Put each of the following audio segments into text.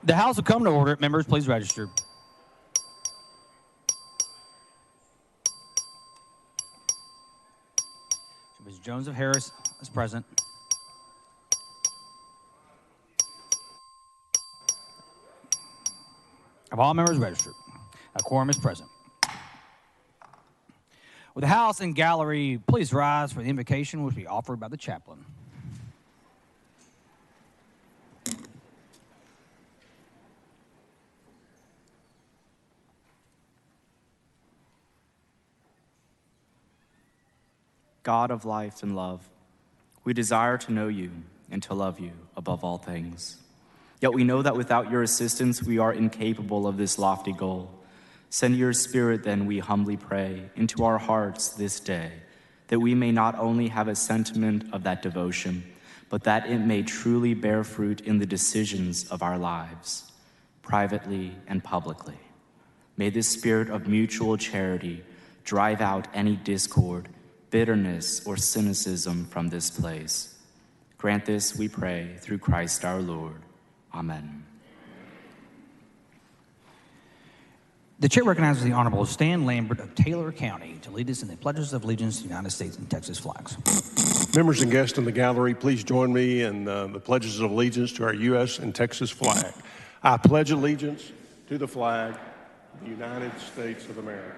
The House will come to order. Members, please register. Ms. Jones of Harris is present. Have all members registered? A quorum is present. Will the House and gallery please rise for the invocation which will be offered by the chaplain? God of life and love, we desire to know you and to love you above all things. Yet we know that without your assistance, we are incapable of this lofty goal. Send your Spirit, then, we humbly pray, into our hearts this day, that we may not only have a sentiment of that devotion, but that it may truly bear fruit in the decisions of our lives, privately and publicly. May this spirit of mutual charity drive out any discord, bitterness, or cynicism from this place. Grant this, we pray, through Christ our Lord. Amen. The chair recognizes the Honorable Stan Lambert of Taylor County to lead us in the pledges of allegiance to the United States and Texas flags. Members and guests in the gallery, please join me in the pledges of allegiance to our U.S. and Texas flag. I pledge allegiance to the flag of the United States of America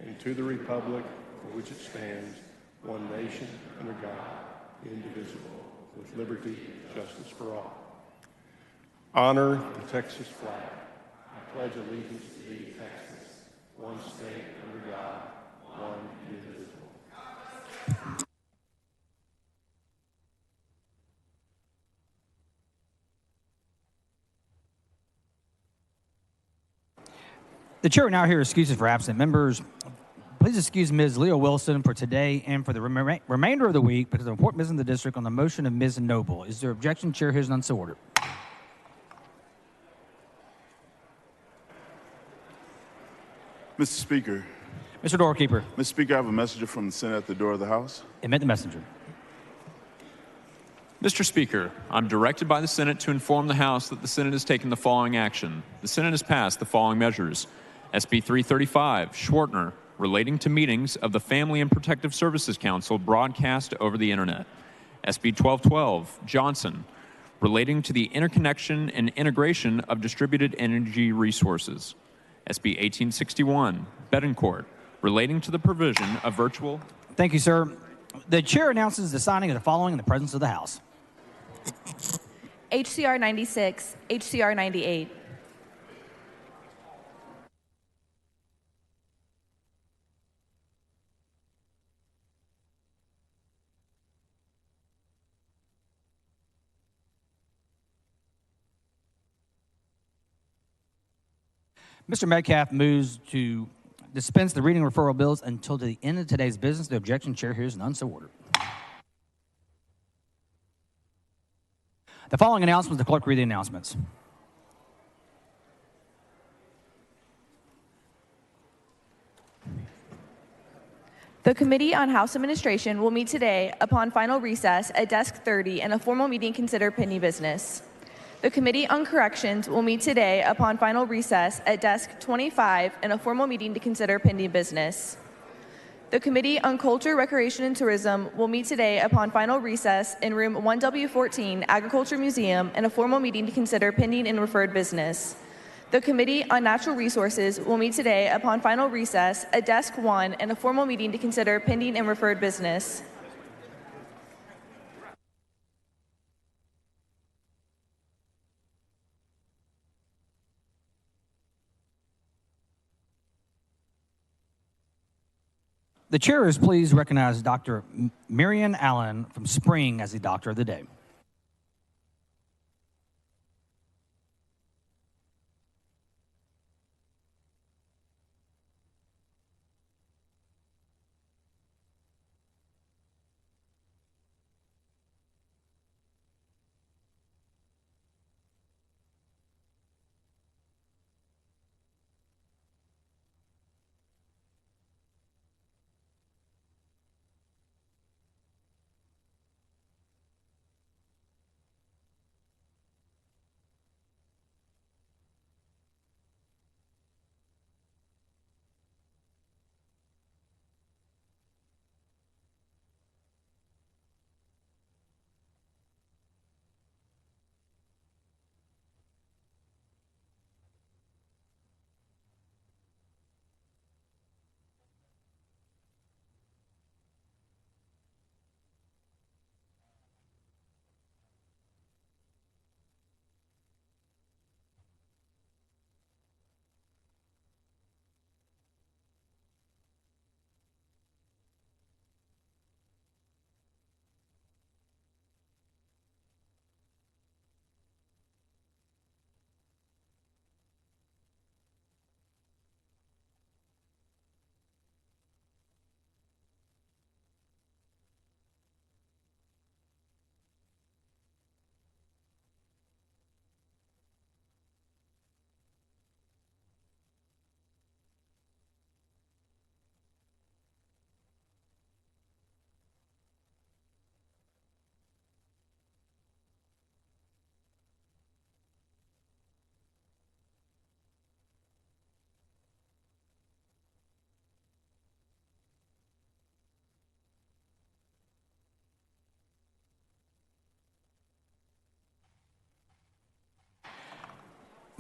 and to the republic for which it stands, one nation, under God, indivisible, with liberty and justice for all. Honor the Texas flag. I pledge allegiance to thee, Texas, one state under God, one indivisible. The chair will now hear excuses for absent members. Please excuse Ms. Leo Wilson for today and for the remainder of the week because of important business in the district on the motion of Ms. Noble. Is there objection? Chair hears none, so ordered. Mr. Speaker. Mr. Doorkeeper. Mr. Speaker, I have a messenger from the Senate at the door of the House. Admit the messenger. Mr. Speaker, I'm directed by the Senate to inform the House that the Senate has taken the following action. The Senate has passed the following measures. SB 335, Schwartner, relating to meetings of the Family and Protective Services Council broadcast over the Internet. SB 1212, Johnson, relating to the interconnection and integration of distributed energy resources. SB 1861, Betancourt, relating to the provision of virtual... Thank you, sir. The chair announces the signing of the following in the presence of the House. HCR 96, HCR 98. Mr. Metcalf moves to dispense the reading referral bills until the end of today's business. The objection, chair hears none, so ordered. The following announcements, the clerk read the announcements. The Committee on House Administration will meet today upon final recess at Desk 30 and a formal meeting consider pending business. The Committee on Corrections will meet today upon final recess at Desk 25 and a formal meeting to consider pending business. The Committee on Culture, Recreation, and Tourism will meet today upon final recess in Room 1W14, Agriculture Museum, and a formal meeting to consider pending and referred business. The Committee on Natural Resources will meet today upon final recess at Desk 1 and a formal meeting to consider pending and referred business. The chair is pleased to recognize Dr. Marian Allen from Spring as the Doctor of the Day.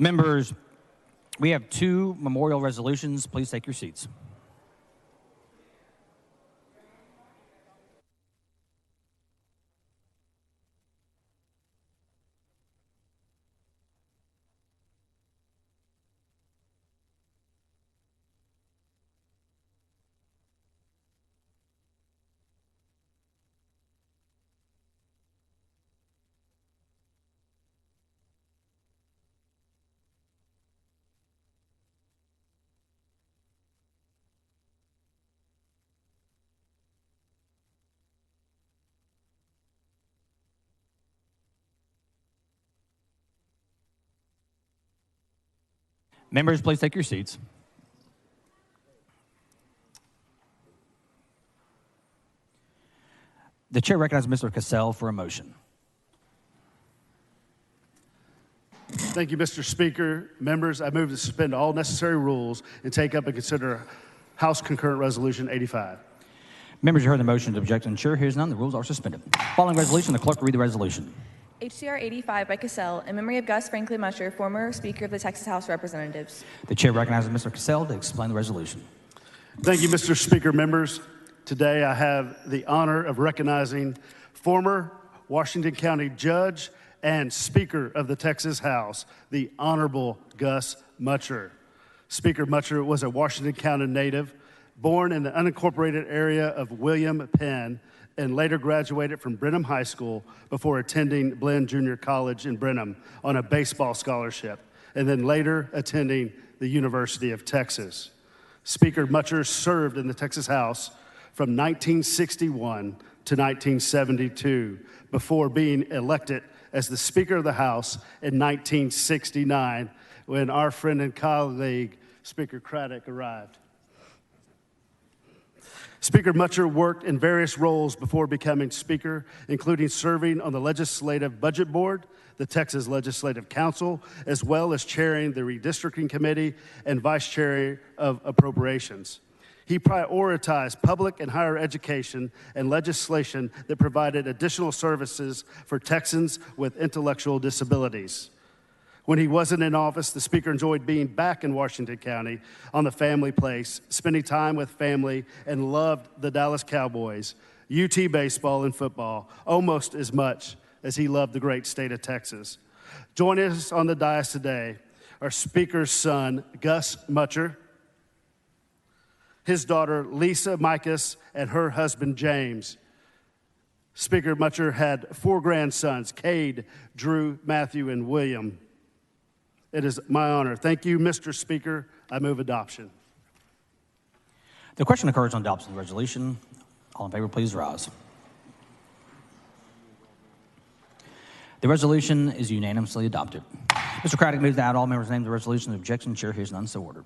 Members, we have two memorial resolutions. Please take your seats. Members, please take your seats. The chair recognizes Mr. Cassell for a motion. Thank you, Mr. Speaker. Members, I move to suspend all necessary rules and take up and consider House Concurrent Resolution 85. Members, you heard the motion. To object, ensure hears none. The rules are suspended. Following resolution, the clerk will read the resolution. HCR 85 by Cassell, in memory of Gus Franklin Mutcher, former Speaker of the Texas House of Representatives. The chair recognizes Mr. Cassell to explain the resolution. Thank you, Mr. Speaker. Members, today I have the honor of recognizing former Washington County Judge and Speaker of the Texas House, the Honorable Gus Mutcher. Speaker Mutcher was a Washington County native, born in the unincorporated area of William Penn, and later graduated from Brenham High School before attending Blinn Junior College in Brenham on a baseball scholarship, and then later attending the University of Texas. Speaker Mutcher served in the Texas House from 1961 to 1972 before being elected as the Speaker of the House in 1969 when our friend and colleague, Speaker Craddock, arrived. Speaker Mutcher worked in various roles before becoming Speaker, including serving on the Legislative Budget Board, the Texas Legislative Council, as well as chairing the Redistricting Committee and Vice Chair of Appropriations. He prioritized public and higher education and legislation that provided additional services for Texans with intellectual disabilities. When he wasn't in office, the Speaker enjoyed being back in Washington County on the family place, spending time with family, and loved the Dallas Cowboys, UT baseball and football, almost as much as he loved the great state of Texas. Joining us on the dais today are Speaker's son, Gus Mutcher, his daughter, Lisa Micas, and her husband, James. Speaker Mutcher had 4 grandsons, Cade, Drew, Matthew, and William. It is my honor. Thank you, Mr. Speaker. I move adoption. The question occurs on adoption of the resolution. All in favor, please rise. The resolution is unanimously adopted. Mr. Craddock moves to add all members' names to the resolution. The objection, chair hears none, so ordered.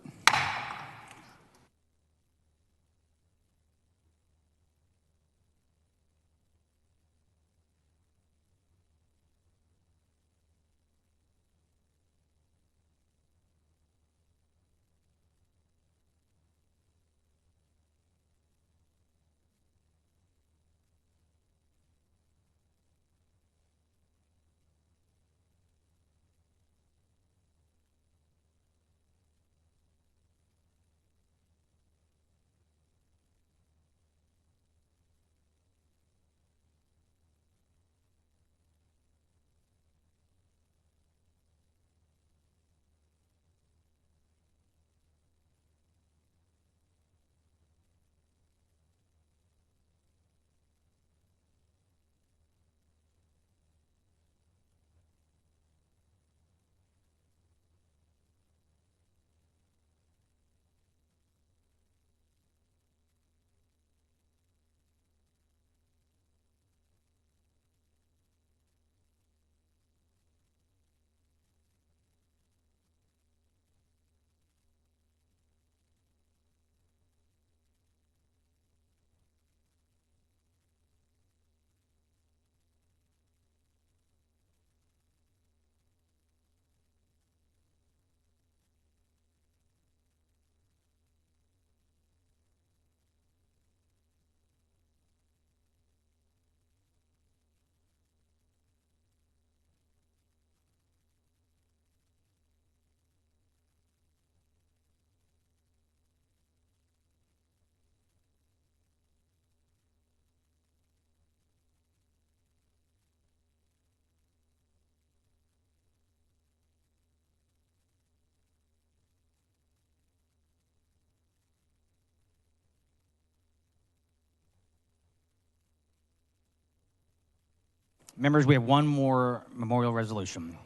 Members, we have one more memorial resolution.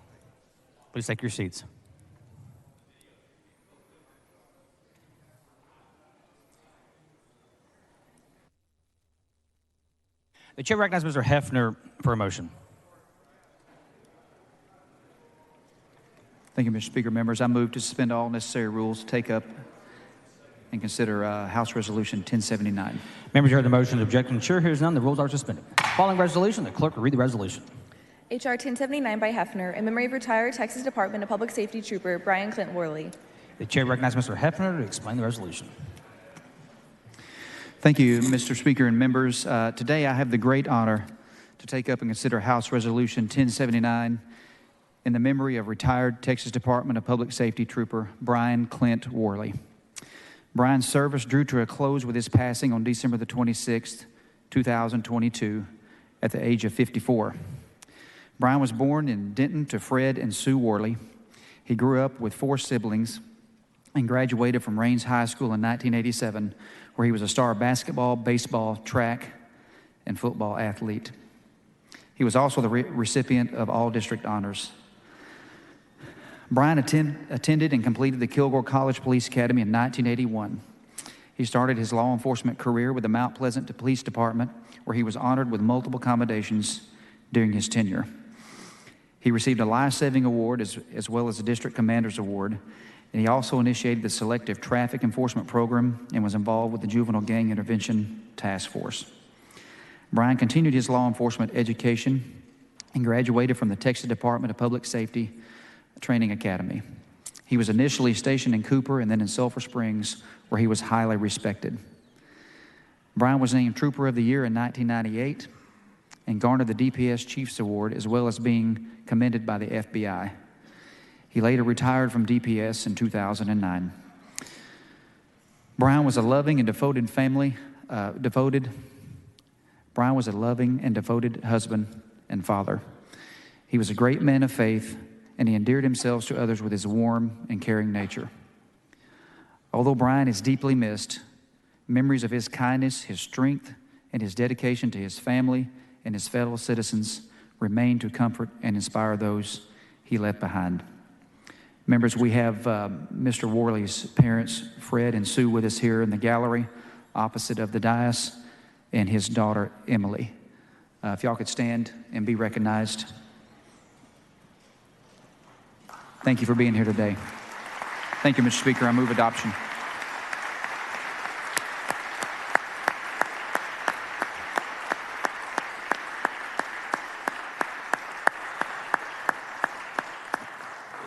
Please take your seats. The chair recognizes Mr. Hefner for a motion. Thank you, Mr. Speaker. Members, I move to suspend all necessary rules, take up and consider House Resolution 1079. Members, you heard the motion. Objection. The chair hears none. The rules are suspended. Following resolution, the clerk will read the resolution. H.R. 1079 by Hefner, in memory of retired Texas Department of Public Safety Trooper Brian Clint Worley. The chair recognizes Mr. Hefner to explain the resolution. Thank you, Mr. Speaker and members. Today I have the great honor to take up and consider House Resolution 1079 in the memory of retired Texas Department of Public Safety Trooper Brian Clint Worley. Brian's service drew to a close with his passing on December the 26th, 2022, at the age of 54. Brian was born in Denton to Fred and Sue Worley. He grew up with 4 siblings and graduated from Raines High School in 1987, where he was a star basketball, baseball, track, and football athlete. He was also the recipient of all district honors. Brian attended and completed the Kilgore College Police Academy in 1981. He started his law enforcement career with the Mount Pleasant Police Department, where he was honored with multiple commendations during his tenure. He received a life-saving award as well as a District Commander's Award, and he also initiated the Selective Traffic Enforcement Program and was involved with the Juvenile Gang Intervention Task Force. Brian continued his law enforcement education and graduated from the Texas Department of Public Safety Training Academy. He was initially stationed in Cooper and then in Sulphur Springs, where he was highly respected. Brian was named Trooper of the Year in 1998 and garnered the DPS Chiefs Award, as well as being commended by the FBI. He later retired from DPS in 2009. Brian was a loving and devoted husband and father. He was a great man of faith, and he endeared himself to others with his warm and caring nature. Although Brian is deeply missed, memories of his kindness, his strength, and his dedication to his family and his fellow citizens remain to comfort and inspire those he left behind. Members, we have Mr. Worley's parents, Fred and Sue, with us here in the gallery opposite of the dais, and his daughter, Emily. If y'all could stand and be recognized. Thank you for being here today. Thank you, Mr. Speaker. I move adoption.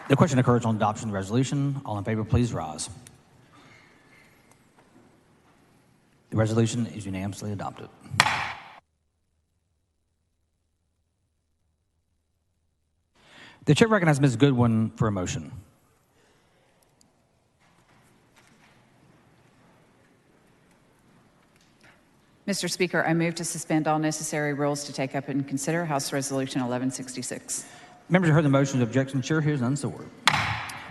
The question occurs on adoption of the resolution. All in favor, please rise. The resolution is unanimously adopted. The chair recognizes Ms. Goodwin for a motion. Mr. Speaker, I move to suspend all necessary rules to take up and consider House Resolution 1166. Members have heard the motion. The objection. Chair hears none. So ordered.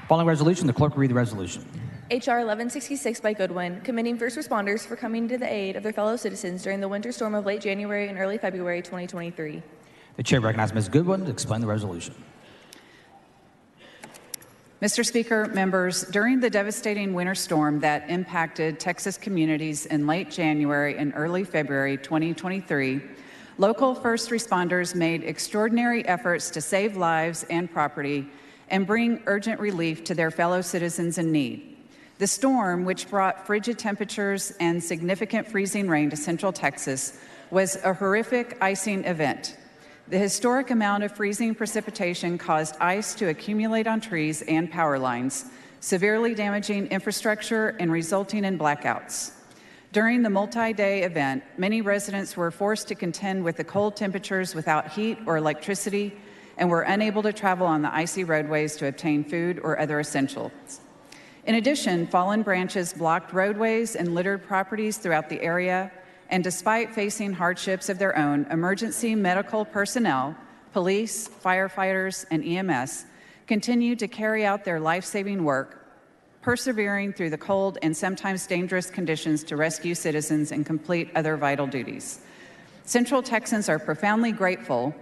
Following resolution, the clerk will read the resolution. H.R. 1166 by Goodwin, commending first responders for coming to the aid of their fellow citizens during the winter storm of late January and early February 2023. The chair recognizes Ms. Goodwin to explain the resolution. Mr. Speaker, members, during the devastating winter storm that impacted Texas communities in late January and early February 2023, local first responders made extraordinary efforts to save lives and property and bring urgent relief to their fellow citizens in need. The storm, which brought frigid temperatures and significant freezing rain to central Texas, was a horrific icing event. The historic amount of freezing precipitation caused ice to accumulate on trees and power lines, severely damaging infrastructure and resulting in blackouts. During the multi-day event, many residents were forced to contend with the cold temperatures without heat or electricity and were unable to travel on the icy roadways to obtain food or other essentials. In addition, fallen branches blocked roadways and littered properties throughout the area, and despite facing hardships of their own, emergency medical personnel, police, firefighters, and EMS continued to carry out their life-saving work, persevering through the cold and sometimes dangerous conditions to rescue citizens and complete other vital duties. Central Texans are profoundly grateful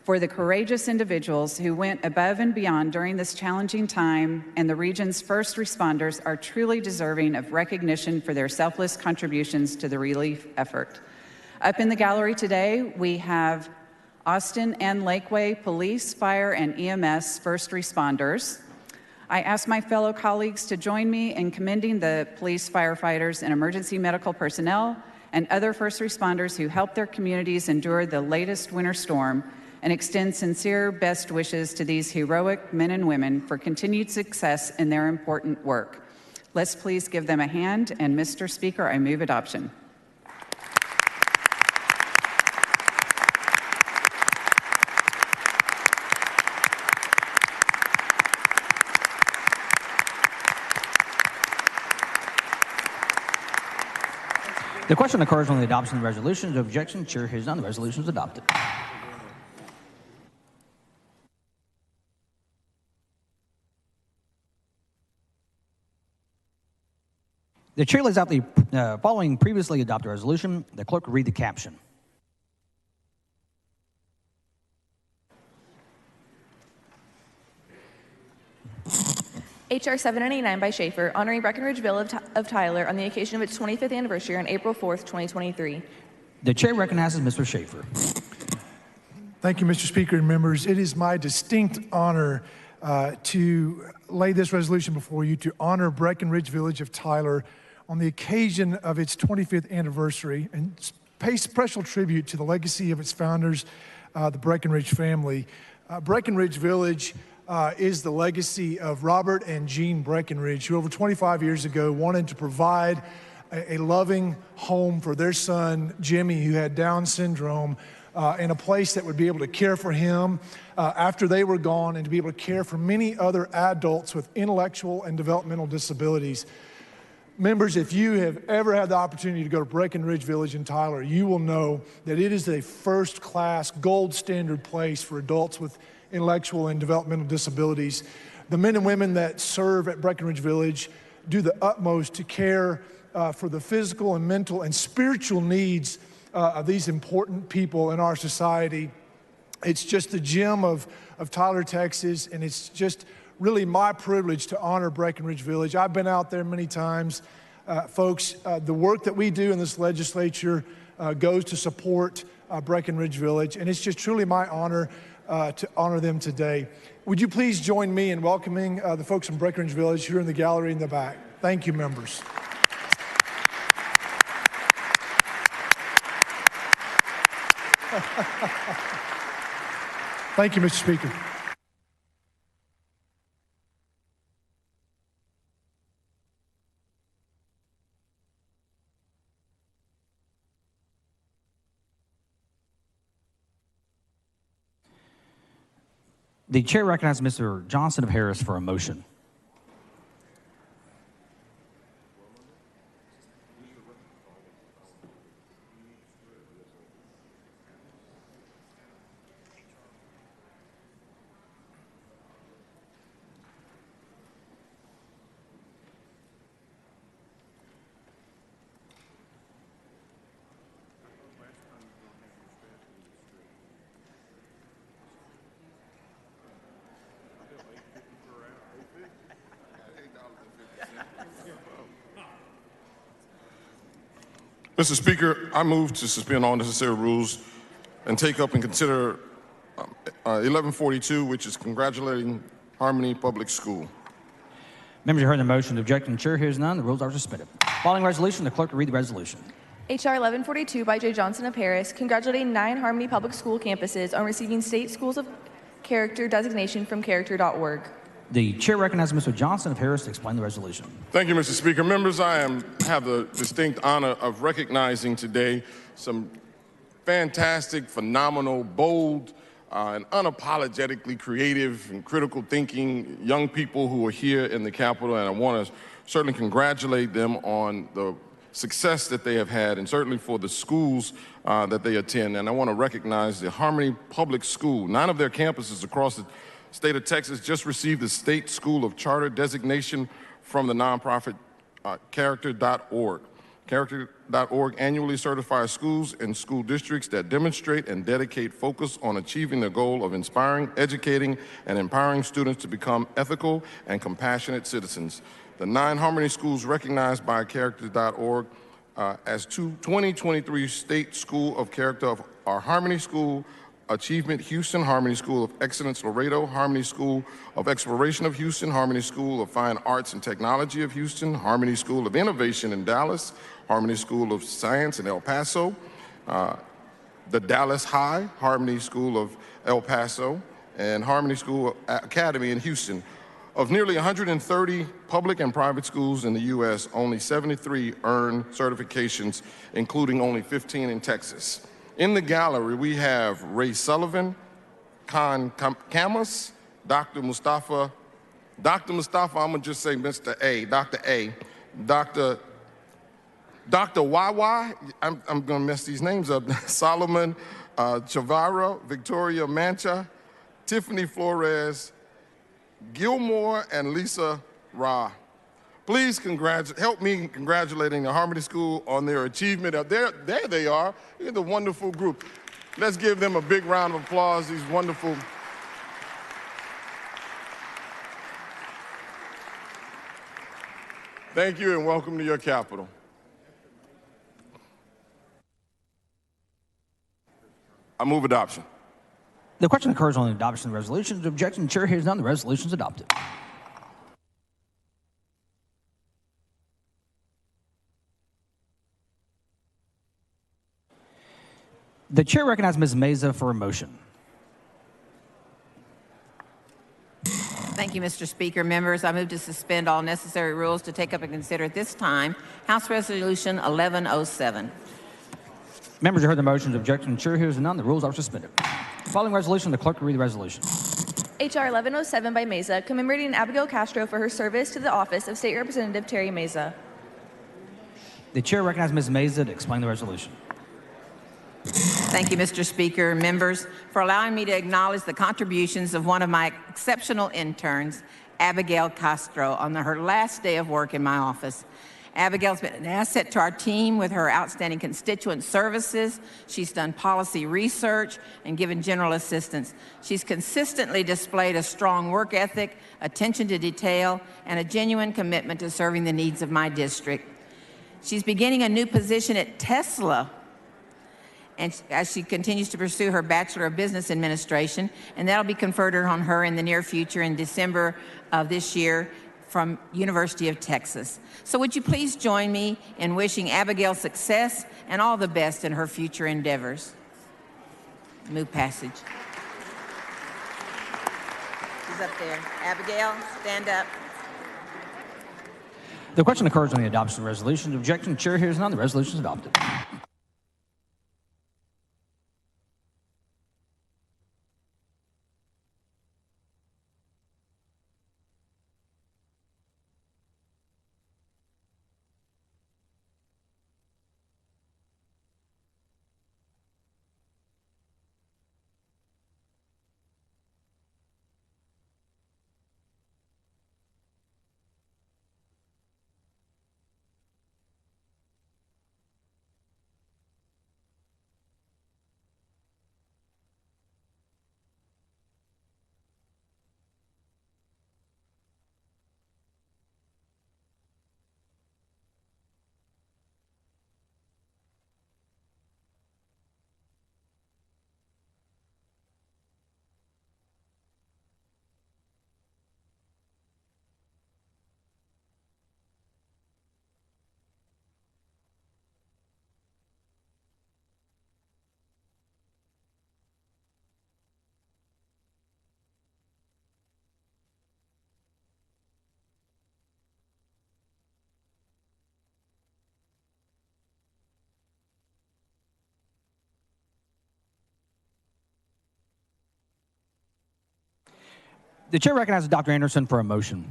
for the courageous individuals who went above and beyond during this challenging time, and the region's first responders are truly deserving of recognition for their selfless contributions to the relief effort. Up in the gallery today, we have Austin and Lakeway Police, Fire, and EMS first responders. I ask my fellow colleagues to join me in commending the police, firefighters, and emergency medical personnel and other first responders who helped their communities endure the latest winter storm, and extend sincere best wishes to these heroic men and women for continued success in their important work. Let's please give them a hand, and Mr. Speaker, I move adoption. The question occurs on the adoption of the resolution. The objection, chair hears none. The resolution is adopted. The chair lays out the following previously adopted resolution. The clerk will read the caption. H.R. 799 by Schaefer, honoring Breckenridgeville of Tyler on the occasion of its 25th anniversary on April 4th, 2023. The chair recognizes Mr. Schaefer. Thank you, Mr. Speaker and members. It is my distinct honor to lay this resolution before you to honor Breckenridge Village of Tyler on the occasion of its 25th anniversary and pay special tribute to the legacy of its founders, the Breckenridge family. Breckenridge Village is the legacy of Robert and Jean Breckenridge, who over 25 years ago wanted to provide a loving home for their son, Jimmy, who had Down syndrome, and a place that would be able to care for him after they were gone, and to be able to care for many other adults with intellectual and developmental disabilities. Members, if you have ever had the opportunity to go to Breckenridge Village in Tyler, you will know that it is a first-class, gold standard place for adults with intellectual and developmental disabilities. The men and women that serve at Breckenridge Village do the utmost to care for the physical and mental and spiritual needs of these important people in our society. It's just the gem of Tyler, Texas, and it's just really my privilege to honor Breckenridge Village. I've been out there many times. Folks, the work that we do in this legislature goes to support Breckenridge Village, and it's just truly my honor to honor them today. Would you please join me in welcoming the folks from Breckenridge Village here in the gallery in the back. Thank you, members. Thank you, Mr. Speaker. The chair recognizes Mr. Johnson of Harris for a motion. Mr. Speaker, I move to suspend all necessary rules and take up and consider 1142, which is congratulating Harmony Public School. Members, you heard the motion. The objection, chair hears none. The rules are suspended. Following resolution, the clerk will read the resolution. H.R. 1142 by Jay Johnson of Harris, congratulating 9 Harmony Public School campuses on receiving State Schools of Character designation from Character.org. The chair recognizes Mr. Johnson of Harris to explain the resolution. Thank you, Mr. Speaker. Members, I have the distinct honor of recognizing today some fantastic, phenomenal, bold, and unapologetically creative and critical thinking young people who are here in the Capitol, and I want to certainly congratulate them on the success that they have had, and certainly for the schools that they attend. And I want to recognize the Harmony Public School. 9 of their campuses across the state of Texas just received the State School of Charter designation from the nonprofit Character.org. Character.org annually certifies schools and school districts that demonstrate and dedicate focus on achieving the goal of inspiring, educating, and empowering students to become ethical and compassionate citizens. The 9 Harmony schools recognized by Character.org as 2023 State School of Character are Harmony School Achievement Houston, Harmony School of Excellence Laredo, Harmony School of Exploration of Houston, Harmony School of Fine Arts and Technology of Houston, Harmony School of Innovation in Dallas, Harmony School of Science in El Paso, the Dallas High, Harmony School of El Paso, and Harmony School Academy in Houston. Of nearly 130 public and private schools in the U.S., only 73 earn certifications, including only 15 in Texas. In the gallery, we have Ray Sullivan, Khan Camus, Dr. Mustafa, I'm gonna just say Mr. A, Dr. A, Dr. YY, I'm gonna mess these names up, Solomon Chavara, Victoria Mancha, Tiffany Flores, Gilmore, and Lisa Ra. Please help me in congratulating the Harmony School on their achievement. There they are. They're the wonderful group. Let's give them a big round of applause, these wonderful. Thank you and welcome to your capital. I move adoption. The question occurs on the adoption of the resolution. The objection, the chair hears none. The resolution is adopted. The chair recognizes Ms. Meza for a motion. Thank you, Mr. Speaker. Members, I move to suspend all necessary rules to take up and consider at this time House Resolution 1107. Members, you heard the motion. The objection, the chair hears none. The rules are suspended. Following resolution, the clerk will read the resolution. H.R. 1107 by Meza, commemorating Abigail Castro for her service to the office of State Representative Terry Meza. The chair recognizes Ms. Meza to explain the resolution. Thank you, Mr. Speaker. Members, for allowing me to acknowledge the contributions of one of my exceptional interns, Abigail Castro, on her last day of work in my office. Abigail's been an asset to our team with her outstanding constituent services. She's done policy research and given general assistance. She's consistently displayed a strong work ethic, attention to detail, and a genuine commitment to serving the needs of my district. She's beginning a new position at Tesla, and as she continues to pursue her Bachelor of Business Administration, and that'll be conferred on her in the near future in December of this year from University of Texas. So would you please join me in wishing Abigail success and all the best in her future endeavors. Move passage. She's up there. Abigail, stand up. The question occurs on the adoption of the resolution. The objection, the chair hears none. The resolution is adopted. The chair recognizes Dr. Anderson for a motion.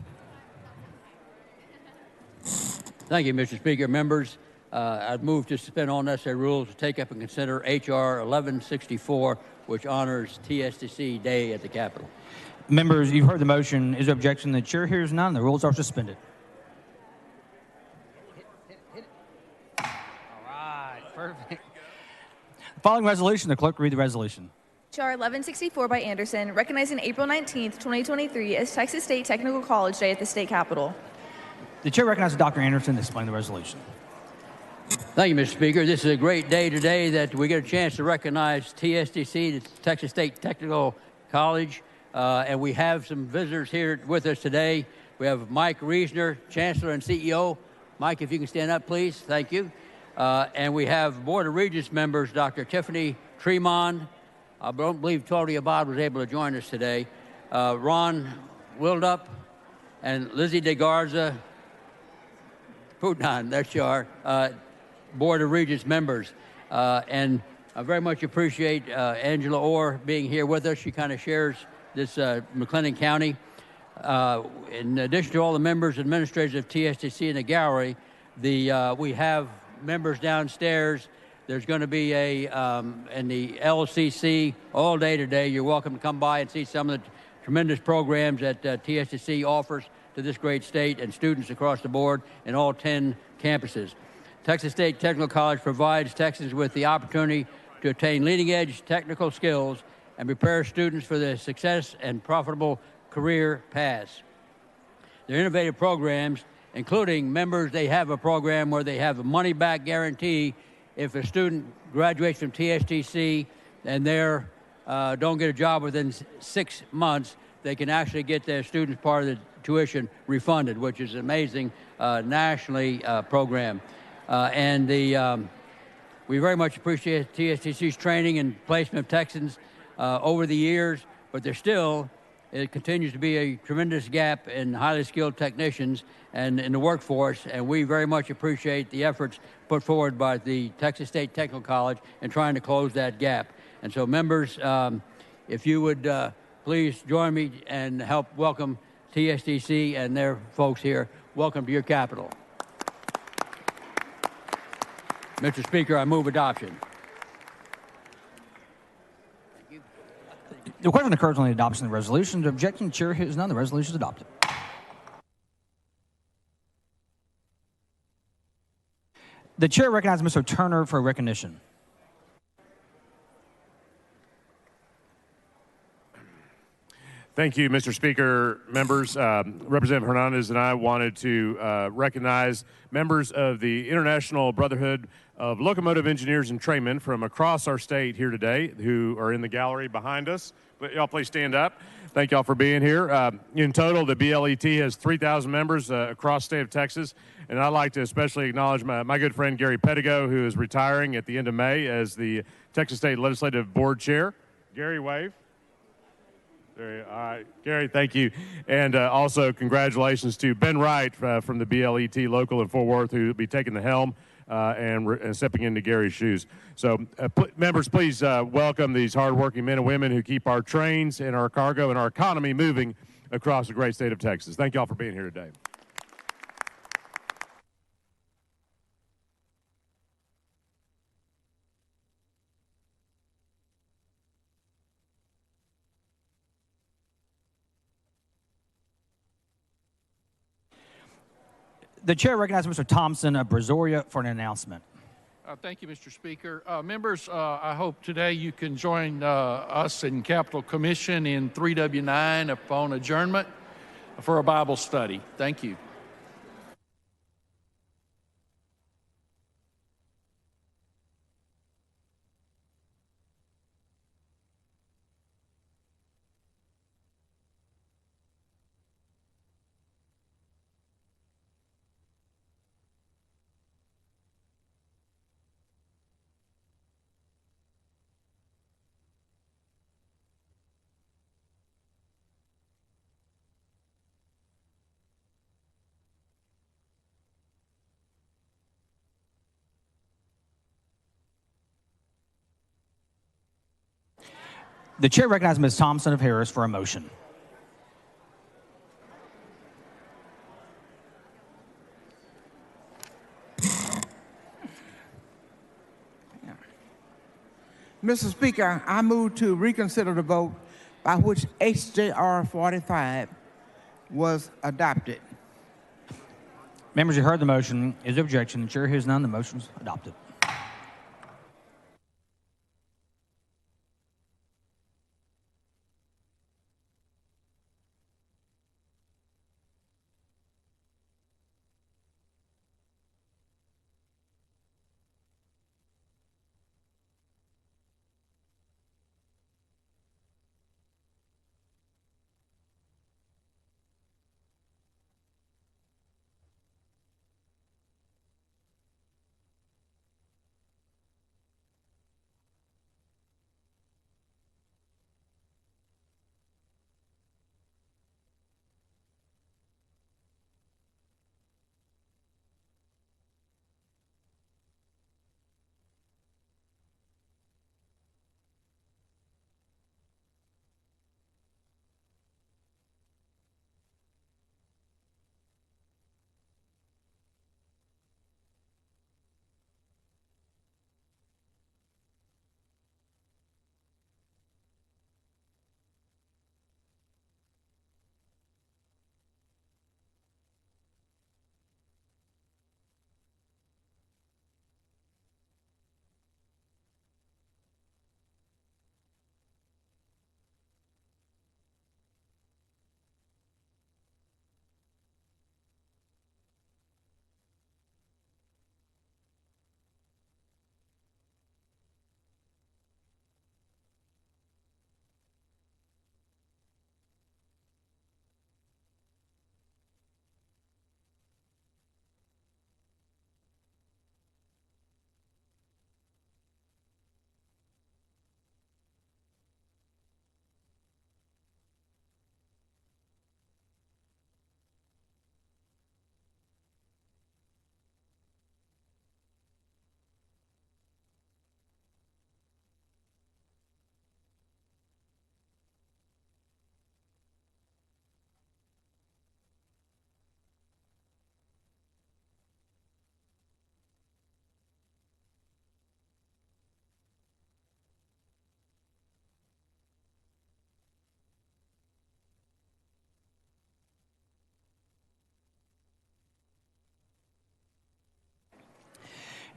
Thank you, Mr. Speaker. Members, I'd move to suspend all necessary rules to take up and consider H.R. 1164, which honors TSTC Day at the Capitol. Members, you've heard the motion. Is there objection? The chair hears none. The rules are suspended. following resolution, the clerk will read the resolution. HR 1164 by Anderson, recognizing April 19th, 2023 as Texas State Technical College Day at the state capitol. The chair recognizes Dr. Anderson to explain the resolution. Thank you, Mr. Speaker. This is a great day today that we get a chance to recognize TSTC, the Texas State Technical College, and we have some visitors here with us today. We have Mike Reisner, Chancellor and CEO. Mike, if you can stand up, please. Thank you. And we have Board of Regents members, Dr. Tiffany Tremond. I don't believe Tony Abad was able to join us today. Ron Wildup and Lizzie DeGarza. Putnan, that's your Board of Regents members. And I very much appreciate Angela Orr being here with us. She kind of shares this McLennan County. In addition to all the members, administrators of TSTC in the gallery, we have members downstairs. There's going to be in the LCC all day today. You're welcome to come by and see some of the tremendous programs that TSTC offers to this great state and students across the board in all 10 campuses. Texas State Technical College provides Texans with the opportunity to attain leading-edge technical skills and prepare students for their success and profitable career paths. Their innovative programs, including members, they have a program where they have a money-back guarantee if a student graduates from TSTC and they don't get a job within 6 months, they can actually get their students part of the tuition refunded, which is an amazing nationally program. We very much appreciate TSTC's training and placement of Texans over the years, but it continues to be a tremendous gap in highly skilled technicians and in the workforce, and we very much appreciate the efforts put forward by the Texas State Technical College in trying to close that gap. And so, members, if you would please join me and help welcome TSTC and their folks here. Welcome to your capital. Mr. Speaker, I move adoption. The question occurs on the adoption of the resolution. The objection, chair hears none. The resolution is adopted. The chair recognizes Mr. Turner for recognition. Thank you, Mr. Speaker. Members, Representative Hernandez and I wanted to recognize members of the International Brotherhood of Locomotive Engineers and Trainmen from across our state here today who are in the gallery behind us. But y'all please stand up. Thank y'all for being here. In total, the BLET has 3,000 members across the state of Texas. And I'd like to especially acknowledge my good friend Gary Pettigo, who is retiring at the end of May as the Texas State Legislative Board Chair. Gary, wave. All right, Gary, thank you. And also congratulations to Ben Wright from the BLET local in Fort Worth, who will be taking the helm and stepping into Gary's shoes. So members, please welcome these hardworking men and women who keep our trains and our cargo and our economy moving across the great state of Texas. Thank you all for being here today. The chair recognizes Mr. Thompson of Brazoria for an announcement. Thank you, Mr. Speaker. Members, I hope today you can join us in Capitol Commission in 3W9 upon adjournment for a Bible study. Thank you. The chair recognizes Ms. Thompson of Harris for a motion. Mr. Speaker, I move to reconsider the vote by which HJR 45 was adopted. Members, you heard the motion. Is there objection? The chair hears none. The motion is adopted.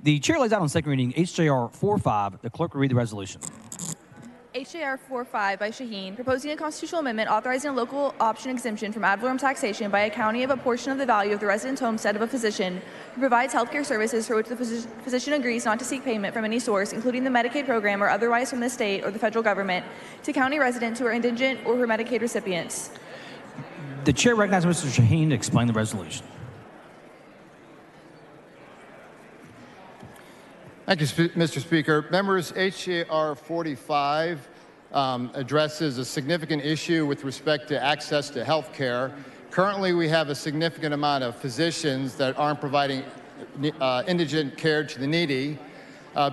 The chair lays out on second reading HJR 45. The clerk will read the resolution. HJR 45 by Shaheen, proposing a constitutional amendment authorizing a local option exemption from ad valorem taxation by a county of a portion of the value of the residence homestead of a physician who provides healthcare services for which the physician agrees not to seek payment from any source, including the Medicaid program or otherwise from the state or the federal government, to county residents who are indigent or who are Medicaid recipients. The chair recognizes Mr. Shaheen to explain the resolution. Thank you, Mr. Speaker. Members, HJR 45 addresses a significant issue with respect to access to health care. Currently, we have a significant amount of physicians that aren't providing indigent care to the needy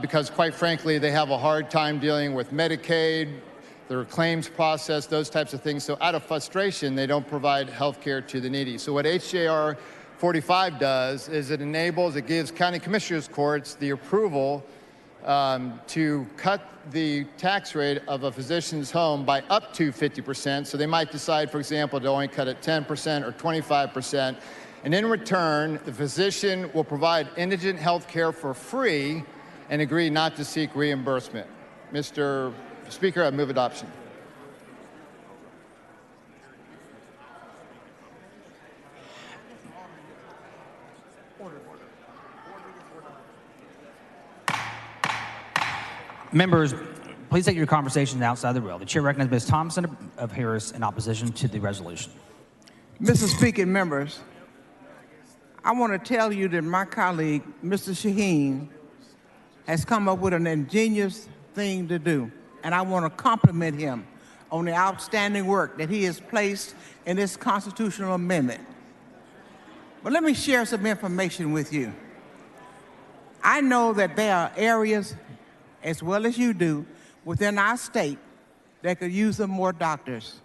because, quite frankly, they have a hard time dealing with Medicaid, their claims process, those types of things. So out of frustration, they don't provide health care to the needy. So what HJR 45 does is it gives county commissioners courts the approval to cut the tax rate of a physician's home by up to 50%. So they might decide, for example, to only cut it 10% or 25%. And in return, the physician will provide indigent health care for free and agree not to seek reimbursement. Mr. Speaker, I move adoption. Members, please take your conversations outside the rail. The chair recognizes Ms. Thompson of Harris in opposition to the resolution. Mr. Speaker, members, I want to tell you that my colleague, Mr. Shaheen, has come up with an ingenious thing to do, and I want to compliment him on the outstanding work that he has placed in this constitutional amendment. But let me share some information with you. I know that there are areas, as well as you do, within our state that could use some more doctors.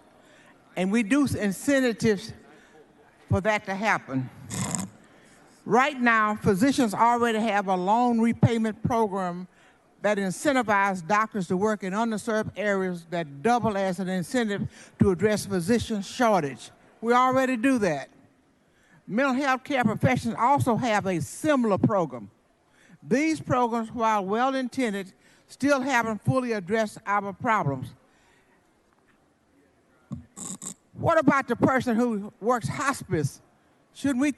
And we do incentives for that to happen. Right now, physicians already have a loan repayment program that incentivizes doctors to work in underserved areas that double as an incentive to address physician shortage. We already do that. Mental health care professionals also have a similar program. These programs, while well-intended, still haven't fully addressed our problems. What about the person who works hospice? Should we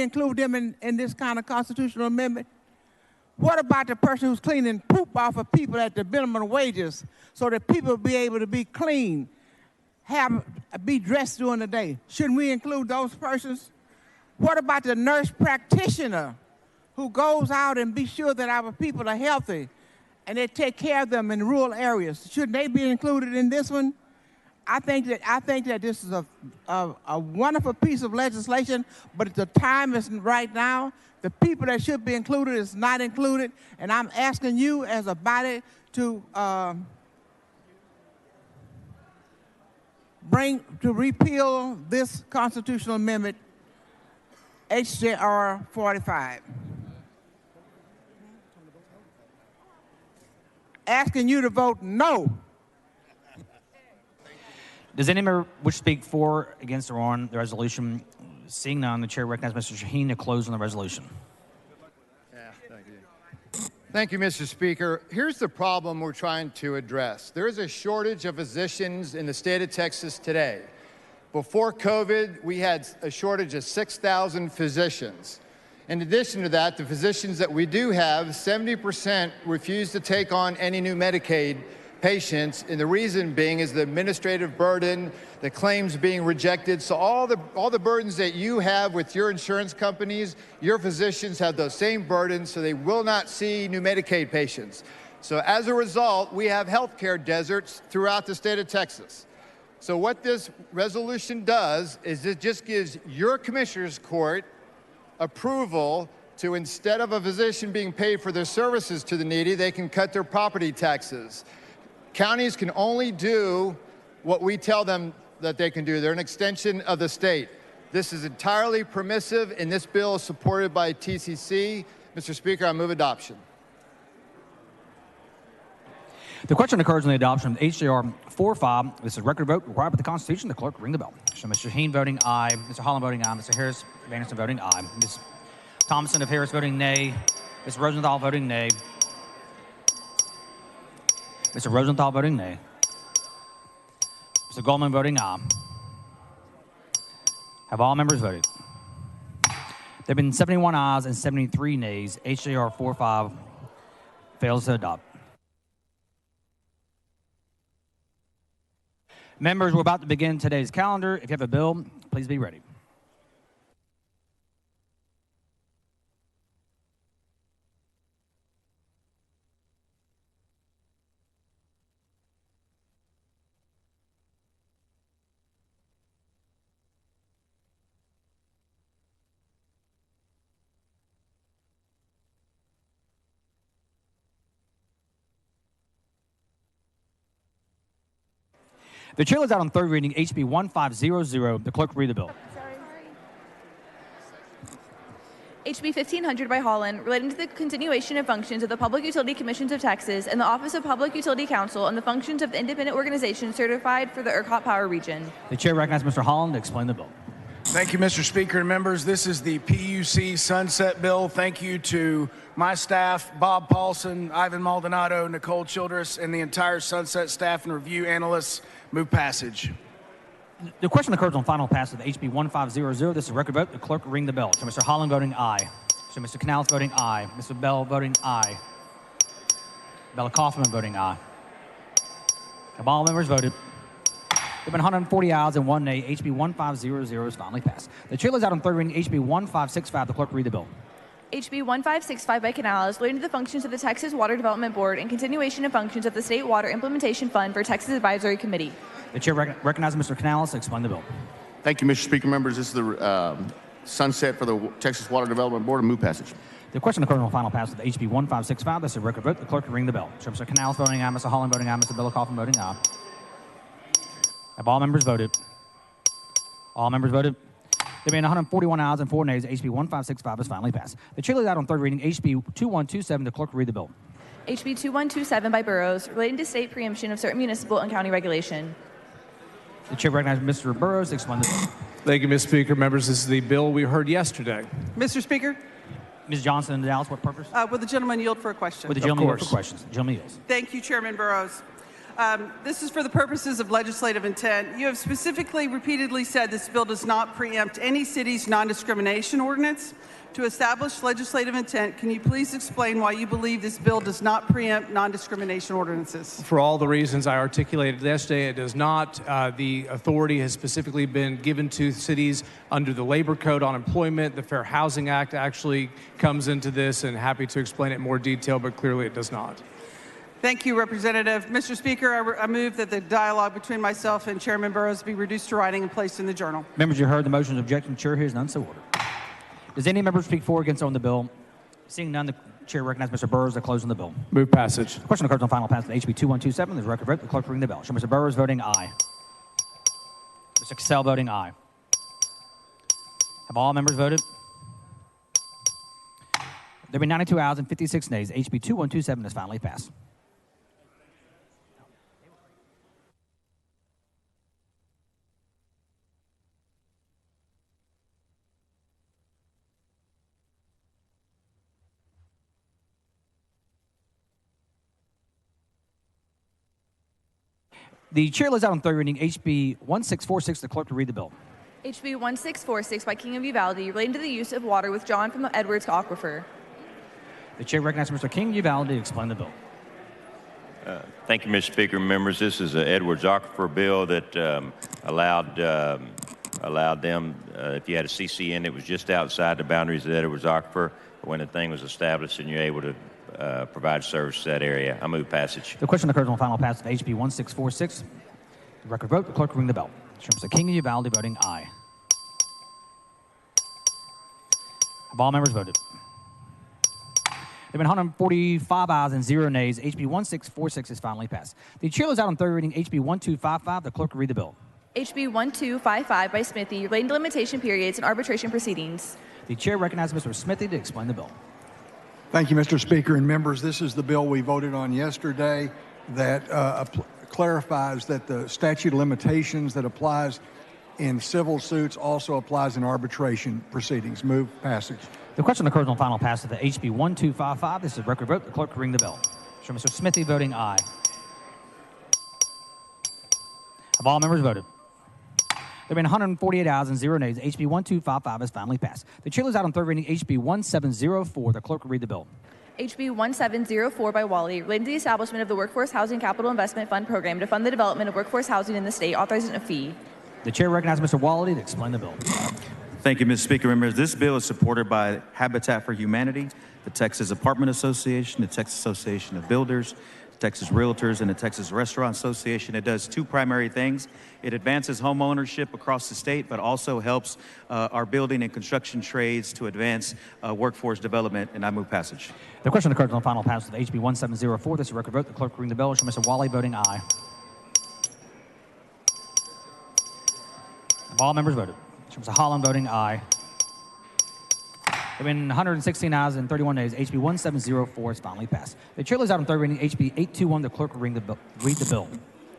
include them in this kind of constitutional amendment? What about the person who's cleaning poop off of people at the minimum wages so that people will be able to be clean, be dressed during the day? Shouldn't we include those persons? What about the nurse practitioner who goes out and be sure that our people are healthy and they take care of them in rural areas? Shouldn't they be included in this one? I think that this is a wonderful piece of legislation, but the time is right now. The people that should be included is not included, and I'm asking you as a body to repeal this constitutional amendment, HJR 45. Asking you to vote no. Does any member wish to speak for, against, or on the resolution? Seeing none, the chair recognizes Mr. Shaheen to close on the resolution. Thank you, Mr. Speaker. Here's the problem we're trying to address. There is a shortage of physicians in the state of Texas today. Before COVID, we had a shortage of 6,000 physicians. In addition to that, the physicians that we do have, 70% refuse to take on any new Medicaid patients, and the reason being is the administrative burden, the claims being rejected. So all the burdens that you have with your insurance companies, your physicians have those same burdens, so they will not see new Medicaid patients. So as a result, we have healthcare deserts throughout the state of Texas. So what this resolution does is it just gives your commissioner's court approval to, instead of a physician being paid for their services to the needy, they can cut their property taxes. Counties can only do what we tell them that they can do. They're an extension of the state. This is entirely permissive, and this bill is supported by TCC. Mr. Speaker, I move adoption. The question occurs on the adoption of HJR 45. This is a record vote required by the Constitution. The clerk will ring the bell. So Mr. Shaheen voting aye, Mr. Holland voting aye, Mr. Harris of Anderson voting aye, Ms. Thompson of Harris voting nay, Mr. Rosenthal voting nay. Mr. Rosenthal voting nay. Mr. Goldman voting aye. Have all members voted? There have been 71 ayes and 73 nays. HJR 45 fails to adopt. Members, we're about to begin today's calendar. If you have a bill, please be ready. The chair is out on third reading, HB 1500. The clerk will read the bill. HB 1500 by Holland, relating to the continuation of functions of the Public Utility Commissions of Texas and the Office of Public Utility Counsel and the functions of the independent organization certified for the ERCOT Power Region. The chair recognizes Mr. Holland to explain the bill. Thank you, Mr. Speaker and members. This is the PUC Sunset Bill. Thank you to my staff, Bob Paulson, Ivan Maldonado, Nicole Childress, and the entire Sunset staff and review analysts. Move passage. The question occurs on final pass of the HB 1500. This is a record vote. The clerk will ring the bell. So Mr. Holland voting aye. So Mr. Canales voting aye. Mr. Bell voting aye. Bella Kaufman voting aye. Have all members voted? There have been 140 ayes and 1 nay. HB 1500 is finally passed. The chair is out on third reading. HB 1565. The clerk will read the bill. HB 1565 by Canales, relating to the functions of the Texas Water Development Board and continuation of functions of the State Water Implementation Fund for Texas Advisory Committee. The chair recognizes Mr. Canales to explain the bill. Thank you, Mr. Speaker. Members, this is the sunset for the Texas Water Development Board. Move passage. The question occurs on final pass of the HB 1565. This is a record vote. The clerk will ring the bell. So Mr. Canales voting aye. Mr. Holland voting aye. Mr. Bella Kaufman voting aye. Have all members voted? All members voted? There being 141 ayes and 4 nays, HB 1565 is finally passed. The chair is out on third reading, HB 2127. The clerk will read the bill. HB 2127 by Burrows, relating to state preemption of certain municipal and county regulation. The chair recognizes Mr. Burrows to explain the bill. Thank you, Mr. Speaker. Members, this is the bill we heard yesterday. Mr. Speaker, Ms. Johnson in Dallas, what purpose? will the gentleman yield for a question? Would the gentleman yield for questions? The gentleman yields. Thank you, Chairman Burrows. This is for the purposes of legislative intent. You have specifically repeatedly said this bill does not preempt any city's non-discrimination ordinance. To establish legislative intent, can you please explain why you believe this bill does not preempt non-discrimination ordinances? For all the reasons I articulated yesterday, it does not. The authority has specifically been given to cities under the Labor Code on employment. The Fair Housing Act actually comes into this, and happy to explain it in more detail, but clearly it does not. Thank you, Representative. Mr. Speaker, I move that the dialogue between myself and Chairman Burrows be reduced to writing and placed in the journal. Members, you heard the motion. Objection. Chair hears none, so ordered. Does any member speak for or against on the bill? Seeing none, the chair recognizes Mr. Burrows to close on the bill. Move passage. The question occurs on final pass of HB 2127. There's a record vote. The clerk will ring the bell. Show Mr. Burrows voting aye. Mr. Cassell voting aye. Have all members voted? There have been 92 ayes and 56 nays. HB 2127 is finally passed. The chair lays out on third reading HB 1646. The clerk will read the bill. HB 1646 by King of Uvalde, relating to the use of water withdrawn from the Edwards Aquifer. The chair recognizes Mr. King of Uvalde to explain the bill. Thank you, Mr. Speaker. Members, this is an Edwards Aquifer bill that allowed them, if you had a CCN that was just outside the boundaries of the Edwards Aquifer, when the thing was established and you're able to provide service to that area. I move passage. The question occurs on final pass of HB 1646. The record vote. The clerk will ring the bell. Mr. King of Uvalde voting aye. Have all members voted? There have been 145 ayes and 0 nays. HB 1646 is finally passed. The chair is out on third reading HB 1255. The clerk will read the bill. HB 1255 by Smithy, relating to limitation periods and arbitration proceedings. The chair recognizes Mr. Smithy to explain the bill. Thank you, Mr. Speaker and members. This is the bill we voted on yesterday that clarifies that the statute of limitations that applies in civil suits also applies in arbitration proceedings. Move passage. The question occurs on final pass of the HB 1255. This is a record vote. The clerk will ring the bell. Show Mr. Smithy voting aye. Have all members voted? There have been 148 ayes and 0 nays. HB 1255 is finally passed. The chair is out on third reading. HB 1704. The clerk will read the bill. HB 1704 by Wally, relating to the establishment of the Workforce Housing Capital Investment Fund program to fund the development of workforce housing in the state, authorizing a fee. The chair recognizes Mr. Wally to explain the bill. Thank you, Mr. Speaker. Members, this bill is supported by Habitat for Humanity, the Texas Apartment Association, the Texas Association of Builders, Texas Realtors, and the Texas Restaurant Association. It does two primary things. It advances home ownership across the state, but also helps our building and construction trades to advance workforce development, and I move passage. The question occurs on final pass of HB 1704. This is a record vote. The clerk will ring the bell. Show Mr. Wally voting aye. Have all members voted? Show Mr. Holland voting aye. There have been 116 ayes and 31 nays. HB 1704 is finally passed. The chair lays out on third reading HB 821. The clerk will read the bill.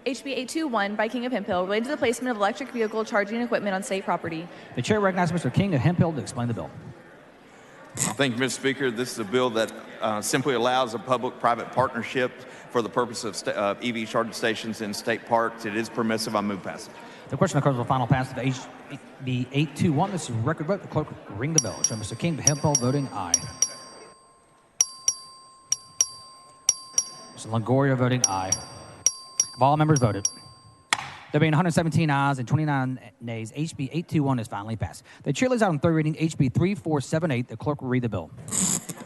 HB 821 by King of Hemphill, related to the placement of electric vehicle charging equipment on state property. The chair recognizes Mr. King of Hemphill to explain the bill. Thank you, Mr. Speaker. This is a bill that simply allows a public-private partnership for the purpose of EV charging stations in state parks. It is permissive. I move passage. The question occurs on final pass of HB 821. This is a record vote. The clerk will ring the bell. Show Mr. King of Hemphill voting aye. Mr. Longoria voting aye. Have all members voted? There being 117 ayes and 29 nays, HB 821 is finally passed. The chair lays out on third reading HB 3478. The clerk will read the bill.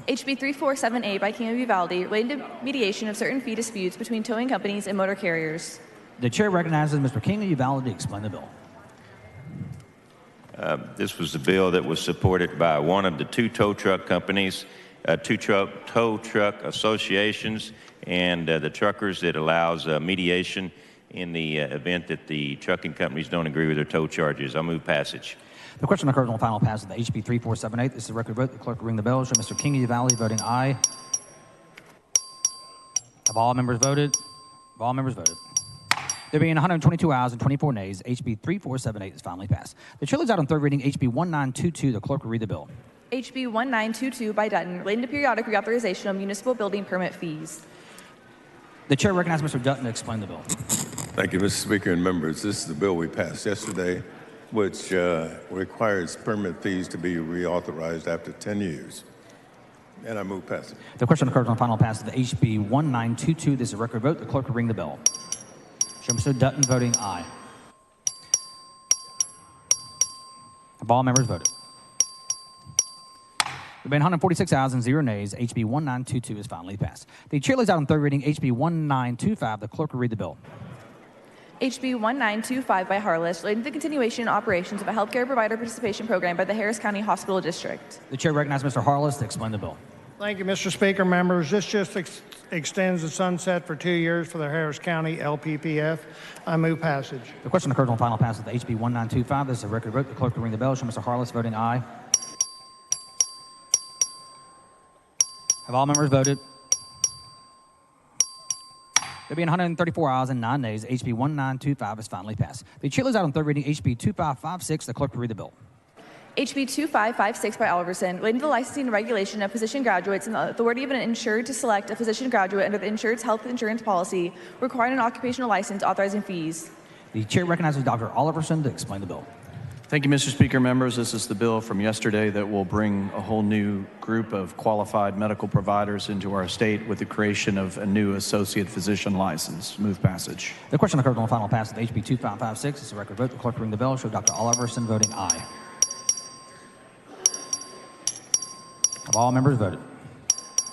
HB 3478 by King of Uvalde, relating to mediation of certain fee disputes between towing companies and motor carriers. The chair recognizes Mr. King of Uvalde to explain the bill. This was a bill that was supported by one of the two tow truck companies, tow truck associations, and the truckers. It allows mediation in the event that the trucking companies don't agree with their tow charges. I move passage. The question occurs on final pass of the HB 3478. This is a record vote. The clerk will ring the bell. Show Mr. King of Uvalde voting aye. Have all members voted? Have all members voted? There being 122 ayes and 24 nays, HB 3478 is finally passed. The chair lays out on third reading HB 1922. The clerk will read the bill. HB 1922 by Dutton, relating to periodic reauthorization of municipal building permit fees. The chair recognizes Mr. Dutton to explain the bill. Thank you, Mr. Speaker and members. This is the bill we passed yesterday, which requires permit fees to be reauthorized after 10 years. And I move passage. The question occurs on final pass of the HB 1922. This is a record vote. The clerk will ring the bell. Show Mr. Dutton voting aye. Have all members voted? There have been 146 ayes and 0 nays. HB 1922 is finally passed. The chair lays out on third reading HB 1925. The clerk will read the bill. HB 1925 by Harless, relating to the continuation and operations of a healthcare provider participation program by the Harris County Hospital District. The chair recognizes Mr. Harless to explain the bill. Thank you, Mr. Speaker. Members, this just extends the sunset for 2 years for the Harris County LPPF. I move passage. The question occurs on final pass of the HB 1925. This is a record vote. The clerk will ring the bell. Show Mr. Harless voting aye. Have all members voted? There being 134 ayes and 9 nays, HB 1925 is finally passed. The chair lays out on third reading HB 2556. The clerk will read the bill. HB 2556 by Alverson, relating to the licensing and regulation of physician graduates and the authority of an insured to select a physician graduate under the insured's health insurance policy, requiring an occupational license, authorizing fees. The chair recognizes Dr. Oliverson to explain the bill. Thank you, Mr. Speaker. Members, this is the bill from yesterday that will bring a whole new group of qualified medical providers into our state with the creation of a new associate physician license. Move passage. The question occurs on final pass of HB 2556. It's a record vote. The clerk will ring the bell. Show Dr. Oliverson voting aye. Have all members voted?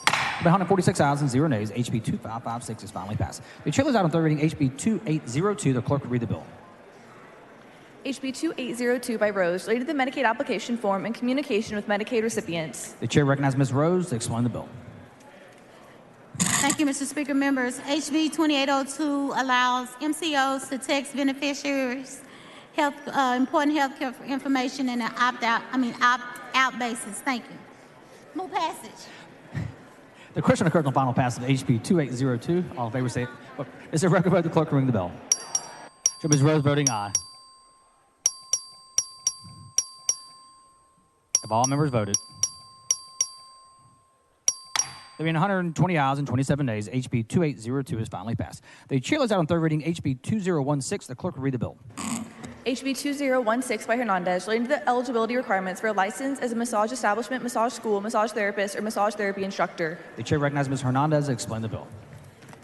146 ayes and 0 nays. HB 2556 is finally passed. The chair is out on third reading HB 2802. The clerk will read the bill. HB 2802 by Rose, related to the Medicaid application form and communication with Medicaid recipients. The chair recognizes Ms. Rose to explain the bill. Thank you, Mr. Speaker. Members, HB 2802 allows MCOs to text beneficiaries important health care information in an opt-out basis. Thank you. Move passage. The question occurs on final pass of HB 2802. All in favor say it. It's a record vote. The clerk will ring the bell. So Ms. Rose voting aye. Have all members voted? There being 120 ayes and 27 nays, HB 2802 is finally passed. The chair lays out on third reading HB 2016. The clerk will read the bill. HB 2016 by Hernandez, relating to the eligibility requirements for a license as a massage establishment, massage school, massage therapist, or massage therapy instructor. The chair recognizes Ms. Hernandez to explain the bill.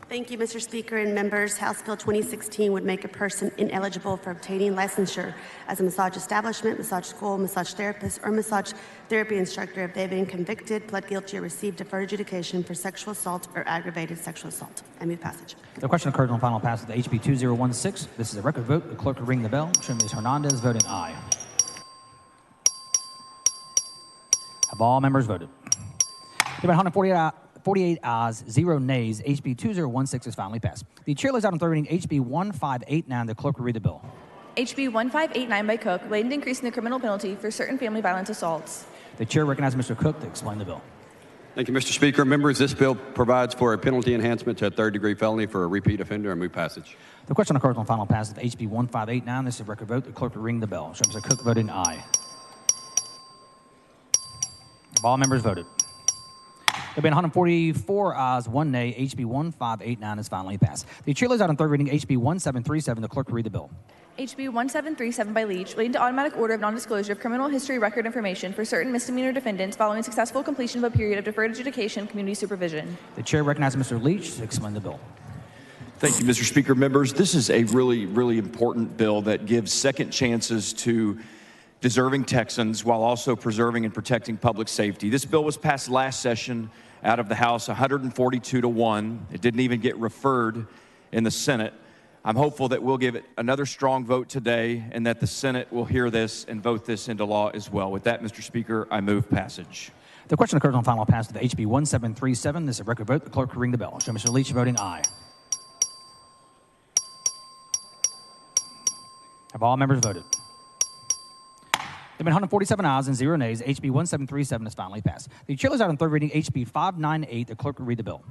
Thank you, Mr. Speaker and members. House Bill 2016 would make a person ineligible for obtaining licensure as a massage establishment, massage school, massage therapist, or massage therapy instructor if they've been convicted, pled guilty, or received deferred adjudication for sexual assault or aggravated sexual assault. I move passage. The question occurs on final passage of HB 2016. This is a record vote. The clerk will ring the bell. Show Ms. Hernandez voting aye. Have all members voted? There are 148 ayes, 0 nays. HB 2016 is finally passed. The chair lays out on third reading HB 1589. The clerk will read the bill. HB 1589 by Cook, relating to increasing the criminal penalty for certain family violence assaults. The chair recognizes Mr. Cook to explain the bill. Thank you, Mr. Speaker. Members, this bill provides for a penalty enhancement to a third-degree felony for a repeat offender. I move passage. The question occurs on final passage of HB 1589. This is a record vote. The clerk will ring the bell. Show Mr. Cook voting aye. Have all members voted? There have been 144 ayes, 1 nay. HB 1589 is finally passed. The chair lays out on third reading HB 1737. The clerk will read the bill. HB 1737 by Leach, relating to automatic order of non-disclosure of criminal history record information for certain misdemeanor defendants following successful completion of a period of deferred adjudication community supervision. The chair recognizes Mr. Leach to explain the bill. Thank you, Mr. Speaker. Members, this is a really important bill that gives second chances to deserving Texans while also preserving and protecting public safety. This bill was passed last session out of the House 142-1. It didn't even get referred in the Senate. I'm hopeful that we'll give it another strong vote today and that the Senate will hear this and vote this into law as well. With that, Mr. Speaker, I move passage. The question occurs on final passage of HB 1737. This is a record vote. The clerk will ring the bell. Show Mr. Leach voting aye. Have all members voted? There have been 147 ayes and 0 nays. HB 1737 is finally passed. The chair lays out on third reading HB 598. The clerk will read the bill.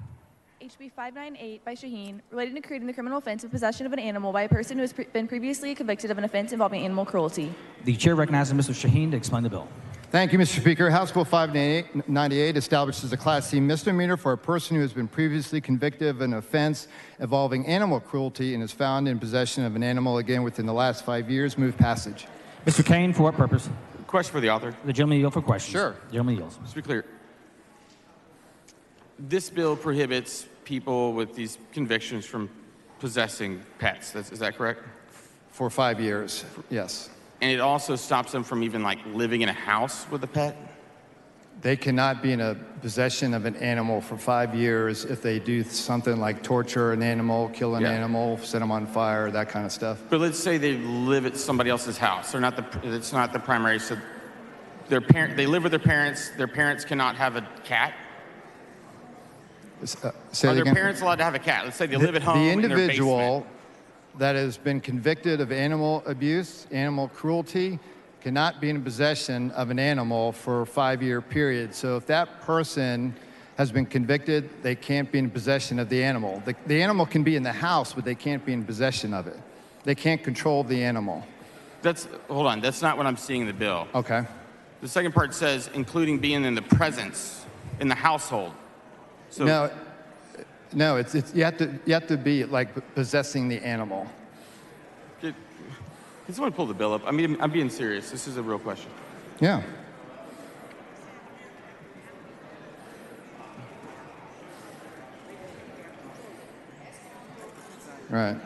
HB 598 by Shaheen, relating to creating the criminal offense of possession of an animal by a person who has been previously convicted of an offense involving animal cruelty. The chair recognizes Mr. Shaheen to explain the bill. Thank you, Mr. Speaker. House Bill 598 establishes a Class C misdemeanor for a person who has been previously convicted of an offense involving animal cruelty and is found in possession of an animal, again, within the last 5 years. Move passage. Mr. Kane, for what purpose? Question for the author. The gentleman yield for questions. Sure. The gentleman yields. Just to be clear, this bill prohibits people with these convictions from possessing pets. Is that correct? For 5 years, yes. And it also stops them from even like living in a house with a pet? They cannot be in a possession of an animal for 5 years if they do something like torture an animal, kill an animal, set them on fire, that kind of stuff. But let's say they live at somebody else's house. It's not the primary. So they live with their parents. Their parents cannot have a cat. Say Are it their again? parents allowed to have a cat? Let's say they live at home The in their basement. individual that has been convicted of animal abuse, animal cruelty, cannot be in possession of an animal for a 5-year period. So if that person has been convicted, they can't be in possession of the animal. The animal can be in the house, but they can't be in possession of it. They can't control the animal. Hold on, that's not what I'm seeing in the bill. Okay. The second part says, including being in the presence, in the household. So No, it's you have to be like possessing the animal. Can someone pull the bill up? I mean, I'm being serious. This is a real question. Yeah. Right.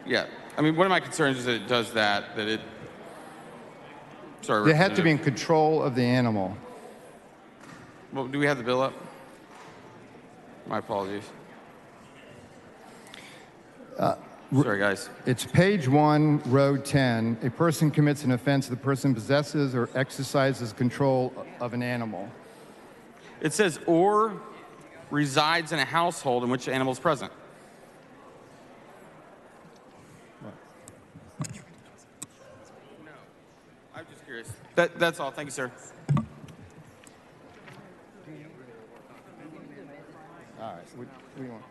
Yeah. I mean, one of my concerns is that it does that it... Sorry, They have to be in control of the animal. Well, do we have the bill up? My apologies. Sorry, guys. It's page 1, row 10. A person commits an offense if the person possesses or exercises control of an animal. It says, or resides in a household in which the animal is present. No, I'm just curious. That's all. Thank you, sir. All right. What do you want?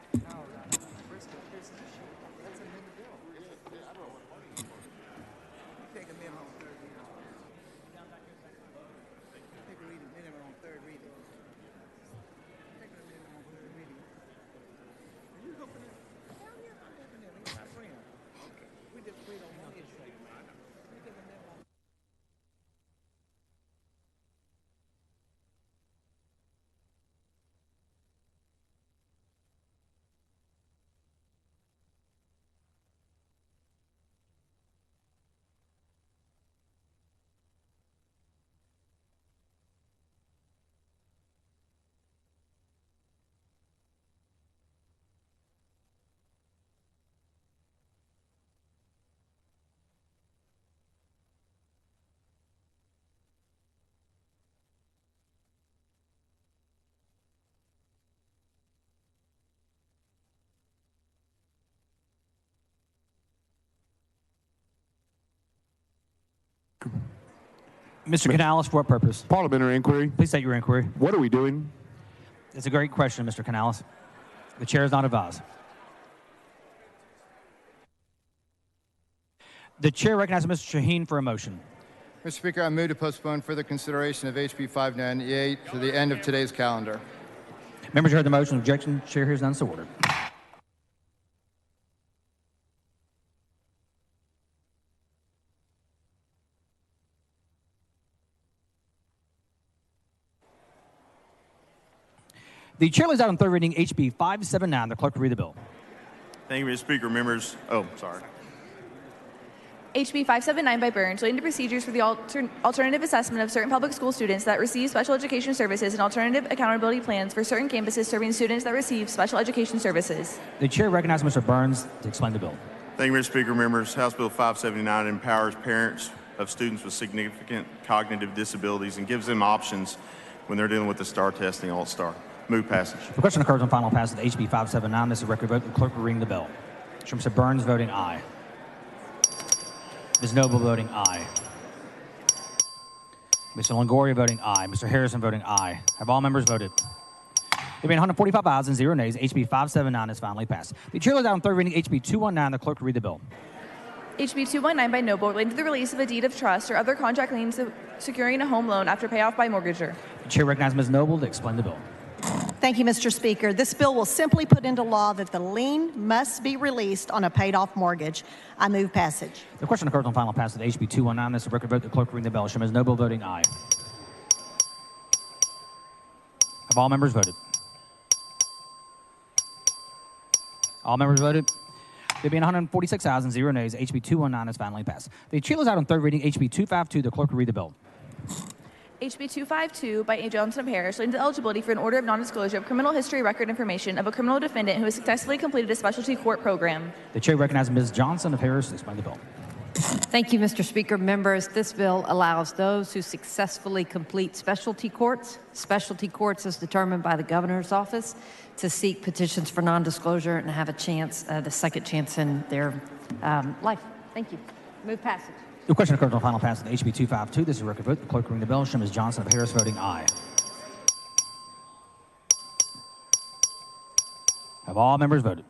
Mr. Canales, for what purpose? Parliamentary inquiry. Please state your inquiry. What are we doing? It's a great question, Mr. Canales. The chair is not advised. The chair recognizes Mr. Shaheen for a motion. Mr. Speaker, I move to postpone further consideration of HB 598 to the end of today's calendar. Members, you heard the motion. Objection. Chair hears none, so ordered. The chair lays out on third reading HB 579. The clerk will read the bill. Thank you, Mr. Speaker. Members, HB 579 by Burns, relating to procedures for the alternative assessment of certain public school students that receive special education services and alternative accountability plans for certain campuses serving students that receive special education services. The chair recognizes Mr. Burns to explain the bill. Thank you, Mr. Speaker. Members, House Bill 579 empowers parents of students with significant cognitive disabilities and gives them options when they're dealing with the STAR testing, All-STAR. Move passage. The question occurs on final passage of HB 579. This is a record vote. The clerk will ring the bell. Mr. Burns voting aye. Ms. Noble voting aye. Mr. Longoria voting aye. Mr. Harrison voting aye. Have all members voted? There being 145 ayes and 0 nays, HB 579 is finally passed. The chair lays out on third reading HB 219. The clerk will read the bill. HB 219 by Noble, relating to the release of a deed of trust or other contract liens securing a home loan after payoff by mortgager. The chair recognizes Ms. Noble to explain the bill. Thank you, Mr. Speaker. This bill will simply put into law that the lien must be released on a paid-off mortgage. I move passage. The question occurs on final passage of HB 219. This is a record vote. The clerk will ring the bell. Ms. Noble voting aye. Have all members voted? All members voted? There being 146 ayes and 0 nays, HB 219 is finally passed. The chair lays out on third reading HB 252. The clerk will read the bill. HB 252 by A. Johnson of Harris, relating to eligibility for an order of non-disclosure of criminal history record information of a criminal defendant who has successfully completed a specialty court program. The chair recognizes Ms. Johnson of Harris to explain the bill. Thank you, Mr. Speaker. Members, this bill allows those who successfully complete specialty courts as determined by the governor's office, to seek petitions for non-disclosure and have a chance, the second chance in their life. Thank you. Move passage. The question occurs on final passage of HB 252. This is a record vote. The clerk will ring the bell. Ms. Johnson of Harris voting aye. Have all members voted?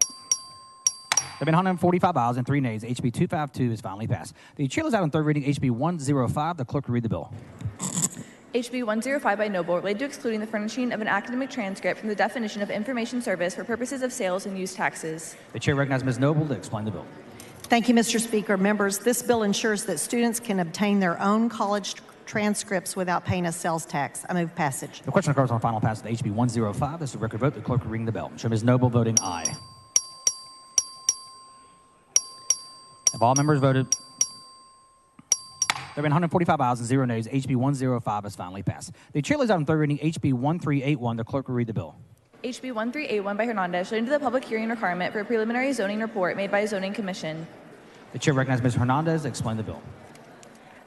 There have been 145 ayes and 3 nays. HB 252 is finally passed. The chair is out on third reading HB 105. The clerk will read the bill. HB 105 by Noble, related to excluding the furnishing of an academic transcript from the definition of information service for purposes of sales and use taxes. The chair recognizes Ms. Noble to explain the bill. Thank you, Mr. Speaker. Members, this bill ensures that students can obtain their own college transcripts without paying a sales tax. I move passage. The question occurs on final passage of HB 105. This is a record vote. The clerk will ring the bell. Ms. Noble voting aye. Have all members voted? There have been 145 ayes and 0 nays. HB 105 is finally passed. The chair lays out on third reading HB 1381. The clerk will read the bill. HB 1381 by Hernandez, relating to the public hearing requirement for a preliminary zoning report made by a zoning commission. The chair recognizes Ms. Hernandez to explain the bill.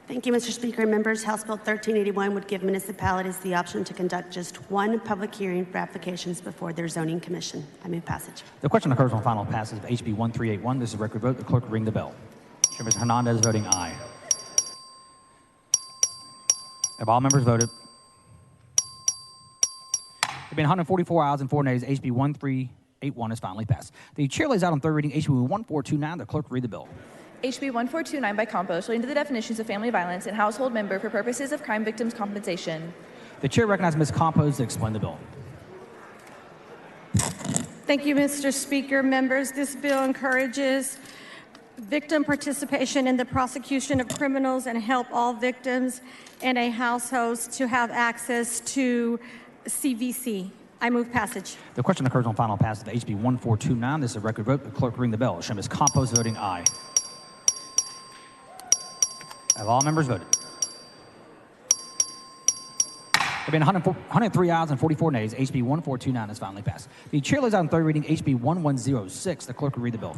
Thank you, Mr. Speaker. Members, House Bill 1381 would give municipalities the option to conduct just one public hearing for applications before their zoning commission. I move passage. The question occurs on final passage of HB 1381. This is a record vote. The clerk will ring the bell. Ms. Hernandez voting aye. Have all members voted? There have been 144 ayes and 4 nays. HB 1381 is finally passed. The chair lays out on third reading HB 1429. The clerk will read the bill. HB 1429 by Campos, relating to the definitions of family violence and household member for purposes of crime victims' compensation. The chair recognizes Ms. Campos to explain the bill. Thank you, Mr. Speaker. Members, this bill encourages victim participation in the prosecution of criminals and help all victims in a household to have access to CVC. I move passage. The question occurs on final passage of HB 1429. This is a record vote. The clerk will ring the bell. Ms. Campos voting aye. Have all members voted? There have been 103 ayes and 44 nays. HB 1429 is finally passed. The chair lays out on third reading HB 1106. The clerk will read the bill.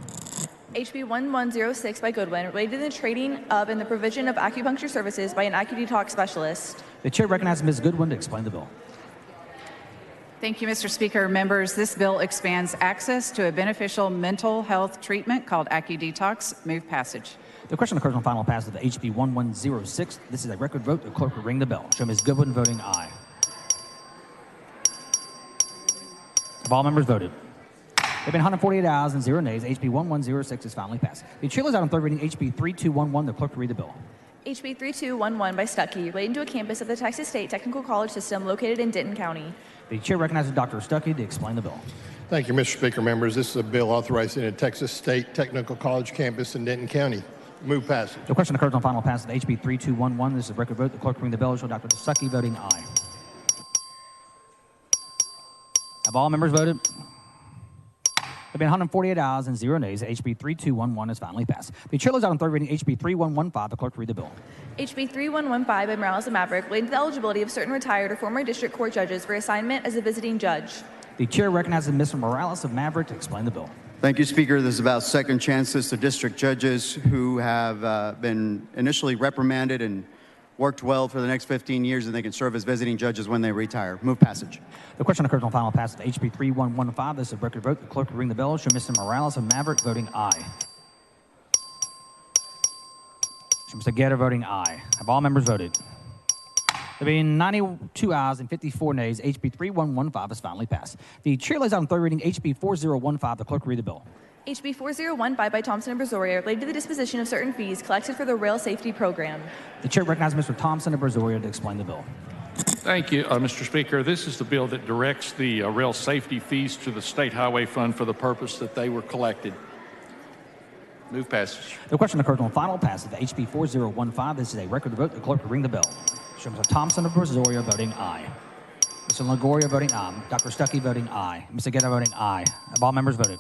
HB 1106 by Goodwin, related to the trading of and the provision of acupuncture services by an AccuDetox specialist. The chair recognizes Ms. Goodwin to explain the bill. Thank you, Mr. Speaker. Members, this bill expands access to a beneficial mental health treatment called AccuDetox. Move passage. The question occurs on final passage of HB 1106. This is a record vote. The clerk will ring the bell. Show Ms. Goodwin voting aye. Have all members voted? There have been 148 ayes and 0 nays. HB 1106 is finally passed. The chair is out on third reading HB 3211. The clerk will read the bill. HB 3211 by Stuckey, relating to a campus of the Texas State Technical College System located in Denton County. The chair recognizes Dr. Stuckey to explain the bill. Thank you, Mr. Speaker. Members, this is a bill authorizing a Texas State Technical College campus in Denton County. Move passage. The question occurs on final passage of HB 3211. This is a record vote. The clerk will ring the bell. Show Dr. Stuckey voting aye. Have all members voted? There have been 148 ayes and 0 nays. HB 3211 is finally passed. The chair is out on third reading HB 3115. The clerk will read the bill. HB 3115 by Morales and Maverick, relating to the eligibility of certain retired or former district court judges for assignment as a visiting judge. The chair recognizes Mr. Morales of Maverick to explain the bill. Thank you, Speaker. This is about second chances to district judges who have been initially reprimanded and worked well for the next 15 years, and they can serve as visiting judges when they retire. Move passage. The question occurs on final passage of HB 3115. This is a record vote. The clerk will ring the bell. Show Mr. Morales of Maverick voting aye. Show Mr. Guerra voting aye. Have all members voted? There being 92 ayes and 54 nays, HB 3115 is finally passed. The chair lays out on third reading HB 4015. The clerk will read the bill. HB 4015 by Thompson and Brazoria, related to the disposition of certain fees collected for the rail safety program. The chair recognizes Mr. Thompson and Brazoria to explain the bill. Thank you, Mr. Speaker. This is the bill that directs the rail safety fees to the State Highway Fund for the purpose that they were collected. Move passage. The question occurs on final passage of HB 4015. This is a record vote. The clerk will ring the bell. Show Mr. Thompson of Brazoria voting aye. Mr. Longoria voting aye. Dr. Stuckey voting aye. Mr. Guerra voting aye. Have all members voted?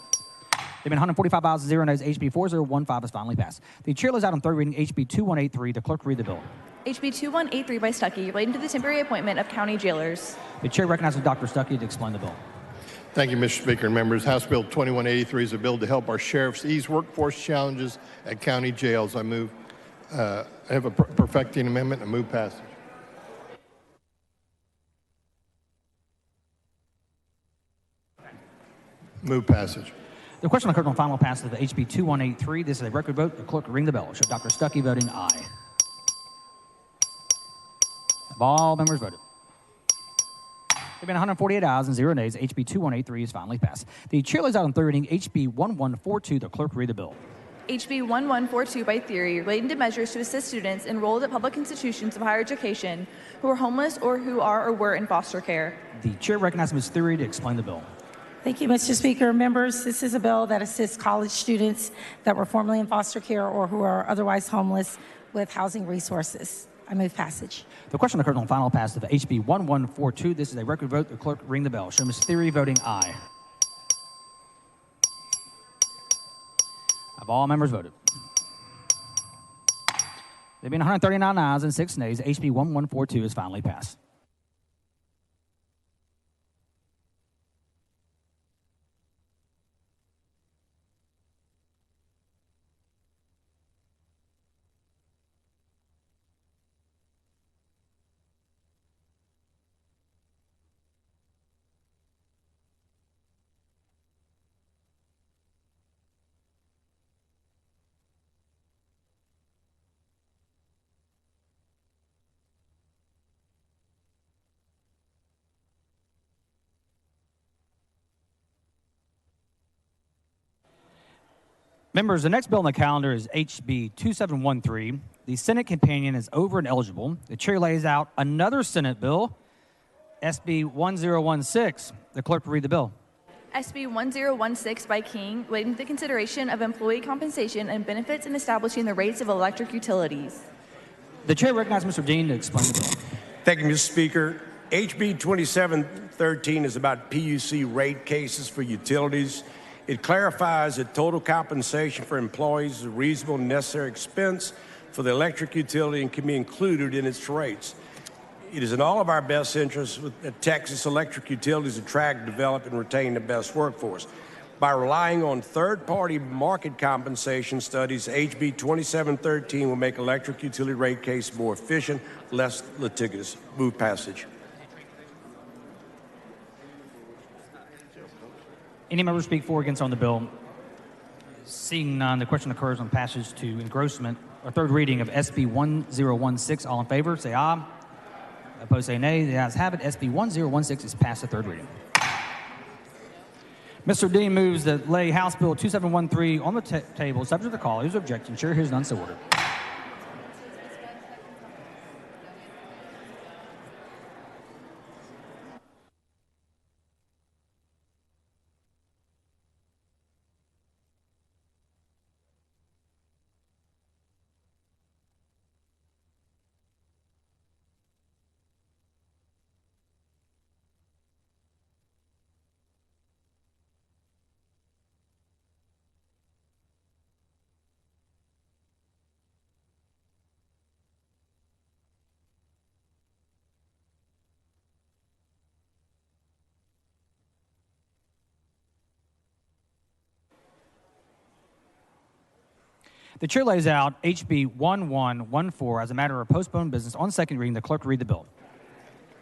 There have been 145 ayes and 0 nays. HB 4015 is finally passed. The chair lays out on third reading HB 2183. The clerk will read the bill. HB 2183 by Stuckey, relating to the temporary appointment of county jailers. The chair recognizes Dr. Stuckey to explain the bill. Thank you, Mr. Speaker and members. House Bill 2183 is a bill to help our sheriffs ease workforce challenges at county jails. I have a perfecting amendment and move passage. Move passage. The question occurs on final passage of HB 2183. This is a record vote. The clerk will ring the bell. Show Dr. Stuckey voting aye. Have all members voted? There have been 148 ayes and 0 nays. HB 2183 is finally passed. The chair lays out on third reading HB 1142. The clerk will read the bill. HB 1142 by Theory, relating to measures to assist students enrolled at public institutions of higher education who are homeless or who are or were in foster care. The chair recognizes Ms. Theory to explain the bill. Thank you, Mr. Speaker. Members, this is a bill that assists college students that were formerly in foster care or who are otherwise homeless with housing resources. I move passage. The question occurs on final passage of HB 1142. This is a record vote. The clerk will ring the bell. Show Ms. Theory voting aye. Have all members voted? There have been 139 ayes and 6 nays. HB 1142 is finally passed. Members, the next bill on the calendar is HB 2713. The Senate companion is over and eligible. The chair lays out another Senate bill, SB 1016. The clerk will read the bill. SB 1016 by King, relating to the consideration of employee compensation and benefits in establishing the rates of electric utilities. The chair recognizes Mr. Dean to explain the bill. Thank you, Mr. Speaker. HB 2713 is about PUC rate cases for utilities. It clarifies that total compensation for employees is a reasonable and necessary expense for the electric utility and can be included in its rates. It is in all of our best interests that Texas electric utilities attract, develop, and retain the best workforce. By relying on third-party market compensation studies, HB 2713 will make electric utility rate case more efficient, less litigious. Move passage. Any member speak for or against on the bill? Seeing none, the question occurs on passage to engrossment, or third reading of SB 1016. All in favor, say aye. Opposed, say nay. The ayes have it. SB 1016 is passed at third reading. Mr. Dean moves that lay House Bill 2713 on the table, subject to the call. Who's objection? Chair hears none, so ordered. The chair lays out HB 1114 as a matter of postponed business on second reading. The clerk will read the bill.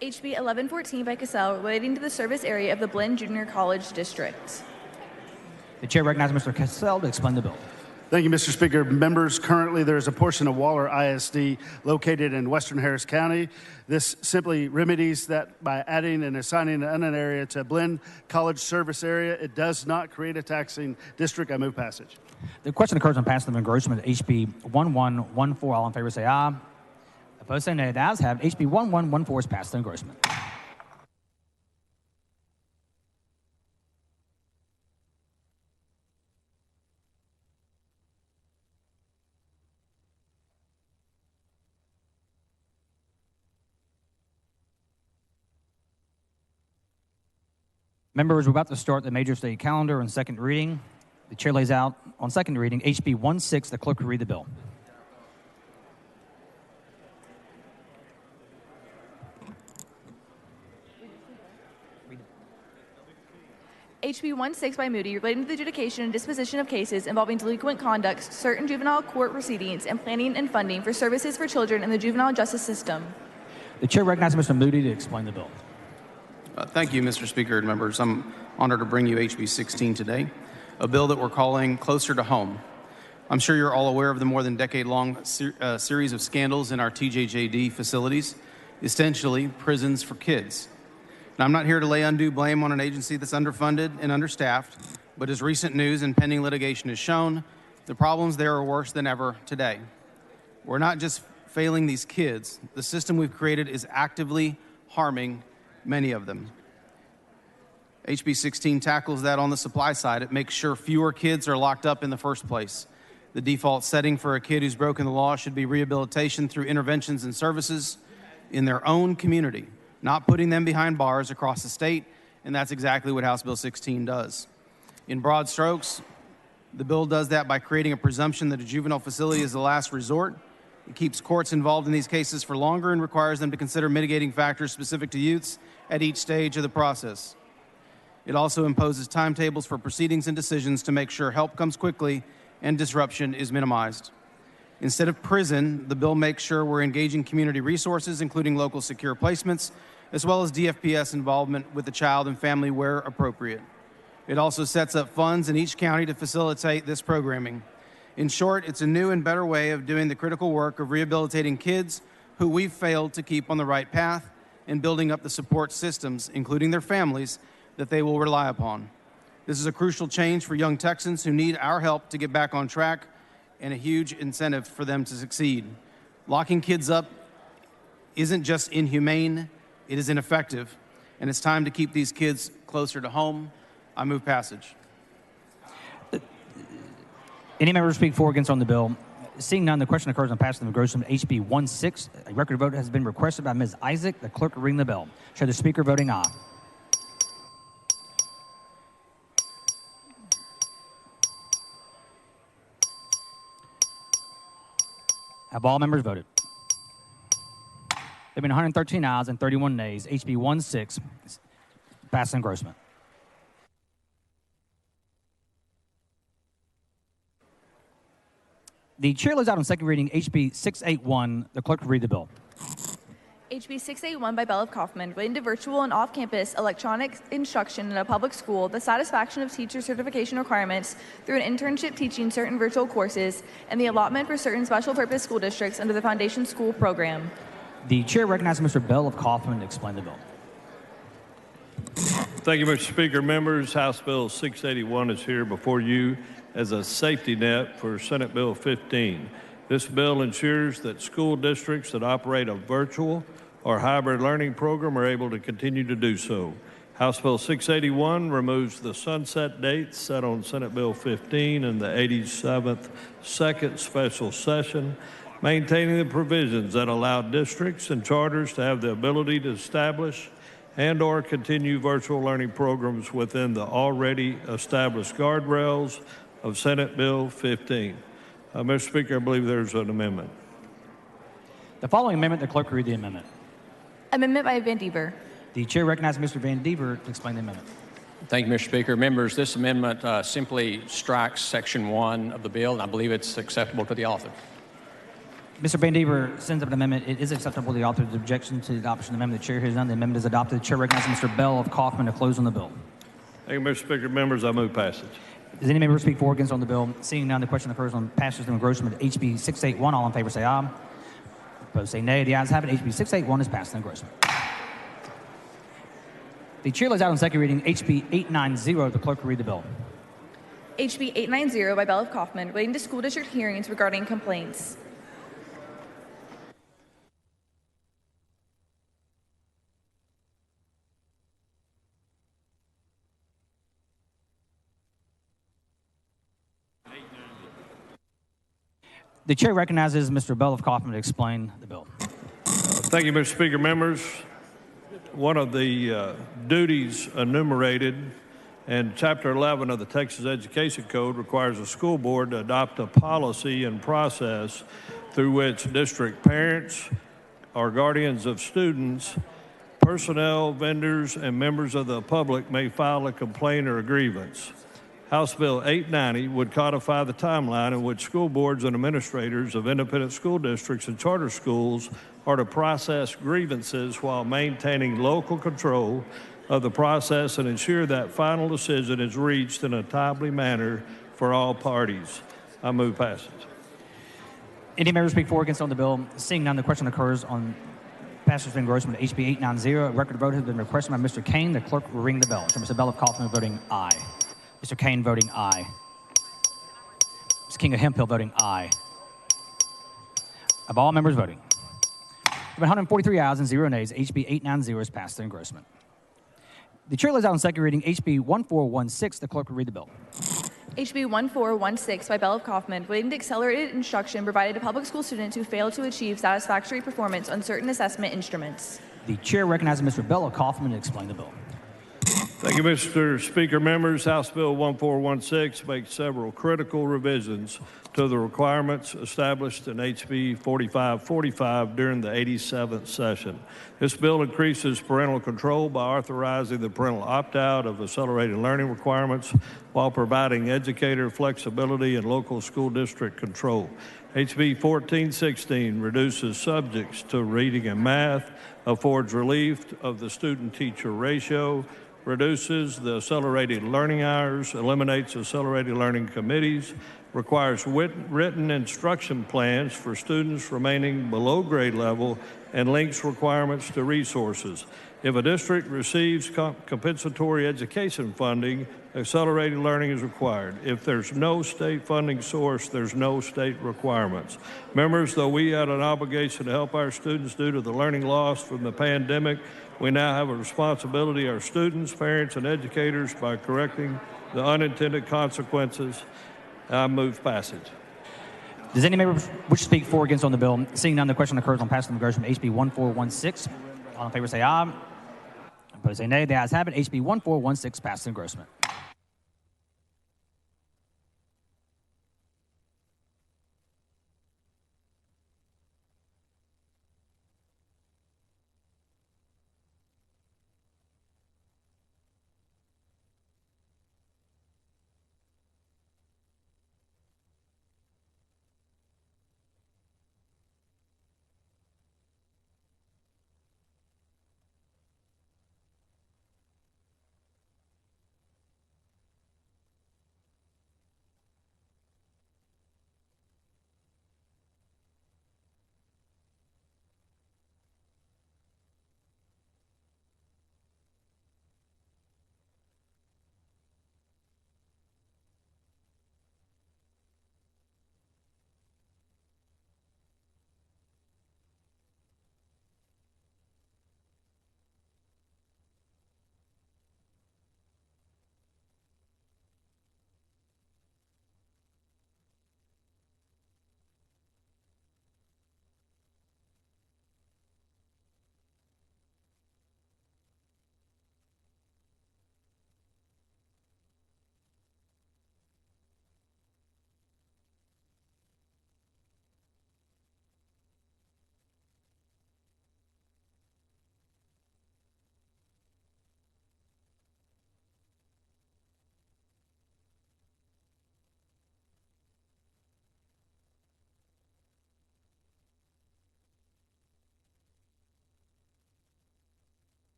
HB 1114 by Cassell relating to the service area of the Blinn Junior College District. The chair recognizes Mr. Cassell to explain the bill. Thank you, Mr. Speaker. Members, currently there is a portion of Waller ISD located in western Harris County. This simply remedies that by adding and assigning an area to Blinn College service area. It does not create a taxing district. I move passage. The question occurs on passage of engrossment HB 1114. All in favor say aye. Opposed say nay. The ayes have it. HB 1114 is passed to engrossment. Members, we're about to start the major state calendar on second reading. The chair lays out on second reading HB 16. The clerk will read the bill. HB 16 by Moody relating to the adjudication and disposition of cases involving delinquent conduct, certain juvenile court proceedings, and planning and funding for services for children in the juvenile justice system. The chair recognizes Mr. Moody to explain the bill. Thank you, Mr. Speaker and members. I'm honored to bring you HB 16 today, a bill that we're calling Closer to Home. I'm sure you're all aware of the more than decade-long series of scandals in our TJJD facilities, essentially prisons for kids. Now, I'm not here to lay undue blame on an agency that's underfunded and understaffed, but as recent news and pending litigation has shown, the problems there are worse than ever today. We're not just failing these kids. The system we've created is actively harming many of them. HB 16 tackles that on the supply side. It makes sure fewer kids are locked up in the first place. The default setting for a kid who's broken the law should be rehabilitation through interventions and services in their own community, not putting them behind bars across the state, and that's exactly what House Bill 16 does. In broad strokes, the bill does that by creating a presumption that a juvenile facility is the last resort. It keeps courts involved in these cases for longer and requires them to consider mitigating factors specific to youths at each stage of the process. It also imposes timetables for proceedings and decisions to make sure help comes quickly and disruption is minimized. Instead of prison, the bill makes sure we're engaging community resources, including local secure placements, as well as DFPS involvement with the child and family where appropriate. It also sets up funds in each county to facilitate this programming. In short, it's a new and better way of doing the critical work of rehabilitating kids who we've failed to keep on the right path and building up the support systems, including their families, that they will rely upon. This is a crucial change for young Texans who need our help to get back on track and a huge incentive for them to succeed. Locking kids up isn't just inhumane, it is ineffective, and it's time to keep these kids closer to home. I move passage. Any member speak for or against on the bill? Seeing none, the question occurs on passage of engrossment HB 16. A record vote has been requested by Ms. Isaac. The clerk will ring the bell. Show the speaker voting aye. Have all members voted? There have been 113 ayes and 31 nays. HB 16 passed engrossment. The chair lays out on second reading HB 681. The clerk will read the bill. HB 681 by Bell of Kaufman, relating to virtual and off-campus electronic instruction in a public school, the satisfaction of teacher certification requirements through an internship teaching certain virtual courses, and the allotment for certain special purpose school districts under the Foundation School Program. The chair recognizes Mr. Bell of Kaufman to explain the bill. Thank you, Mr. Speaker. Members, House Bill 681 is here before you as a safety net for Senate Bill 15. This bill ensures that school districts that operate a virtual or hybrid learning program are able to continue to do so. House Bill 681 removes the sunset dates set on Senate Bill 15 in the 87th second special session, maintaining the provisions that allow districts and charters to have the ability to establish and or continue virtual learning programs within the already established guardrails of Senate Bill 15. Mr. Speaker, I believe there's an amendment. The following amendment, the clerk will read the amendment. Amendment by Van Dever. The chair recognizes Mr. Van Dever to explain the amendment. Thank you, Mr. Speaker. Members, this amendment simply strikes Section 1 of the bill, and I believe it's acceptable to the author. Mr. Van Dever sends up an amendment. It is acceptable to the author's objection to the adoption of the amendment. The chair has none. The amendment is adopted. The chair recognizes Mr. Bell of Kaufman to close on the bill. Thank you, Mr. Speaker. Members, I move passage. Does any member speak for or against on the bill? Seeing none, the question occurs on passage and engrossment. HB 681. All in favor say aye. Opposed say nay. The ayes have it. HB 681 is passed in engrossment. The chair lays out on second reading HB 890. The clerk will read the bill. HB 890 by Bell of Kaufman, relating to school district hearings regarding complaints. The chair recognizes Mr. Bell of Kaufman to explain the bill. Thank you, Mr. Speaker. Members, one of the duties enumerated in Chapter 11 of the Texas Education Code requires a school board to adopt a policy and process through which district parents or guardians of students, personnel, vendors, and members of the public may file a complaint or a grievance. House Bill 890 would codify the timeline in which school boards and administrators of independent school districts and charter schools are to process grievances while maintaining local control of the process and ensure that final decision is reached in a timely manner for all parties. I move passage. Any member speak for or against on the bill? Seeing none, the question occurs on passage of engrossment HB 890. A record vote has been requested by Mr. Kane. The clerk will ring the bell. So Mr. Bell of Kaufman voting aye. Mr. Kane voting aye. Ms. King of Hemphill voting aye. Of all members voting. 143 ayes and 0 nays. HB 890 is passed in engrossment. The chair lays out on second reading HB 1416. The clerk will read the bill. HB 1416 by Bell of Kaufman, relating to accelerated instruction provided to public school students who fail to achieve satisfactory performance on certain assessment instruments. The chair recognizes Mr. Bell of Kaufman to explain the bill. Thank you, Mr. Speaker. Members, House Bill 1416 makes several critical revisions to the requirements established in HB 4545 during the 87th session. This bill increases parental control by authorizing the parental opt-out of accelerated learning requirements while providing educator flexibility and local school district control. HB 1416 reduces subjects to reading and math, affords relief of the student-teacher ratio, reduces the accelerated learning hours, eliminates accelerated learning committees, requires written instruction plans for students remaining below grade level, and links requirements to resources. If a district receives compensatory education funding, accelerated learning is required. If there's no state funding source, there's no state requirements. Members, though we had an obligation to help our students due to the learning loss from the pandemic, we now have a responsibility to our students, parents, and educators by correcting the unintended consequences. I move passage. Does any member wish to speak for or against on the bill? Seeing none, the question occurs on passage of engrossment HB 1416. All in favor say aye. Opposed say nay. The ayes have it. HB 1416 passed in engrossment.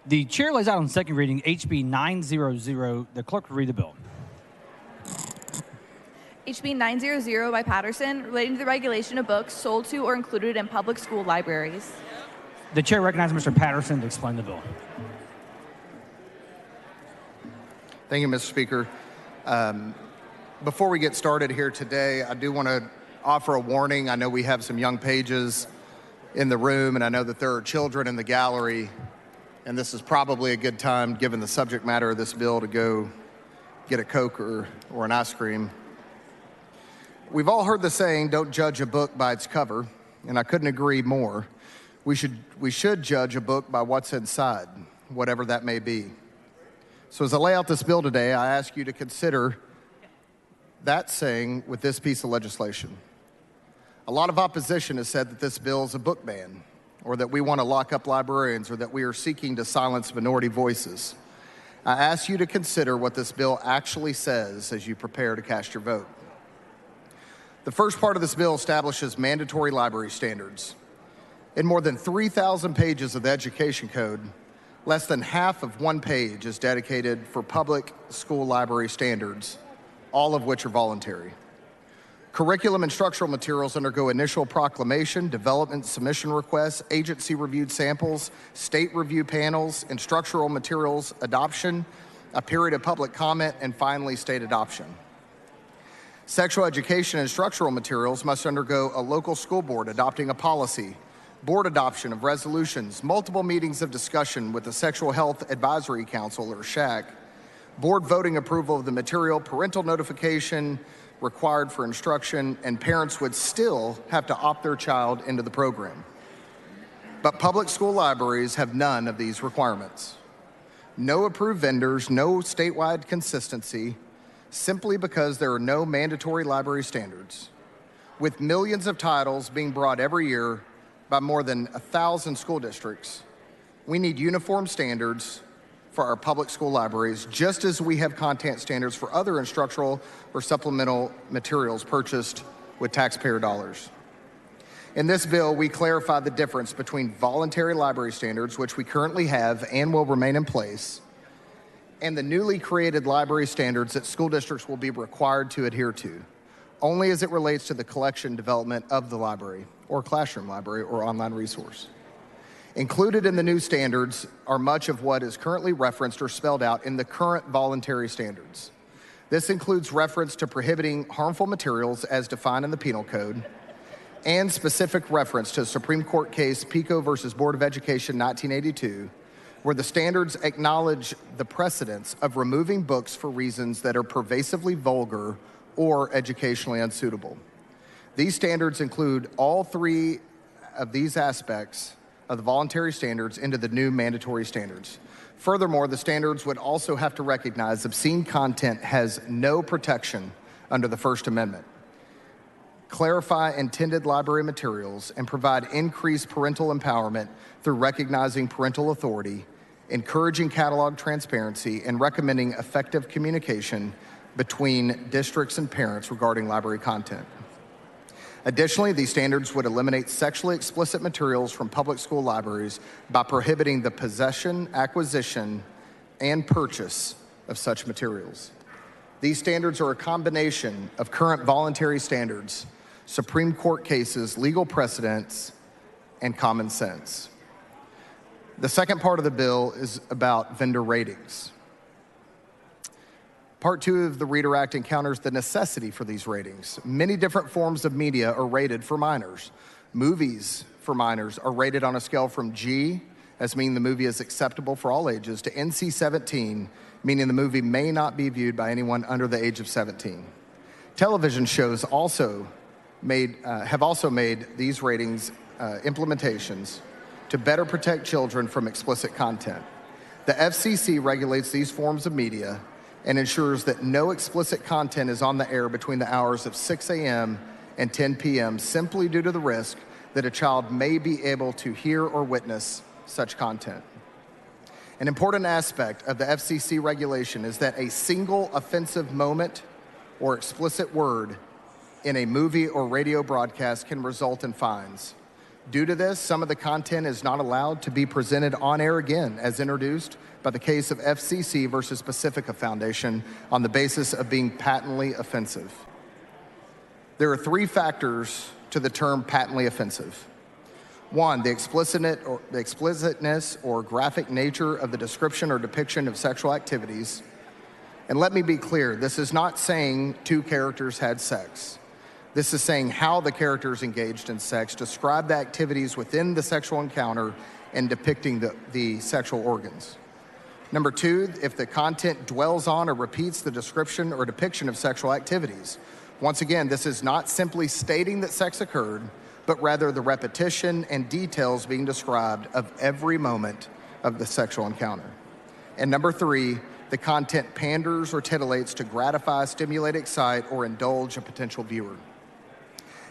The chair lays out on second reading HB 900. The clerk will read the bill. HB 900 by Patterson, relating to the regulation of books sold to or included in public school libraries. The chair recognizes Mr. Patterson to explain the bill. Thank you, Mr. Speaker. Before we get started here today, I do want to offer a warning. I know we have some young pages in the room, and I know that there are children in the gallery, and this is probably a good time, given the subject matter of this bill, to go get a Coke or an ice cream. We've all heard the saying, don't judge a book by its cover, and I couldn't agree more. We should judge a book by what's inside, whatever that may be. So as I lay out this bill today, I ask you to consider that saying with this piece of legislation. A lot of opposition has said that this bill is a book ban, or that we want to lock up librarians, or that we are seeking to silence minority voices. I ask you to consider what this bill actually says as you prepare to cast your vote. The first part of this bill establishes mandatory library standards. In more than 3,000 pages of the Education Code, less than half of one page is dedicated for public school library standards, all of which are voluntary. Curriculum and instructional materials undergo initial proclamation, development submission requests, agency-reviewed samples, state review panels, instructional materials adoption, a period of public comment, and finally, state adoption. Sexual education and instructional materials must undergo a local school board adopting a policy, board adoption of resolutions, multiple meetings of discussion with the Sexual Health Advisory Council, or SHAC, board voting approval of the material, parental notification required for instruction, and parents would still have to opt their child into the program. But public school libraries have none of these requirements. No approved vendors, no statewide consistency, simply because there are no mandatory library standards. With millions of titles being brought every year by more than 1,000 school districts, we need uniform standards for our public school libraries, just as we have content standards for other instructional or supplemental materials purchased with taxpayer dollars. In this bill, we clarify the difference between voluntary library standards, which we currently have and will remain in place, and the newly created library standards that school districts will be required to adhere to, only as it relates to the collection development of the library, or classroom library, or online resource. Included in the new standards are much of what is currently referenced or spelled out in the current voluntary standards. This includes reference to prohibiting harmful materials as defined in the Penal Code, and specific reference to the Supreme Court case Pico versus Board of Education 1982, where the standards acknowledge the precedence of removing books for reasons that are pervasively vulgar or educationally unsuitable. These standards include all three of these aspects of the voluntary standards into the new mandatory standards. Furthermore, the standards would also have to recognize obscene content has no protection under the First Amendment, clarify intended library materials, and provide increased parental empowerment through recognizing parental authority, encouraging catalog transparency, and recommending effective communication between districts and parents regarding library content. Additionally, these standards would eliminate sexually explicit materials from public school libraries by prohibiting the possession, acquisition, and purchase of such materials. These standards are a combination of current voluntary standards, Supreme Court cases, legal precedents, and common sense. The second part of the bill is about vendor ratings. Part 2 of the Reader Act encounters the necessity for these ratings. Many different forms of media are rated for minors. Movies for minors are rated on a scale from G, as meaning the movie is acceptable for all ages, to NC-17, meaning the movie may not be viewed by anyone under the age of 17. Television shows have also made these ratings implementations to better protect children from explicit content. The FCC regulates these forms of media and ensures that no explicit content is on the air between the hours of 6 a.m. and 10 p.m. simply due to the risk that a child may be able to hear or witness such content. An important aspect of the FCC regulation is that a single offensive moment or explicit word in a movie or radio broadcast can result in fines. Due to this, some of the content is not allowed to be presented on air again, as introduced by the case of FCC versus Pacifica Foundation on the basis of being patently offensive. There are 3 factors to the term patently offensive. 1, the explicitness or graphic nature of the description or depiction of sexual activities. And let me be clear, this is not saying 2 characters had sex. This is saying how the characters engaged in sex, describe the activities within the sexual encounter, and depicting the sexual organs. Number 2, if the content dwells on or repeats the description or depiction of sexual activities. Once again, this is not simply stating that sex occurred, but rather the repetition and details being described of every moment of the sexual encounter. And number 3, the content panders or titillates to gratify, stimulate, excite, or indulge a potential viewer.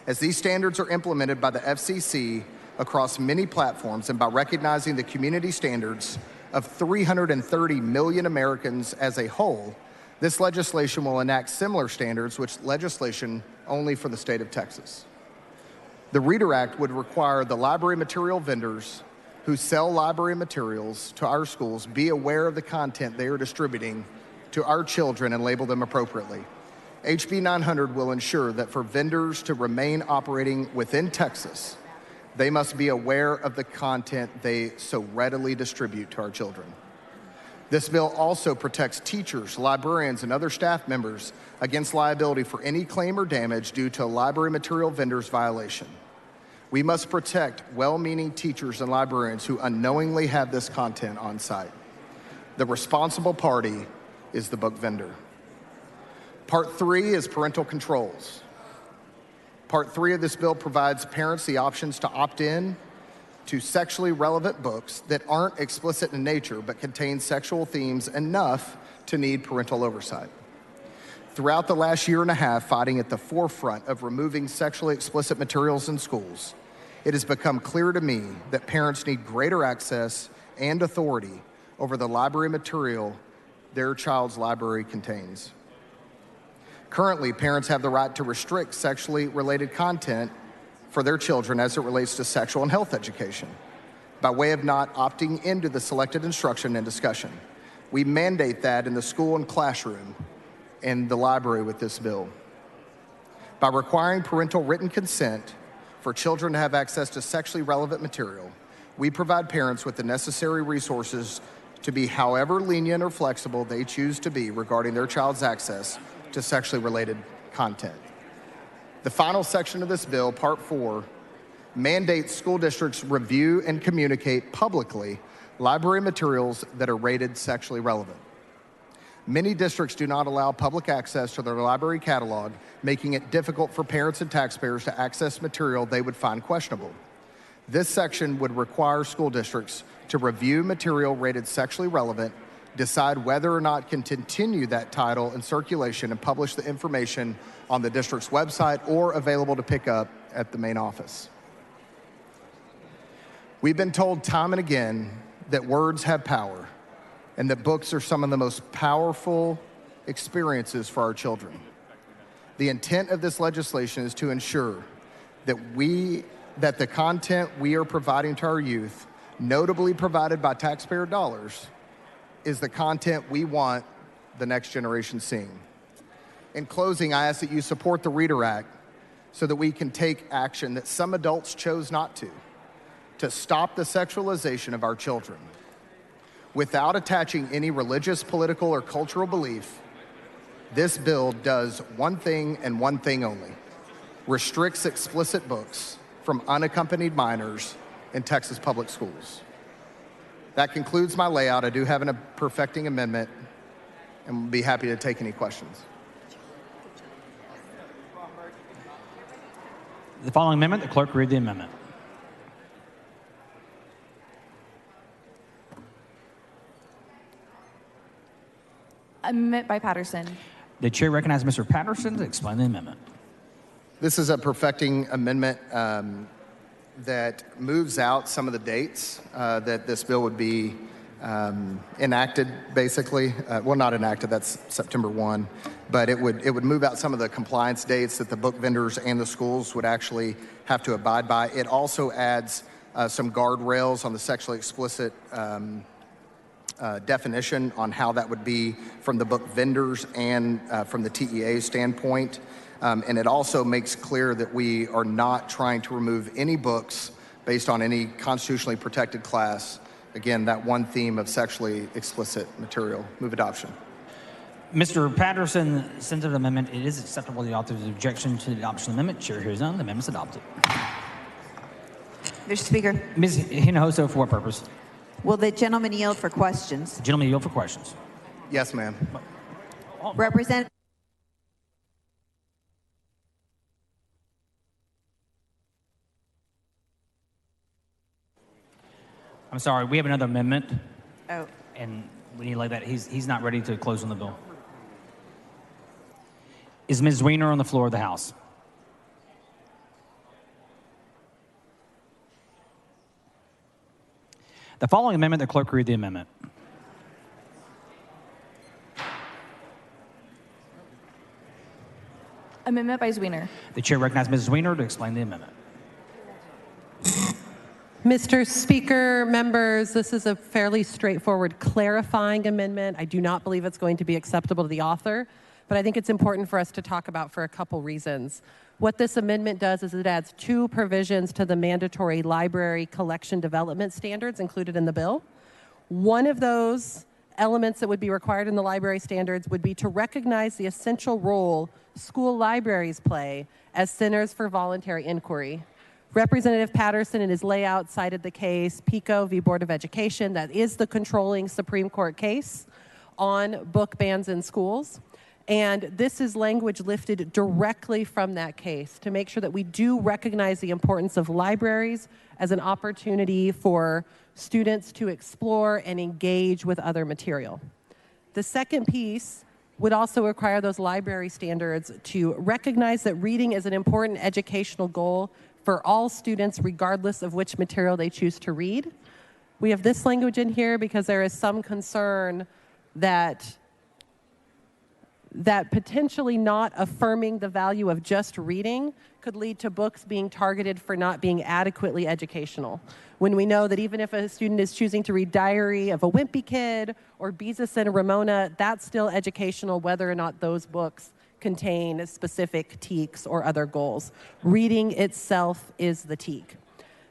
As these standards are implemented by the FCC across many platforms and by recognizing the community standards of 330 million Americans as a whole, this legislation will enact similar standards, which legislation only for the state of Texas. The Reader Act would require the library material vendors who sell library materials to our schools be aware of the content they are distributing to our children and label them appropriately. HB 900 will ensure that for vendors to remain operating within Texas, they must be aware of the content they so readily distribute to our children. This bill also protects teachers, librarians, and other staff members against liability for any claim or damage due to a library material vendor's violation. We must protect well-meaning teachers and librarians who unknowingly have this content on site. The responsible party is the book vendor. Part 3 is parental controls. Part 3 of this bill provides parents the options to opt in to sexually relevant books that aren't explicit in nature but contain sexual themes enough to need parental oversight. Throughout the last year and a half, fighting at the forefront of removing sexually explicit materials in schools, it has become clear to me that parents need greater access and authority over the library material their child's library contains. Currently, parents have the right to restrict sexually related content for their children as it relates to sexual and health education by way of not opting into the selected instruction and discussion. We mandate that in the school and classroom and the library with this bill. By requiring parental written consent for children to have access to sexually relevant material, we provide parents with the necessary resources to be however lenient or flexible they choose to be regarding their child's access to sexually related content. The final section of this bill, Part 4, mandates school districts review and communicate publicly library materials that are rated sexually relevant. Many districts do not allow public access to their library catalog, making it difficult for parents and taxpayers to access material they would find questionable. This section would require school districts to review material rated sexually relevant, decide whether or not can continue that title in circulation, and publish the information on the district's website or available to pick up at the main office. We've been told time and again that words have power and that books are some of the most powerful experiences for our children. The intent of this legislation is to ensure that the content we are providing to our youth, notably provided by taxpayer dollars, is the content we want the next generation seeing. In closing, I ask that you support the Reader Act so that we can take action that some adults chose not to stop the sexualization of our children. Without attaching any religious, political, or cultural belief, this bill does one thing and one thing only: restricts explicit books from unaccompanied minors in Texas public schools. That concludes my layout. I do have a perfecting amendment and will be happy to take any questions. The following amendment, the clerk read the amendment. Amendment by Patterson. The chair recognizes Mr. Patterson to explain the amendment. This is a perfecting amendment that moves out some of the dates that this bill would be enacted, basically. Well, not enacted, that's September 1, but it would move out some of the compliance dates that the book vendors and the schools would actually have to abide by. It also adds some guardrails on the sexually explicit definition on how that would be from the book vendors and from the TEA standpoint. And it also makes clear that we are not trying to remove any books based on any constitutionally protected class. Again, that one theme of sexually explicit material. Move adoption. Mr. Patterson sends an amendment. It is acceptable to the author's objection to the adoption of the amendment. Chair hears none. The amendment is adopted. Mr. Speaker. Ms. Hinojosa, for what purpose? Will the gentleman yield for questions? Gentleman yield for questions. Yes, ma'am. Representative. I'm sorry, we have another amendment. Oh. And we need to like that. He's not ready to close on the bill. Is Ms. Weiner on the floor of the House? The following amendment, the clerk read the amendment. Amendment by Zwiener. The chair recognizes Mrs. Weiner to explain the amendment. Mr. Speaker, members, this is a fairly straightforward clarifying amendment. I do not believe it's going to be acceptable to the author, but I think it's important for us to talk about for a couple reasons. What this amendment does is it adds 2 provisions to the mandatory library collection development standards included in the bill. One of those elements that would be required in the library standards would be to recognize the essential role school libraries play as centers for voluntary inquiry. Representative Patterson in his layout cited the case Pico v. Board of Education. That is the controlling Supreme Court case on book bans in schools. And this is language lifted directly from that case to make sure that we do recognize the importance of libraries as an opportunity for students to explore and engage with other material. The second piece would also require those library standards to recognize that reading is an important educational goal for all students, regardless of which material they choose to read. We have this language in here because there is some concern that potentially not affirming the value of just reading could lead to books being targeted for not being adequately educational. When we know that even if a student is choosing to read Diary of a Wimpy Kid or Beezus and Ramona, that's still educational whether or not those books contain specific TEKs or other goals. Reading itself is the TEK.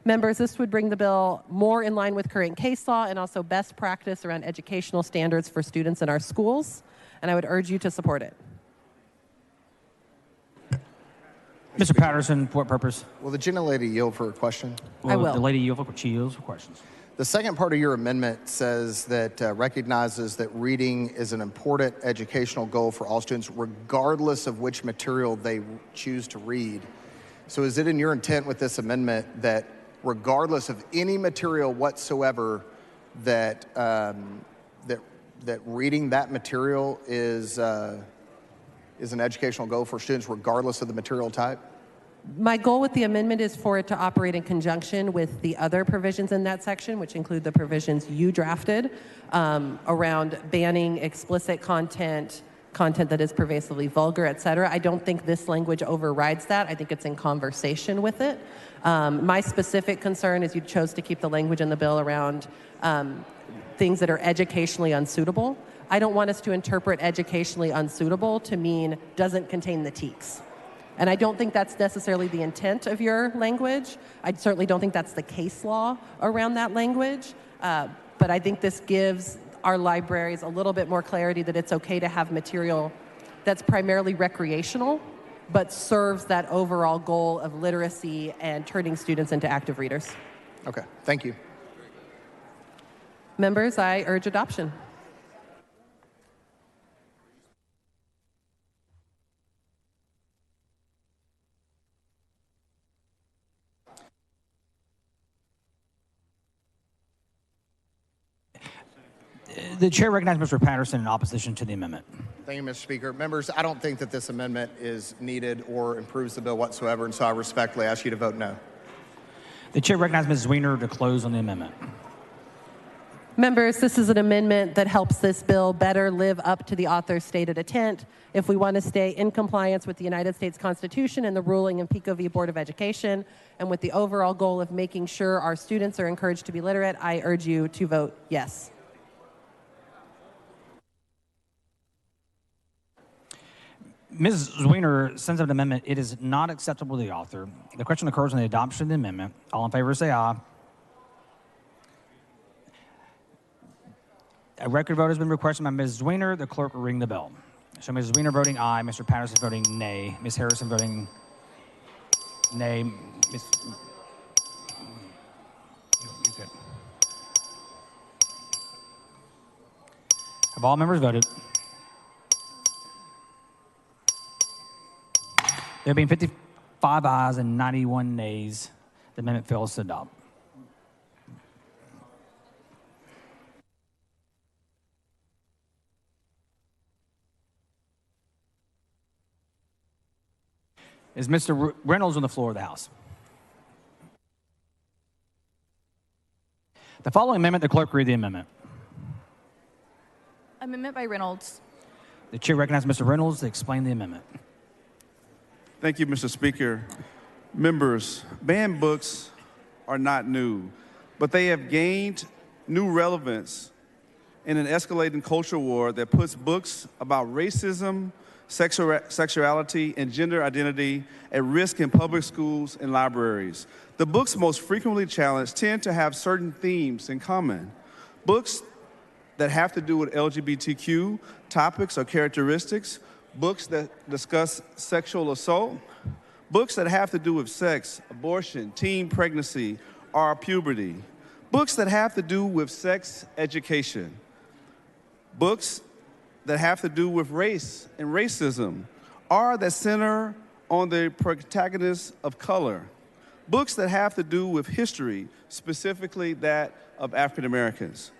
Members, this would bring the bill more in line with current case law and also best practice around educational standards for students in our schools, and I would urge you to support it. Mr. Patterson, for what purpose? Will the gentlelady yield for a question? I will. The lady yields for questions. The second part of your amendment says that recognizes that reading is an important educational goal for all students, regardless of which material they choose to read. So is it in your intent with this amendment that regardless of any material whatsoever, that that reading that material is an educational goal for students, regardless of the material type? My goal with the amendment is for it to operate in conjunction with the other provisions in that section, which include the provisions you drafted around banning explicit content, content that is pervasively vulgar, et cetera. I don't think this language overrides that. I think it's in conversation with it. My specific concern is you chose to keep the language in the bill around things that are educationally unsuitable. I don't want us to interpret educationally unsuitable to mean doesn't contain the TEKs. And I don't think that's necessarily the intent of your language. I certainly don't think that's the case law around that language. But I think this gives our libraries a little bit more clarity that it's okay to have material that's primarily recreational, but serves that overall goal of literacy and turning students into active readers. Okay, thank you. Members, I urge adoption. The chair recognizes Mr. Patterson in opposition to the amendment. Thank you, Mr. Speaker. Members, I don't think that this amendment is needed or improves the bill whatsoever, and so I respectfully ask you to vote no. The chair recognizes Ms. Weiner to close on the amendment. Members, this is an amendment that helps this bill better live up to the author's stated intent. If we want to stay in compliance with the United States Constitution and the ruling in Pico v. Board of Education, and with the overall goal of making sure our students are encouraged to be literate, I urge you to vote yes. Ms. Zwiener sends up an amendment. It is not acceptable to the author. The question occurs on the adoption of the amendment. All in favor say aye. A record vote has been requested by Ms. Zwiener. The clerk will ring the bell. So Ms. Zwiener voting aye, Mr. Patterson voting nay, Ms. Harrison voting nay, Ms. You're good. Have all members voted? There being 55 ayes and 91 nays, the amendment fails to adopt. Is Mr. Reynolds on the floor of the House? The following amendment, the clerk read the amendment. Amendment by Reynolds. The chair recognizes Mr. Reynolds to explain the amendment. Thank you, Mr. Speaker. Members, banned books are not new, but they have gained new relevance in an escalating culture war that puts books about racism, sexuality, and gender identity at risk in public schools and libraries. The books most frequently challenged tend to have certain themes in common. Books that have to do with LGBTQ topics or characteristics, books that discuss sexual assault, books that have to do with sex, abortion, teen pregnancy, or puberty, books that have to do with sex education, books that have to do with race and racism, or that center on the protagonists of color, books that have to do with history, specifically that of African Americans,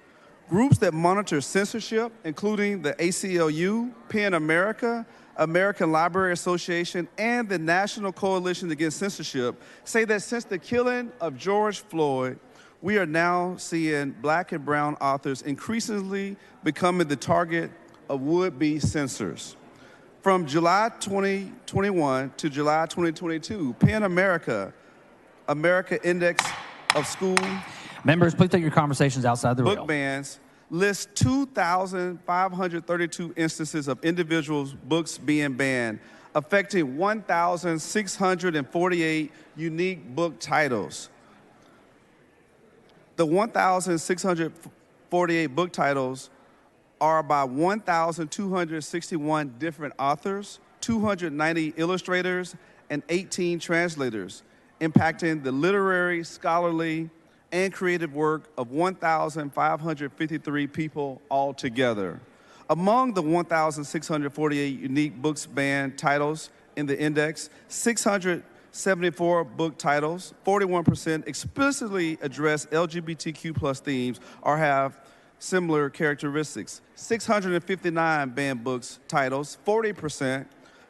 groups that monitor censorship, including the ACLU, PEN America, American Library Association, and the National Coalition Against Censorship, say that since the killing of George Floyd, we are now seeing Black and brown authors increasingly becoming the target of would-be censors. From July 2021 to July 2022, PEN America, America Index of School Members, please take your conversations outside the book rail. bans lists 2,532 instances of individuals' books being banned, affecting 1,648 unique book titles. The 1,648 book titles are by 1,261 different authors, 290 illustrators, and 18 translators, impacting the literary, scholarly, and creative work of 1,553 people altogether. Among the 1,648 unique books banned titles in the index, 674 book titles, 41% explicitly address LGBTQ+ themes or have similar characteristics. 659 banned books titles, 40%,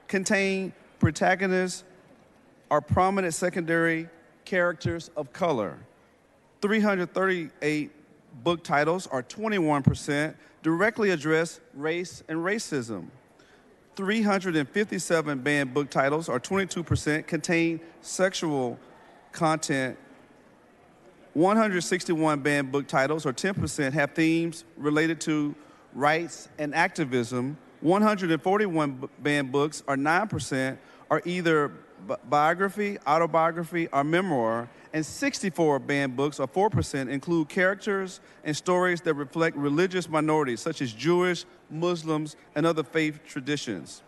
contain protagonists or prominent secondary characters of color. 338 book titles, or 21%, directly address race and racism. 357 banned book titles, or 22%, contain sexual content. 161 banned book titles, or 10%, have themes related to rights and activism. 141 banned books, or 9%, are either biography, autobiography, or memoir, and 64 banned books, or 4%, include characters and stories that reflect religious minorities, such as Jewish, Muslims, and other faith traditions.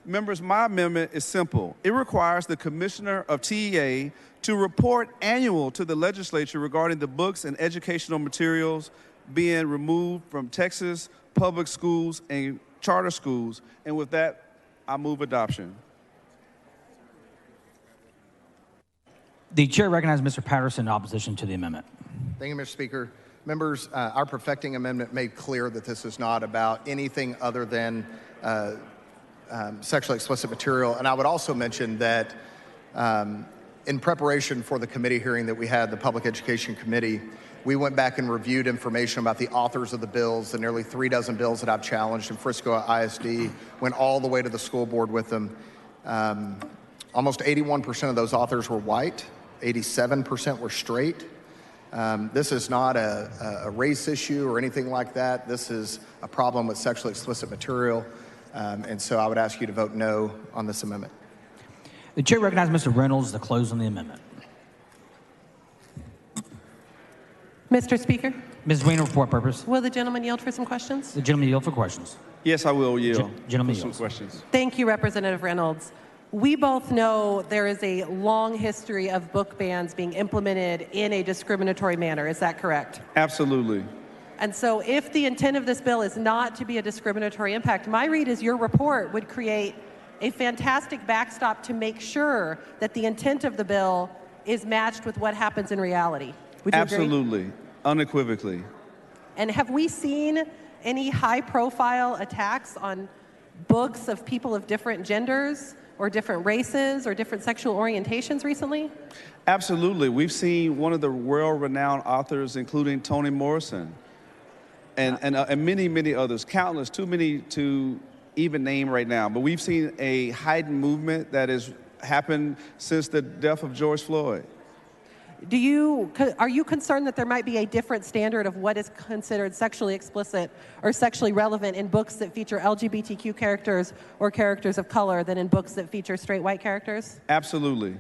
Members, my amendment is simple. It requires the Commissioner of TEA to report annual to the legislature regarding the books and educational materials being removed from Texas public schools and charter schools. And with that, I move adoption. The chair recognizes Mr. Patterson in opposition to the amendment. Thank you, Mr. Speaker. Members, our perfecting amendment made clear that this is not about anything other than sexually explicit material. And I would also mention that in preparation for the committee hearing that we had, the Public Education Committee, We went back and reviewed information about the authors of the bills, the nearly 3 dozen bills that I've challenged in Frisco ISD, went all the way to the school board with them. Almost 81% of those authors were white, 87% were straight. This is not a race issue or anything like that. This is a problem with sexually explicit material. And so I would ask you to vote no on this amendment. The chair recognizes Mr. Reynolds to close on the amendment. Mr. Speaker, Ms. Weiner, for what purpose? will the gentleman yield for some questions? The gentleman yield for questions. Yes, I will yield. Gentleman for some yields. questions. Thank you, Representative Reynolds. We both know there is a long history of book bans being implemented in a discriminatory manner. Is that correct? Absolutely. And so if the intent of this bill is not to be a discriminatory impact, my read is your report would create a fantastic backstop to make sure that the intent of the bill is matched with what happens in reality. Would you agree? Absolutely. Unequivocally. And have we seen any high-profile attacks on books of people of different genders or different races or different sexual orientations recently? Absolutely. We've seen one of the world-renowned authors, including Toni Morrison, and many, many others, countless, too many to even name right now. But we've seen a heightened movement that has happened since the death of George Floyd. Are you concerned that there might be a different standard of what is considered sexually explicit or sexually relevant in books that feature LGBTQ characters or characters of color than in books that feature straight white characters? Absolutely. All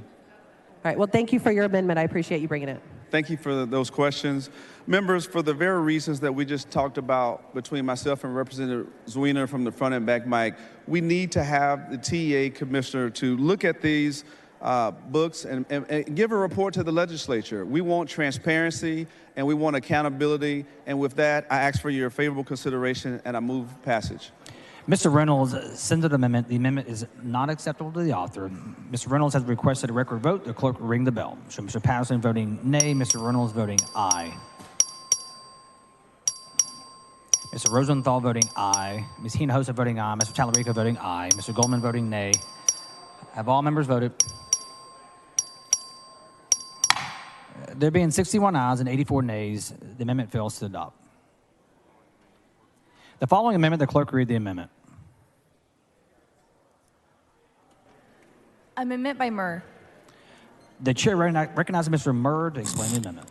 right, well, thank you for your amendment. I appreciate you bringing it. Thank you for those questions. Members, for the very reasons that we just talked about between myself and Representative Zwiener from the front and back mic, we need to have the TEA commissioner to look at these books and give a report to the legislature. We want transparency and we want accountability. And with that, I ask for your favorable consideration and I move passage. Mr. Reynolds sends an amendment. The amendment is not acceptable to the author. Mr. Reynolds has requested a record vote. The clerk will ring the bell. So Mr. Patterson voting nay, Mr. Reynolds voting aye. Mr. Rosenthal voting aye. Ms. Hinojosa voting aye. Mr. Tallarico voting aye. Mr. Goldman voting nay. Have all members voted? There being 61 ayes and 84 nays, the amendment fails to adopt. The following amendment, the clerk will read the amendment. Amendment by Murr. The chair recognizes Mr. Murr to explain the amendment.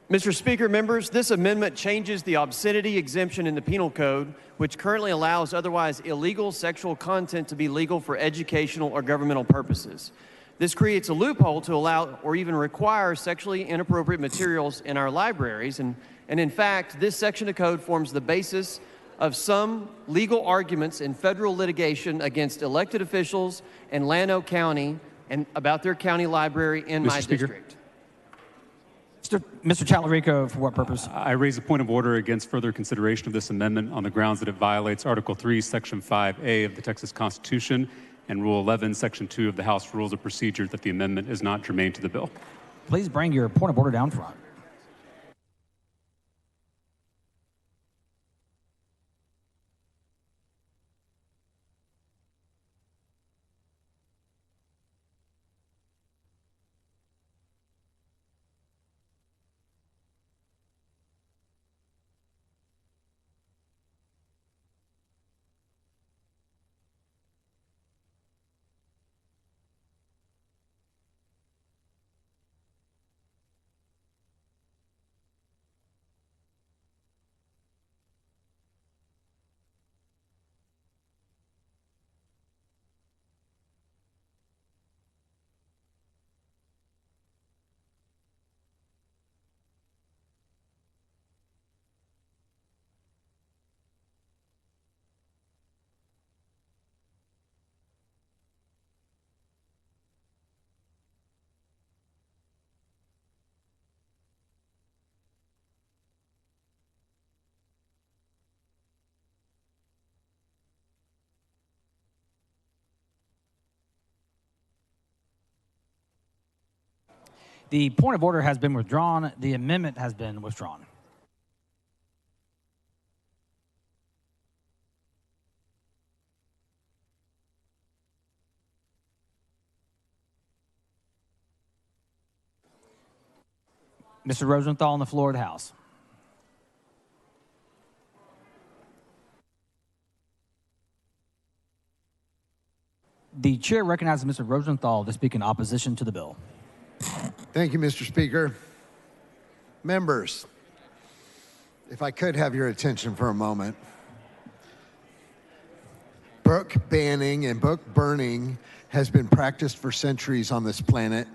Mr. Speaker, members, this amendment changes the obscenity exemption in the Penal Code, which currently allows otherwise illegal sexual content to be legal for educational or governmental purposes. This creates a loophole to allow or even require sexually inappropriate materials in our libraries. And in fact, this section of code forms the basis of some legal arguments in federal litigation against elected officials in Llano County and about their county library in my district. Mr. Tallarico, for what purpose? I raise a point of order against further consideration of this amendment on the grounds that it violates Article 3, Section 5A of the Texas Constitution and Rule 11, Section 2 of the House Rules of Procedure, that the amendment is not germane to the bill. Please bring your point of order down front. The point of order has been withdrawn. The amendment has been withdrawn. Mr. Rosenthal on the floor of the House. The chair recognizes Mr. Rosenthal to speak in opposition to the bill. Thank you, Mr. Speaker. Members, if I could have your attention for a moment. Book banning and book burning has been practiced for centuries on this planet.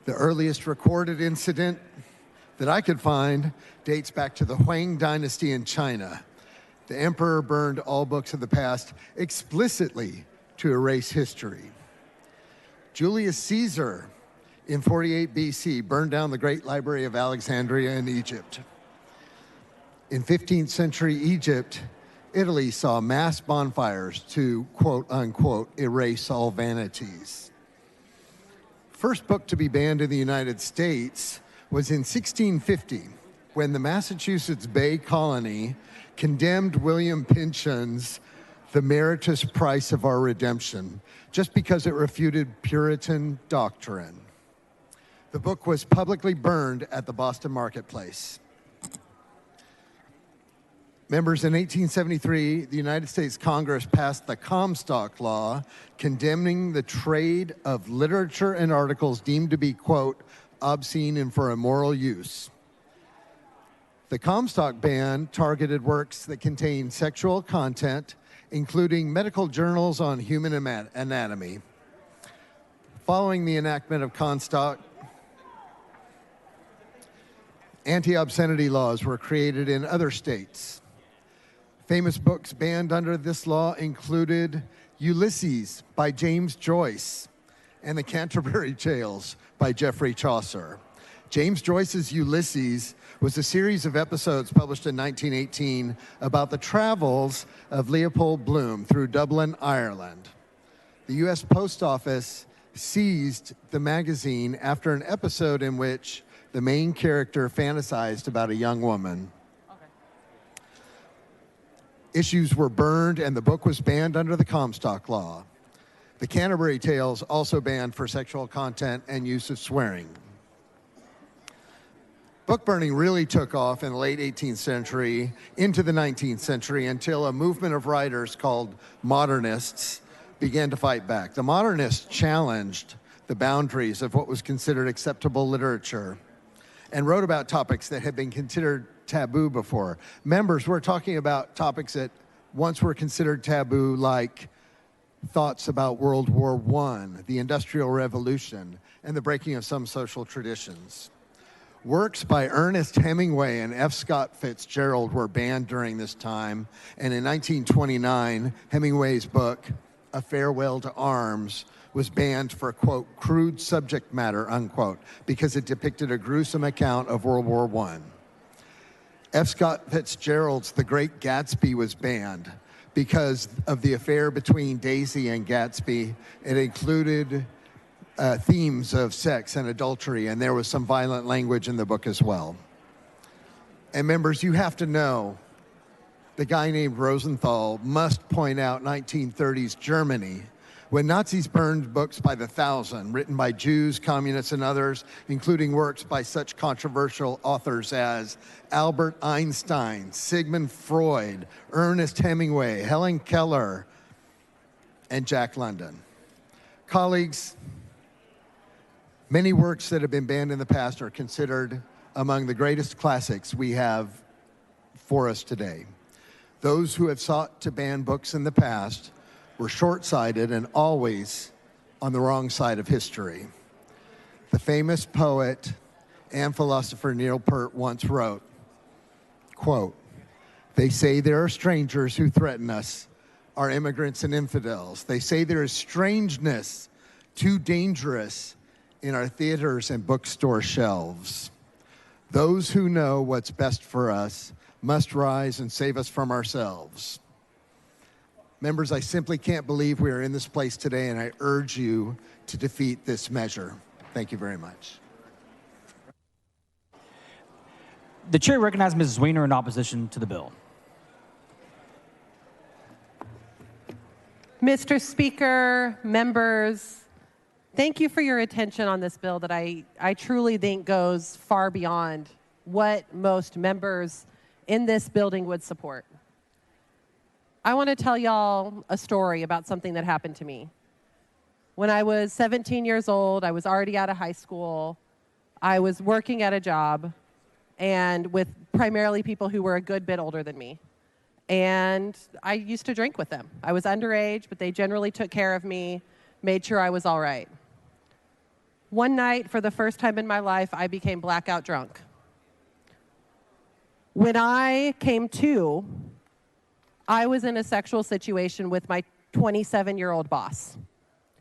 The earliest recorded incident that I could find dates back to the Huang Dynasty in China. The emperor burned all books of the past explicitly to erase history. Julius Caesar in 48 BC burned down the Great Library of Alexandria in Egypt. In 15th century Egypt, Italy saw mass bonfires to, quote unquote, erase all vanities. First book to be banned in the United States was in 1650, when the Massachusetts Bay Colony condemned William Pynchon's The Meritorious Price of Our Redemption, just because it refuted Puritan doctrine. The book was publicly burned at the Boston Marketplace. Members, in 1873, the United States Congress passed the Comstock Law, condemning the trade of literature and articles deemed to be, quote, obscene and for immoral use. The Comstock ban targeted works that contained sexual content, including medical journals on human anatomy. Following the enactment of Comstock, anti-obscenity laws were created in other states. Famous books banned under this law included Ulysses by James Joyce and The Canterbury Tales by Geoffrey Chaucer. James Joyce's Ulysses was a series of episodes published in 1918 about the travels of Leopold Bloom through Dublin, Ireland. The U.S. Post Office seized the magazine after an episode in which the main character fantasized about a young woman. Issues were burned and the book was banned under the Comstock Law. The Canterbury Tales also banned for sexual content and use of swearing. Book burning really took off in the late 18th century into the 19th century until a movement of writers called modernists began to fight back. The modernists challenged the boundaries of what was considered acceptable literature and wrote about topics that had been considered taboo before. Members, we're talking about topics that once were considered taboo, like thoughts about World War I, the Industrial Revolution, and the breaking of some social traditions. Works by Ernest Hemingway and F. Scott Fitzgerald were banned during this time, and in 1929, Hemingway's book, A Farewell to Arms, was banned for, quote, crude subject matter, unquote, because it depicted a gruesome account of World War I. F. Scott Fitzgerald's The Great Gatsby was banned because of the affair between Daisy and Gatsby. It included themes of sex and adultery, and there was some violent language in the book as well. And members, you have to know, the guy named Rosenthal must point out 1930s Germany, when Nazis burned books by the thousand, written by Jews, communists, and others, including works by such controversial authors as Albert Einstein, Sigmund Freud, Ernest Hemingway, Helen Keller, and Jack London. Colleagues, many works that have been banned in the past are considered among the greatest classics we have for us today. Those who have sought to ban books in the past were short-sighted and always on the wrong side of history. The famous poet and philosopher Neil Peart once wrote, quote, "They say there are strangers who threaten us, are immigrants and infidels. They say there is strangeness too dangerous in our theaters and bookstore shelves. Those who know what's best for us must rise and save us from ourselves." Members, I simply can't believe we are in this place today, and I urge you to defeat this measure. Thank you very much. The chair recognizes Mrs. Weiner in opposition to the bill. Mr. Speaker, members, Thank you for your attention on this bill that I truly think goes far beyond what most members in this building would support. I want to tell y'all a story about something that happened to me. When I was 17 years old, I was already out of high school. I was working at a job and with primarily people who were a good bit older than me. And I used to drink with them. I was underage, but they generally took care of me, made sure I was all right. One night, for the first time in my life, I became blackout drunk. When I came to, I was in a sexual situation with my 27-year-old boss.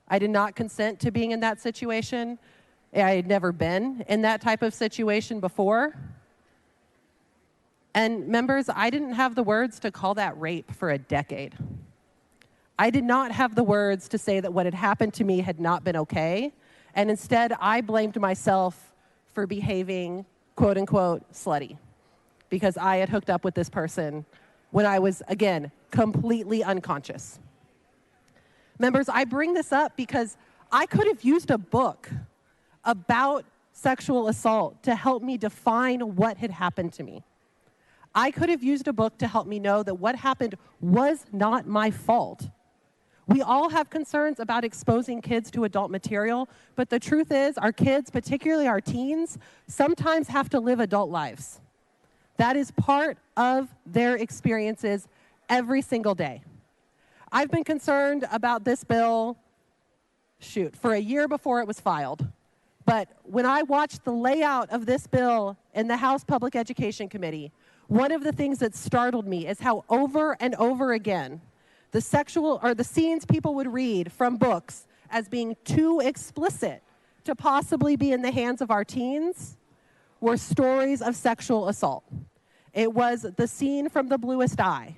I did not consent to being in that situation. I had never been in that type of situation before. And members, I didn't have the words to call that rape for a decade. I did not have the words to say that what had happened to me had not been okay. And instead, I blamed myself for behaving, quote unquote, slutty, because I had hooked up with this person when I was, again, completely unconscious. Members, I bring this up because I could have used a book about sexual assault to help me define what had happened to me. I could have used a book to help me know that what happened was not my fault. We all have concerns about exposing kids to adult material, but the truth is our kids, particularly our teens, sometimes have to live adult lives. That is part of their experiences every single day. I've been concerned about this bill, for a year before it was filed. But when I watched the layout of this bill in the House Public Education Committee, one of the things that startled me is how over and over again the scenes people would read from books as being too explicit to possibly be in the hands of our teens were stories of sexual assault. It was the scene from The Bluest Eye.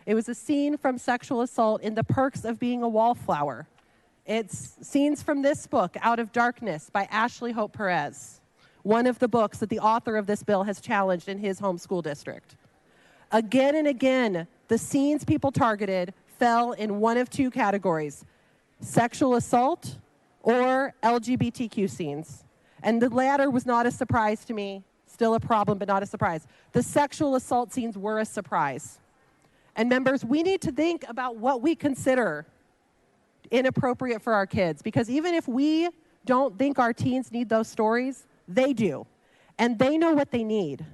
It was a scene from sexual assault in The Perks of Being a Wallflower. It's scenes from this book, Out of Darkness, by Ashley Hope Perez, one of the books that the author of this bill has challenged in his home school district. Again and again, the scenes people targeted fell in one of two categories: sexual assault or LGBTQ scenes. And the latter was not a surprise to me, still a problem, but not a surprise. The sexual assault scenes were a surprise. And members, we need to think about what we consider inappropriate for our kids, because even if we don't think our teens need those stories, they do. And they know what they need.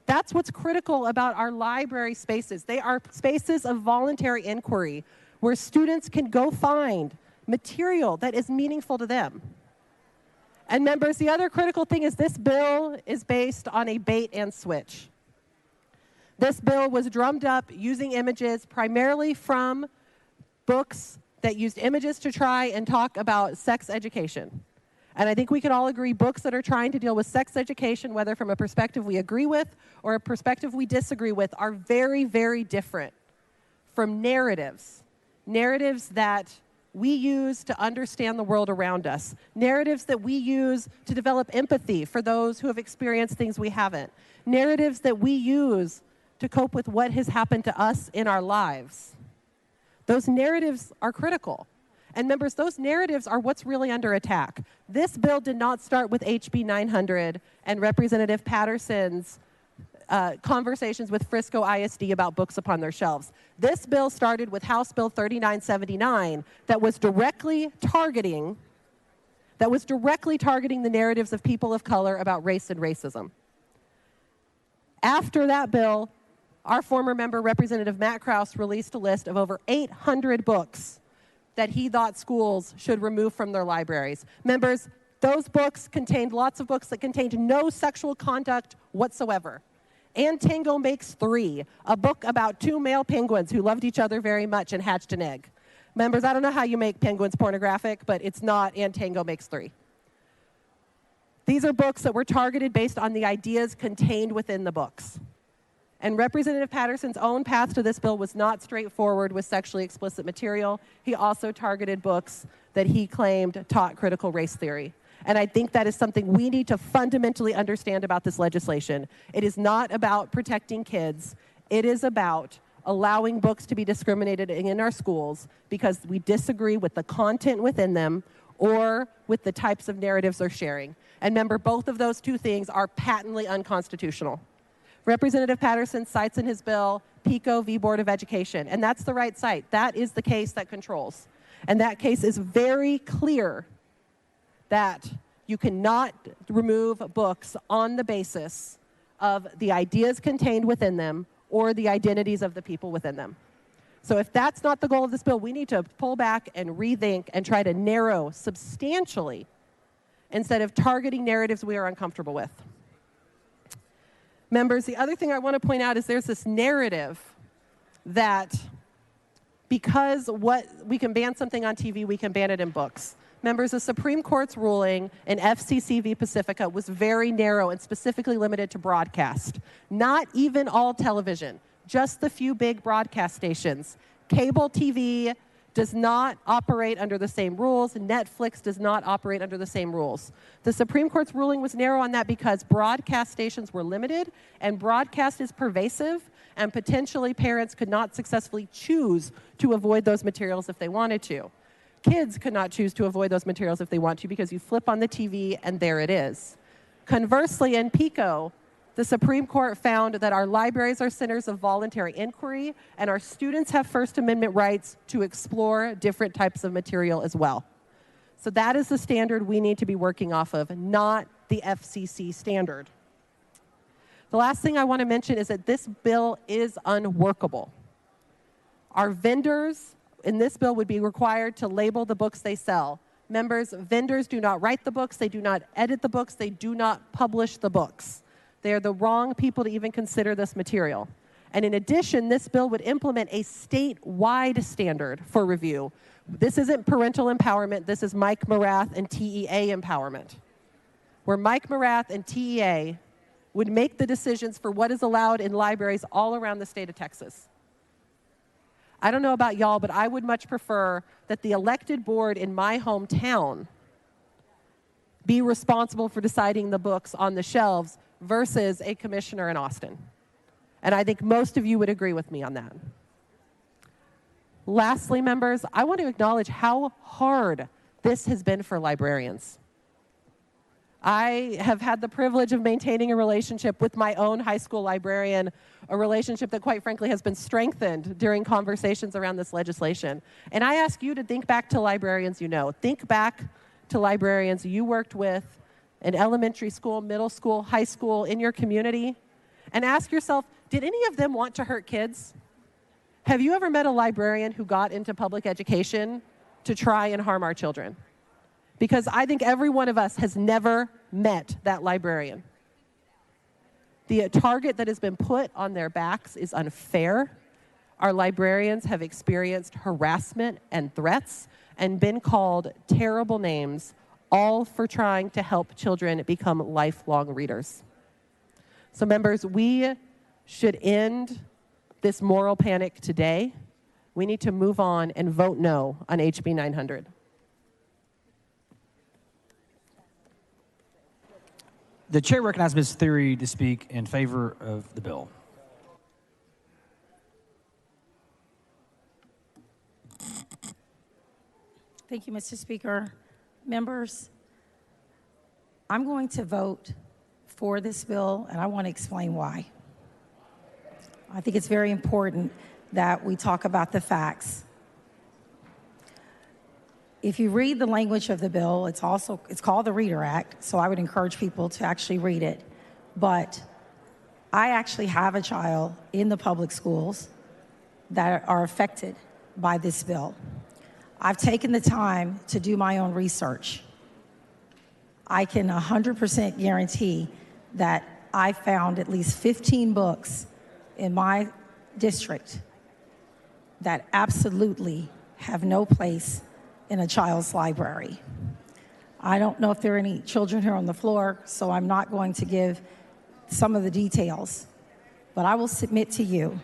That's what's critical about our library spaces. They are spaces of voluntary inquiry where students can go find material that is meaningful to them. And members, the other critical thing is this bill is based on a bait and switch. This bill was drummed up using images primarily from books that used images to try and talk about sex education. And I think we can all agree books that are trying to deal with sex education, whether from a perspective we agree with or a perspective we disagree with, are very, very different from narratives. Narratives that we use to understand the world around us. Narratives that we use to develop empathy for those who have experienced things we haven't. Narratives that we use to cope with what has happened to us in our lives. Those narratives are critical. And members, those narratives are what's really under attack. This bill did not start with HB 900 and Representative Patterson's conversations with Frisco ISD about books upon their shelves. This bill started with House Bill 3979 that was directly targeting the narratives of people of color about race and racism. After that bill, our former member, Representative Matt Krause, released a list of over 800 books that he thought schools should remove from their libraries. Members, those books contained lots of books that contained no sexual conduct whatsoever. And Tango Makes Three, a book about two male penguins who loved each other very much and hatched an egg. Members, I don't know how you make penguins pornographic, but it's not And Tango Makes Three. These are books that were targeted based on the ideas contained within the books. And Representative Patterson's own path to this bill was not straightforward with sexually explicit material. He also targeted books that he claimed taught critical race theory. And I think that is something we need to fundamentally understand about this legislation. It is not about protecting kids. It is about allowing books to be discriminated in our schools because we disagree with the content within them or with the types of narratives they're sharing. And remember, both of those two things are patently unconstitutional. Representative Patterson cites in his bill PICO v. Board of Education, and that's the right site. That is the case that controls. And that case is very clear that you cannot remove books on the basis of the ideas contained within them or the identities of the people within them. So if that's not the goal of this bill, we need to pull back and rethink and try to narrow substantially instead of targeting narratives we are uncomfortable with. Members, the other thing I want to point out is there's this narrative that because we can ban something on TV, we can ban it in books. Members, the Supreme Court's ruling in FCC v. Pacifica was very narrow and specifically limited to broadcast. Not even all television, just the few big broadcast stations. Cable TV does not operate under the same rules. Netflix does not operate under the same rules. The Supreme Court's ruling was narrow on that because broadcast stations were limited and broadcast is pervasive, and potentially parents could not successfully choose to avoid those materials if they wanted to. Kids could not choose to avoid those materials if they want to because you flip on the TV and there it is. Conversely, in PICO, the Supreme Court found that our libraries are centers of voluntary inquiry and our students have First Amendment rights to explore different types of material as well. So that is the standard we need to be working off of, not the FCC standard. The last thing I want to mention is that this bill is unworkable. Our vendors in this bill would be required to label the books they sell. Members, vendors do not write the books, they do not edit the books, they do not publish the books. They are the wrong people to even consider this material. And in addition, this bill would implement a statewide standard for review. This isn't parental empowerment, this is Mike Morath and TEA empowerment, where Mike Morath and TEA would make the decisions for what is allowed in libraries all around the state of Texas. I don't know about y'all, but I would much prefer that the elected board in my hometown be responsible for deciding the books on the shelves versus a commissioner in Austin. And I think most of you would agree with me on that. Lastly, members, I want to acknowledge how hard this has been for librarians. I have had the privilege of maintaining a relationship with my own high school librarian, a relationship that quite frankly has been strengthened during conversations around this legislation. And I ask you to think back to librarians you know. Think back to librarians you worked with in elementary school, middle school, high school, in your community, and ask yourself, did any of them want to hurt kids? Have you ever met a librarian who got into public education to try and harm our children? Because I think every one of us has never met that librarian. The target that has been put on their backs is unfair. Our librarians have experienced harassment and threats and been called terrible names, all for trying to help children become lifelong readers. So members, we should end this moral panic today. We need to move on and vote no on HB 900. The chair recognizes Ms. Thury to speak in favor of the bill. Thank you, Mr. Speaker. Members, I'm going to vote for this bill, and I want to explain why. I think it's very important that we talk about the facts. If you read the language of the bill, it's called the Reader Act, so I would encourage people to actually read it. But I actually have a child in the public schools that are affected by this bill. I've taken the time to do my own research. I can 100% guarantee that I found at least 15 books in my district that absolutely have no place in a child's library. I don't know if there are any children here on the floor, so I'm not going to give some of the details, but I will submit to you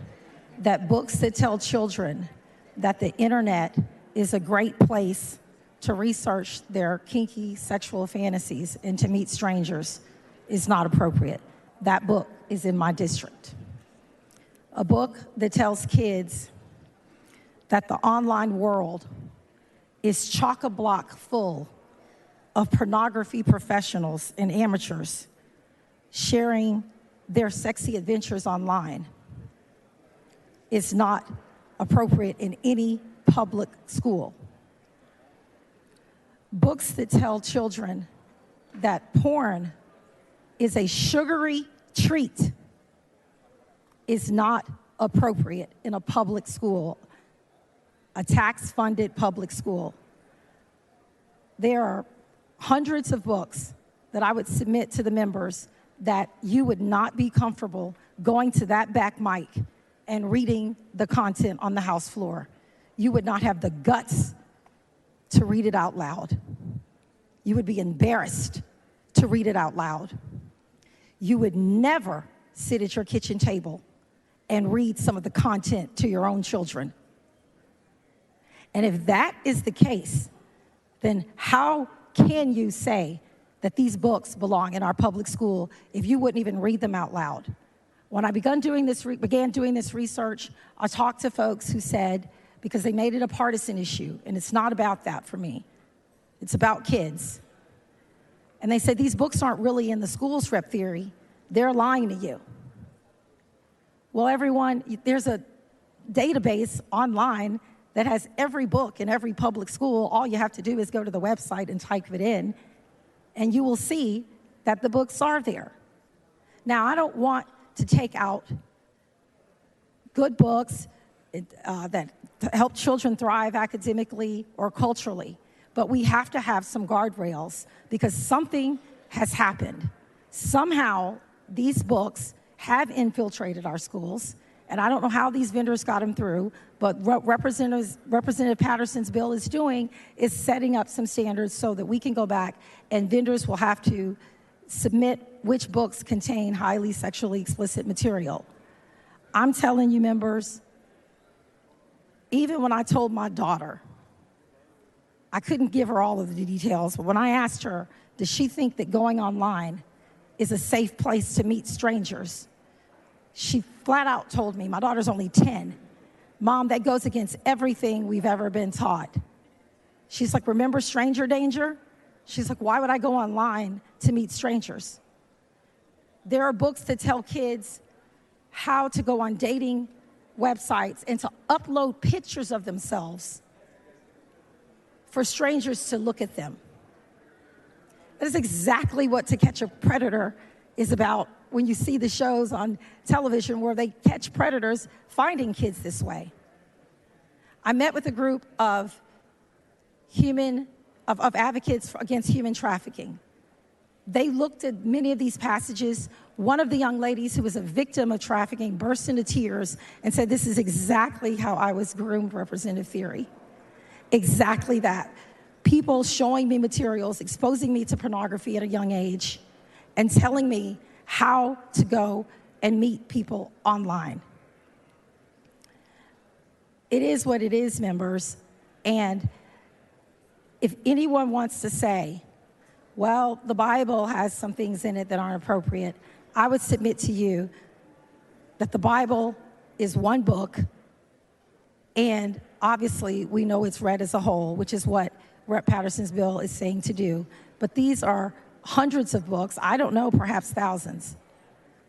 that books that tell children that the internet is a great place to research their kinky sexual fantasies and to meet strangers is not appropriate. That book is in my district. A book that tells kids that the online world is chock-a-block full of pornography professionals and amateurs sharing their sexy adventures online is not appropriate in any public school. Books that tell children that porn is a sugary treat is not appropriate in a public school, a tax-funded public school. There are hundreds of books that I would submit to the members that you would not be comfortable going to that back mic and reading the content on the House floor. You would not have the guts to read it out loud. You would be embarrassed to read it out loud. You would never sit at your kitchen table and read some of the content to your own children. And if that is the case, then how can you say that these books belong in our public school if you wouldn't even read them out loud? When I began doing this research, I talked to folks who said, because they made it a partisan issue, and it's not about that for me. It's about kids. And they said, these books aren't really in the schools, Rep. Theory. They're lying to you. Well, everyone, there's a database online that has every book in every public school. All you have to do is go to the website and type it in, and you will see that the books are there. Now, I don't want to take out good books that help children thrive academically or culturally, but we have to have some guardrails because something has happened. Somehow, these books have infiltrated our schools, and I don't know how these vendors got them through, but what Representative Patterson's bill is doing is setting up some standards so that we can go back and vendors will have to submit which books contain highly sexually explicit material. I'm telling you, members, even when I told my daughter, I couldn't give her all of the details, but when I asked her, does she think that going online is a safe place to meet strangers? She flat out told me, my daughter's only 10, Mom, that goes against everything we've ever been taught. She's like, remember stranger danger? She's like, why would I go online to meet strangers? There are books that tell kids how to go on dating websites and to upload pictures of themselves for strangers to look at them. That is exactly what To Catch a Predator is about when you see the shows on television where they catch predators finding kids this way. I met with a group of advocates against human trafficking. They looked at many of these passages. One of the young ladies who was a victim of trafficking burst into tears and said, this is exactly how I was groomed, Representative Theory. Exactly that. People showing me materials, exposing me to pornography at a young age, and telling me how to go and meet people online. It is what it is, members. And if anyone wants to say, well, the Bible has some things in it that aren't appropriate, I would submit to you that the Bible is one book, and obviously we know it's read as a whole, which is what Rep. Patterson's bill is saying to do. But these are hundreds of books, I don't know, perhaps thousands.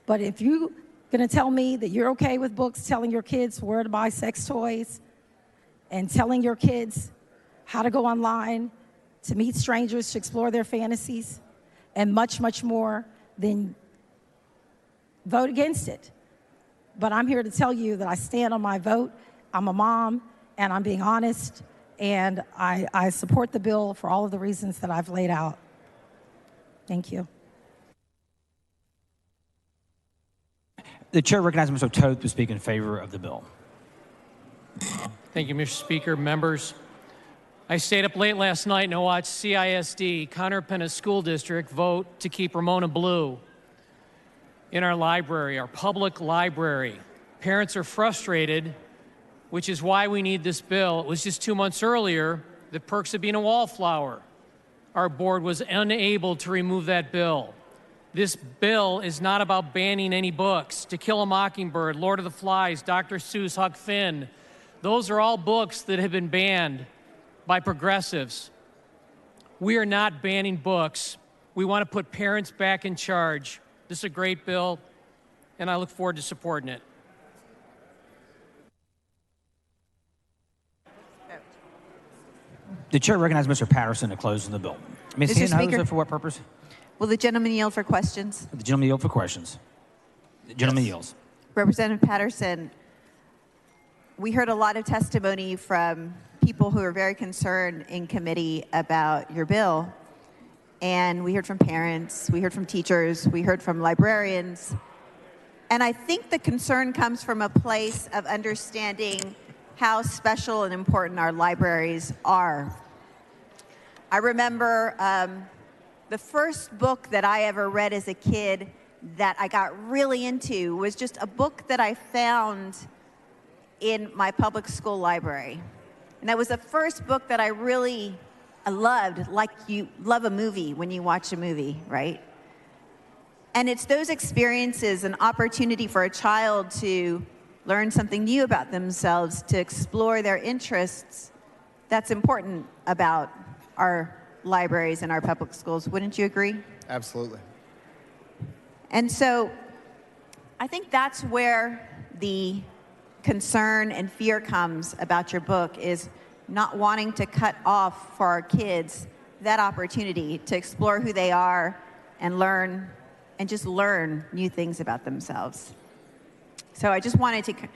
But if you're gonna tell me that you're okay with books telling your kids where to buy sex toys and telling your kids how to go online to meet strangers, to explore their fantasies, and much, much more, then vote against it. But I'm here to tell you that I stand on my vote. I'm a mom, and I'm being honest, and I support the bill for all of the reasons that I've laid out. Thank you. The chair recognizes Mr. Toth to speak in favor of the bill. Thank you, Mr. Speaker. Members, I stayed up late last night and I watched CISD, Conner Pennant School District, vote to keep Ramona Blue in our library, our public library. Parents are frustrated, which is why we need this bill. It was just 2 months earlier, the perks of being a wallflower. Our board was unable to remove that bill. This bill is not about banning any books. To Kill a Mockingbird, Lord of the Flies, Dr. Seuss, Huck Finn. Those are all books that have been banned by progressives. We are not banning books. We want to put parents back in charge. This is a great bill, and I look forward to supporting it. The chair recognizes Mr. Patterson to close the bill. Ms. Mr. Speaker. Hinojosa, for what purpose? Will the gentleman yield for questions? The gentleman yield for questions. The gentleman yields. Representative Patterson, we heard a lot of testimony from people who are very concerned in committee about your bill. And we heard from parents, we heard from teachers, we heard from librarians. And I think the concern comes from a place of understanding how special and important our libraries are. I remember the first book that I ever read as a kid that I got really into was just a book that I found in my public school library. And that was the first book that I loved, like you love a movie when you watch a movie, right? And it's those experiences, an opportunity for a child to learn something new about themselves, to explore their interests, that's important about our libraries and our public schools. Wouldn't you agree? Absolutely. And so I think that's where the concern and fear comes about your book, is not wanting to cut off for our kids that opportunity to explore who they are and learn, and just learn new things about themselves. So I just wanted to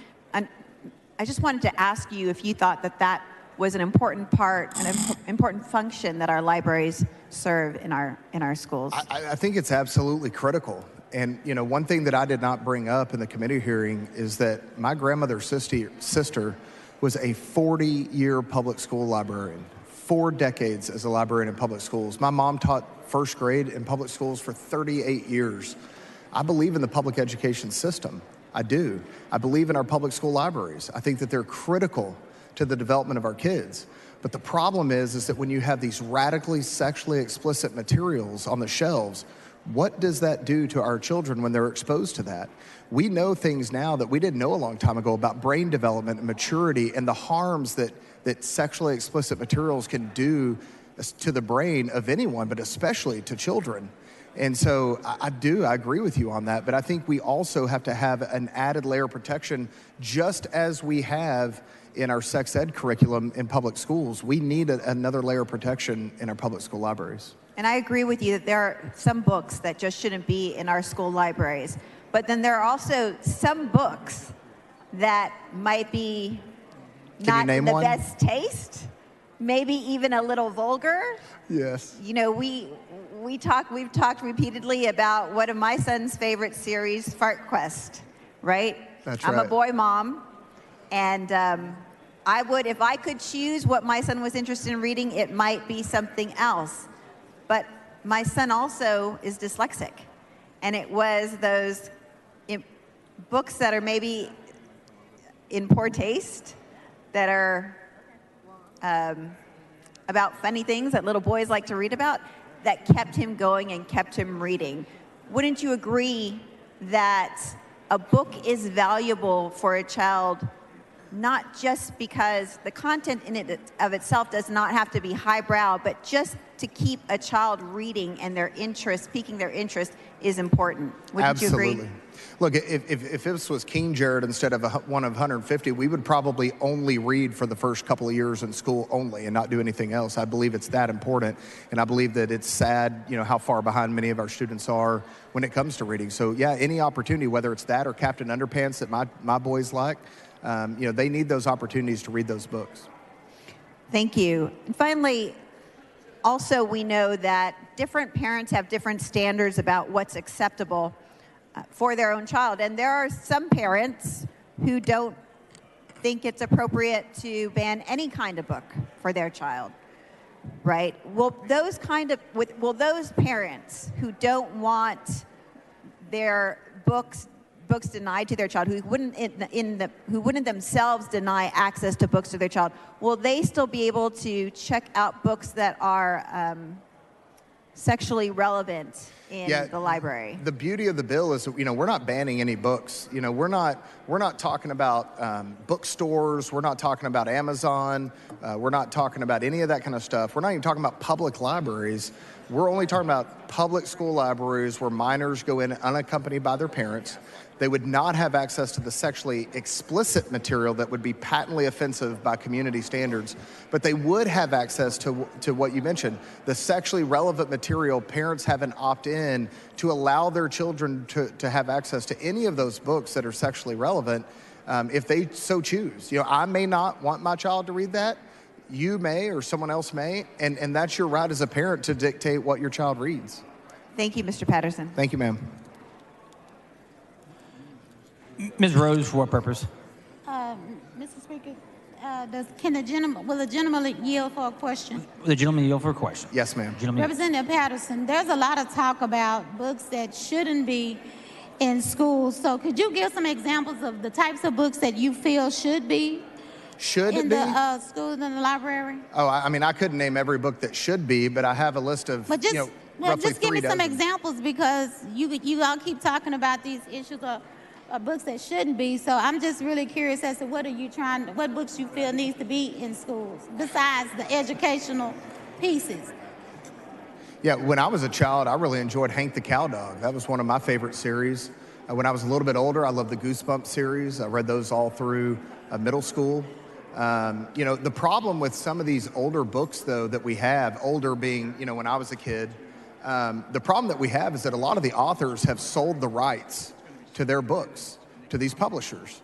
ask you if you thought that that was an important part, an important function that our libraries serve in our schools. I think it's absolutely critical. And you know, one thing that I did not bring up in the committee hearing is that my grandmother's sister was a 40-year public school librarian, 4 decades as a librarian in public schools. My mom taught first grade in public schools for 38 years. I believe in the public education system. I do. I believe in our public school libraries. I think that they're critical to the development of our kids. But the problem is that when you have these radically sexually explicit materials on the shelves, what does that do to our children when they're exposed to that? We know things now that we didn't know a long time ago about brain development and maturity and the harms that sexually explicit materials can do to the brain of anyone, but especially to children. And so I agree with you on that, but I think we also have to have an added layer of protection, just as we have in our sex ed curriculum in public schools. We need another layer of protection in our public school libraries. And I agree with you that there are some books that just shouldn't be in our school libraries. But then there are also some books that might be not in the best taste, maybe even a little vulgar. Yes. You know, we've talked repeatedly about one of my son's favorite series, Fart Quest, right? That's I'm right. a boy mom, and I would, if I could choose what my son was interested in reading, it might be something else. But my son also is dyslexic, and it was those books that are maybe in poor taste, that are about funny things that little boys like to read about, that kept him going and kept him reading. Wouldn't you agree that a book is valuable for a child, not just because the content in it of itself does not have to be highbrow, but just to keep a child reading and their interest, piquing their interest, is important? Wouldn't you agree? Absolutely. Look, if this was King Jared instead of one of 150, we would probably only read for the first couple of years in school only and not do anything else. I believe it's that important, and I believe that it's sad, you know, how far behind many of our students are when it comes to reading. So yeah, any opportunity, whether it's that or Captain Underpants that my boys like, you know, they need those opportunities to read those books. Thank you. And finally, also we know that different parents have different standards about what's acceptable for their own child. And there are some parents who don't think it's appropriate to ban any kind of book for their child, right? Will those parents who don't want their books denied to their child, who wouldn't themselves deny access to books to their child, will they still be able to check out books that are sexually relevant in Yeah, the library? The beauty of the bill is, we're not banning any books. We're not talking about bookstores. We're not talking about Amazon. We're not talking about any of that kind of stuff. We're not even talking about public libraries. We're only talking about public school libraries where minors go in unaccompanied by their parents. They would not have access to the sexually explicit material that would be patently offensive by community standards, but they would have access to what you mentioned, the sexually relevant material. Parents have an opt-in to allow their children to have access to any of those books that are sexually relevant if they so choose. I may not want my child to read that. You may, or someone else may, and that's your right as a parent to dictate what your child reads. Thank you, Mr. Patterson. Thank you, ma'am. Ms. Rose, for what purpose? Mr. Speaker, will the gentleman yield for a question? The gentleman yield for a question. Yes, ma'am. Representative Patterson, there's a lot of talk about books that shouldn't be in schools. So could you give some examples of the types of books that you feel should be in the schools and the library? Oh, I couldn't name every book that should be, but I have a list of, roughly just give me 3 some dozen. examples, because you all keep talking about these issues of books that shouldn't be. So I'm just really curious as to what books you feel needs to be in schools besides the educational pieces. Yeah, when I was a child, I really enjoyed Hank the Cowdog. That was one of my favorite series. When I was a little bit older, I loved the Goosebumps series. I read those all through middle school. The problem with some of these older books, though, that we have, older being, when I was a kid, the problem that we have is that a lot of the authors have sold the rights to their books to these publishers.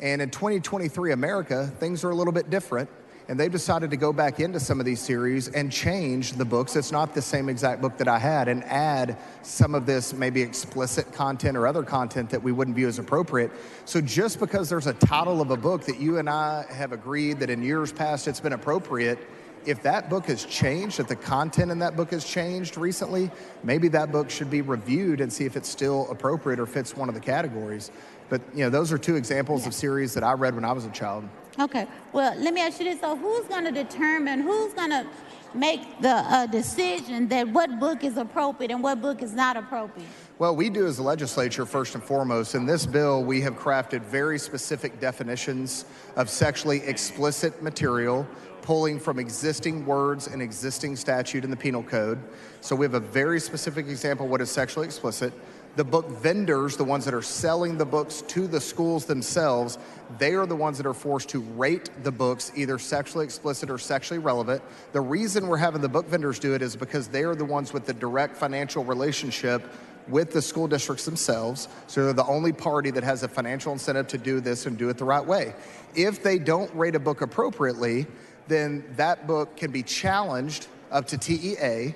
And in 2023 America, things are a little bit different, and they've decided to go back into some of these series and change the books. It's not the same exact book that I had, and add some of this maybe explicit content or other content that we wouldn't view as appropriate. So just because there's a title of a book that you and I have agreed that in years past it's been appropriate, if that book has changed, if the content in that book has changed recently, maybe that book should be reviewed and see if it's still appropriate or fits one of the categories. But, those are 2 examples of series that I read when I was a child. Okay, well, let me ask you this. So who's going to determine, who's going to make the decision that what book is appropriate and what book is not appropriate? Well, we do as a legislature, first and foremost. In this bill, we have crafted very specific definitions of sexually explicit material, pulling from existing words and existing statute in the penal code. So we have a very specific example of what is sexually explicit. The book vendors, the ones that are selling the books to the schools themselves, they are the ones that are forced to rate the books either sexually explicit or sexually relevant. The reason we're having the book vendors do it is because they are the ones with the direct financial relationship with the school districts themselves. So they're the only party that has a financial incentive to do this and do it the right way. If they don't rate a book appropriately, then that book can be challenged up to TEA.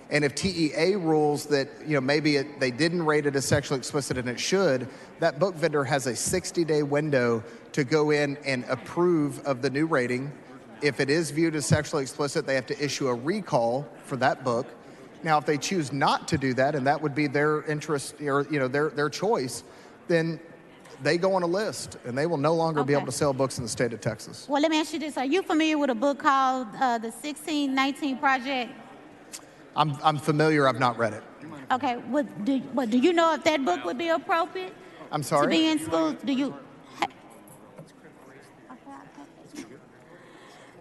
And if TEA rules that maybe they didn't rate it as sexually explicit and it should, that book vendor has a 60-day window to go in and approve of the new rating. If it is viewed as sexually explicit, they have to issue a recall for that book. Now, if they choose not to do that, and that would be their interest or their choice, then they go on a list, and they will no longer be able to sell books in the state of Texas. Well, let me ask you this. Are you familiar with a book called The 1619 Project? I'm familiar. I've not read it. Okay. Do you know if that book would be appropriate? I'm sorry? To be in schools? Do you?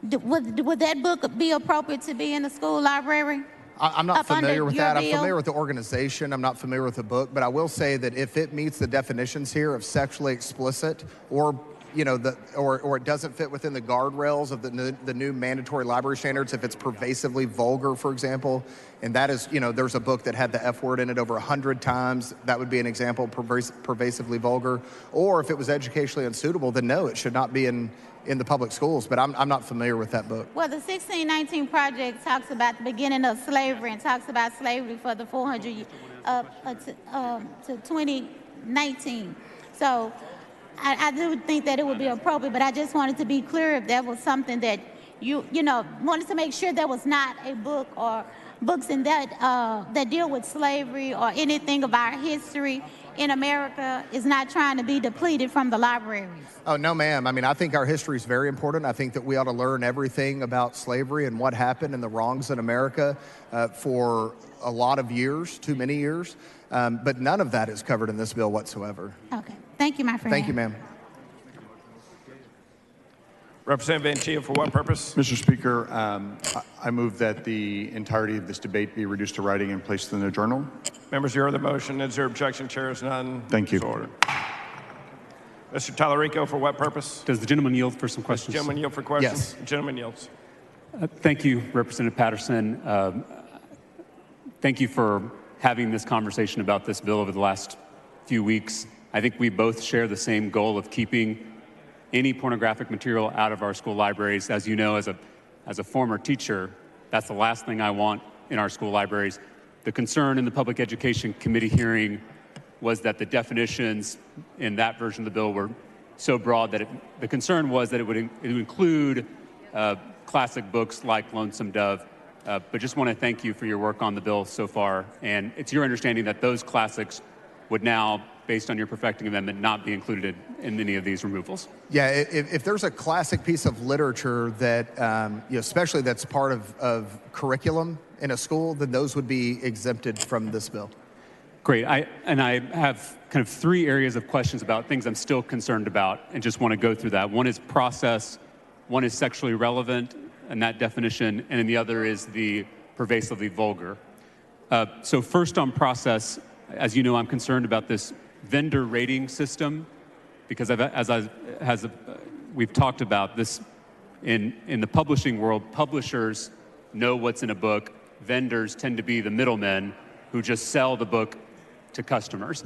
Would that book be appropriate to be in the school library? I'm not familiar with that. I'm bill? familiar with the organization. I'm not familiar with the book, but I will say that if it meets the definitions here of sexually explicit, or or it doesn't fit within the guardrails of the new mandatory library standards, if it's pervasively vulgar, for example, and that is, there's a book that had the F word in it over 100 times, that would be an example of pervasively vulgar. Or if it was educationally unsuitable, then no, it should not be in the public schools, but I'm not familiar with that book. Well, the 1619 Project talks about the beginning of slavery and talks about slavery for the 400 to 2019. So I do think that it would be appropriate, but I just wanted to be clear if that was something that you wanted to make sure there was not a book or books in that that deal with slavery or anything of our history in America is not trying to be depleted from the libraries. Oh, no, ma'am. I mean, I think our history is very important. I think that we ought to learn everything about slavery and what happened and the wrongs in America for a lot of years, too many years. But none of that is covered in this bill whatsoever. Okay. Thank you, my friend. Thank you, ma'am. Representative Vanchia, for what purpose? Mr. Speaker, I move that the entirety of this debate be reduced to writing and placed in the journal. Members, you heard the motion. Is there objection? Chair is none. Thank you. So ordered. Mr. Tallarico, for what purpose? Does the gentleman yield for some questions? Gentleman yield for questions? Yes. The gentleman yields. Thank you, Representative Patterson. Thank you for having this conversation about this bill over the last few weeks. I think we both share the same goal of keeping any pornographic material out of our school libraries. As you know, as a former teacher, that's the last thing I want in our school libraries. The concern in the Public Education Committee hearing was that the definitions in that version of the bill were so broad that the concern was that it would include classic books like Lonesome Dove. But just want to thank you for your work on the bill so far. And it's your understanding that those classics would now, based on your perfecting amendment, not be included in any of these removals. Yeah, if there's a classic piece of literature that, especially that's part of curriculum in a school, then those would be exempted from this bill. Great. I have kind of three areas of questions about things I'm still concerned about and just want to go through that. One is process, one is sexually relevant, and that definition, and then the other is the pervasively vulgar. So first on process, as you know, I'm concerned about this vendor rating system because we've talked about this in the publishing world. Publishers know what's in a book. Vendors tend to be the middlemen who just sell the book to customers.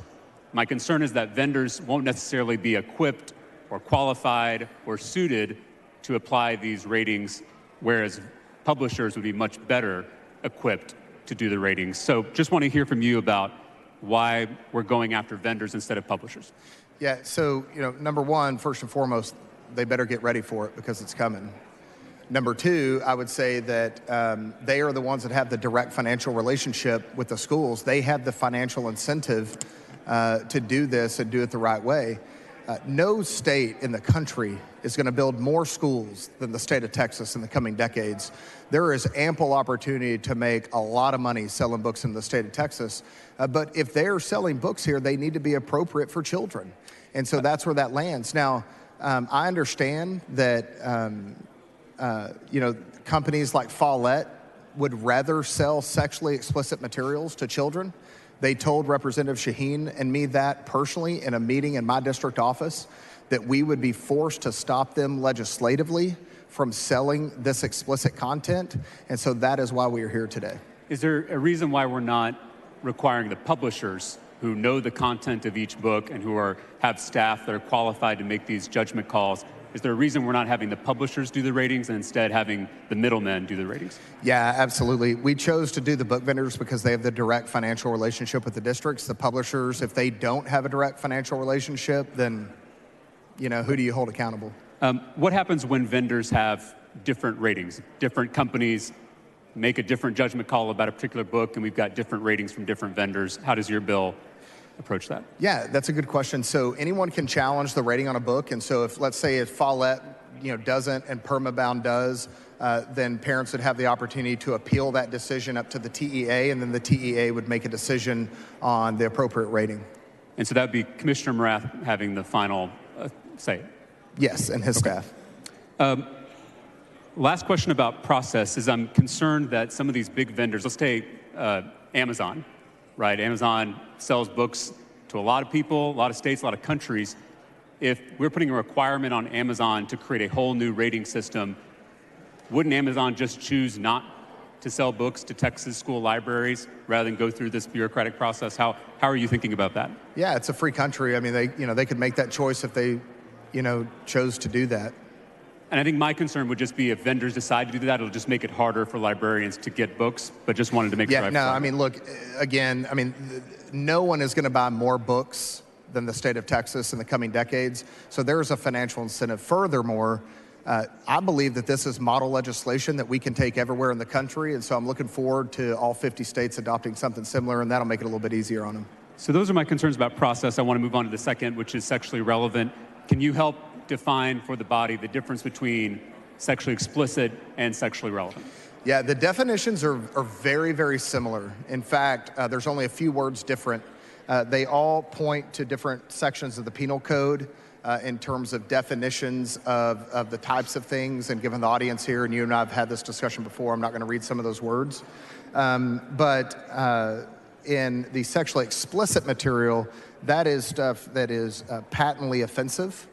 My concern is that vendors won't necessarily be equipped or qualified or suited to apply these ratings, whereas publishers would be much better equipped to do the ratings. So just want to hear from you about why we're going after vendors instead of publishers. Yeah, so, number one, first and foremost, they better get ready for it because it's coming. Number two, I would say that they are the ones that have the direct financial relationship with the schools. They have the financial incentive to do this and do it the right way. No state in the country is going to build more schools than the state of Texas in the coming decades. There is ample opportunity to make a lot of money selling books in the state of Texas. But if they're selling books here, they need to be appropriate for children. And so that's where that lands. Now, I understand that, companies like Follett would rather sell sexually explicit materials to children. They told Representative Shaheen and me that personally in a meeting in my district office, that we would be forced to stop them legislatively from selling this explicit content. And so that is why we are here today. Is there a reason why we're not requiring the publishers who know the content of each book and who have staff that are qualified to make these judgment calls? Is there a reason we're not having the publishers do the ratings and instead having the middlemen do the ratings? Yeah, absolutely. We chose to do the book vendors because they have the direct financial relationship with the districts. The publishers, if they don't have a direct financial relationship, then, who do you hold accountable? What happens when vendors have different ratings? Different companies make a different judgment call about a particular book, and we've got different ratings from different vendors. How does your bill approach that? Yeah, that's a good question. So anyone can challenge the rating on a book. And so let's say if Follett, doesn't and Permabound does, then parents would have the opportunity to appeal that decision up to the TEA, and then the TEA would make a decision on the appropriate rating. And so that would be Commissioner Morath having the final say? Yes, and his staff. Last question about process is I'm concerned that some of these big vendors, let's take Amazon, right? Amazon sells books to a lot of people, a lot of states, a lot of countries. If we're putting a requirement on Amazon to create a whole new rating system, wouldn't Amazon just choose not to sell books to Texas school libraries rather than go through this bureaucratic process? How are you thinking about that? Yeah, it's a free country. I mean, they could make that choice if they, chose to do that. And I think my concern would just be if vendors decide to do that, it'll just make it harder for librarians to get books, but just wanted to make sure. Look, again, no one is going to buy more books than the state of Texas in the coming decades. So there's a financial incentive. Furthermore, I believe that this is model legislation that we can take everywhere in the country. And so I'm looking forward to all 50 states adopting something similar, and that'll make it a little bit easier on them. So those are my concerns about process. I want to move on to the second, which is sexually relevant. Can you help define for the body the difference between sexually explicit and sexually relevant? Yeah, the definitions are very, very similar. In fact, there's only a few words different. They all point to different sections of the penal code in terms of definitions of the types of things. And given the audience here, and you and I have had this discussion before, I'm not going to read some of those words. But in the sexually explicit material, that is stuff that is patently offensive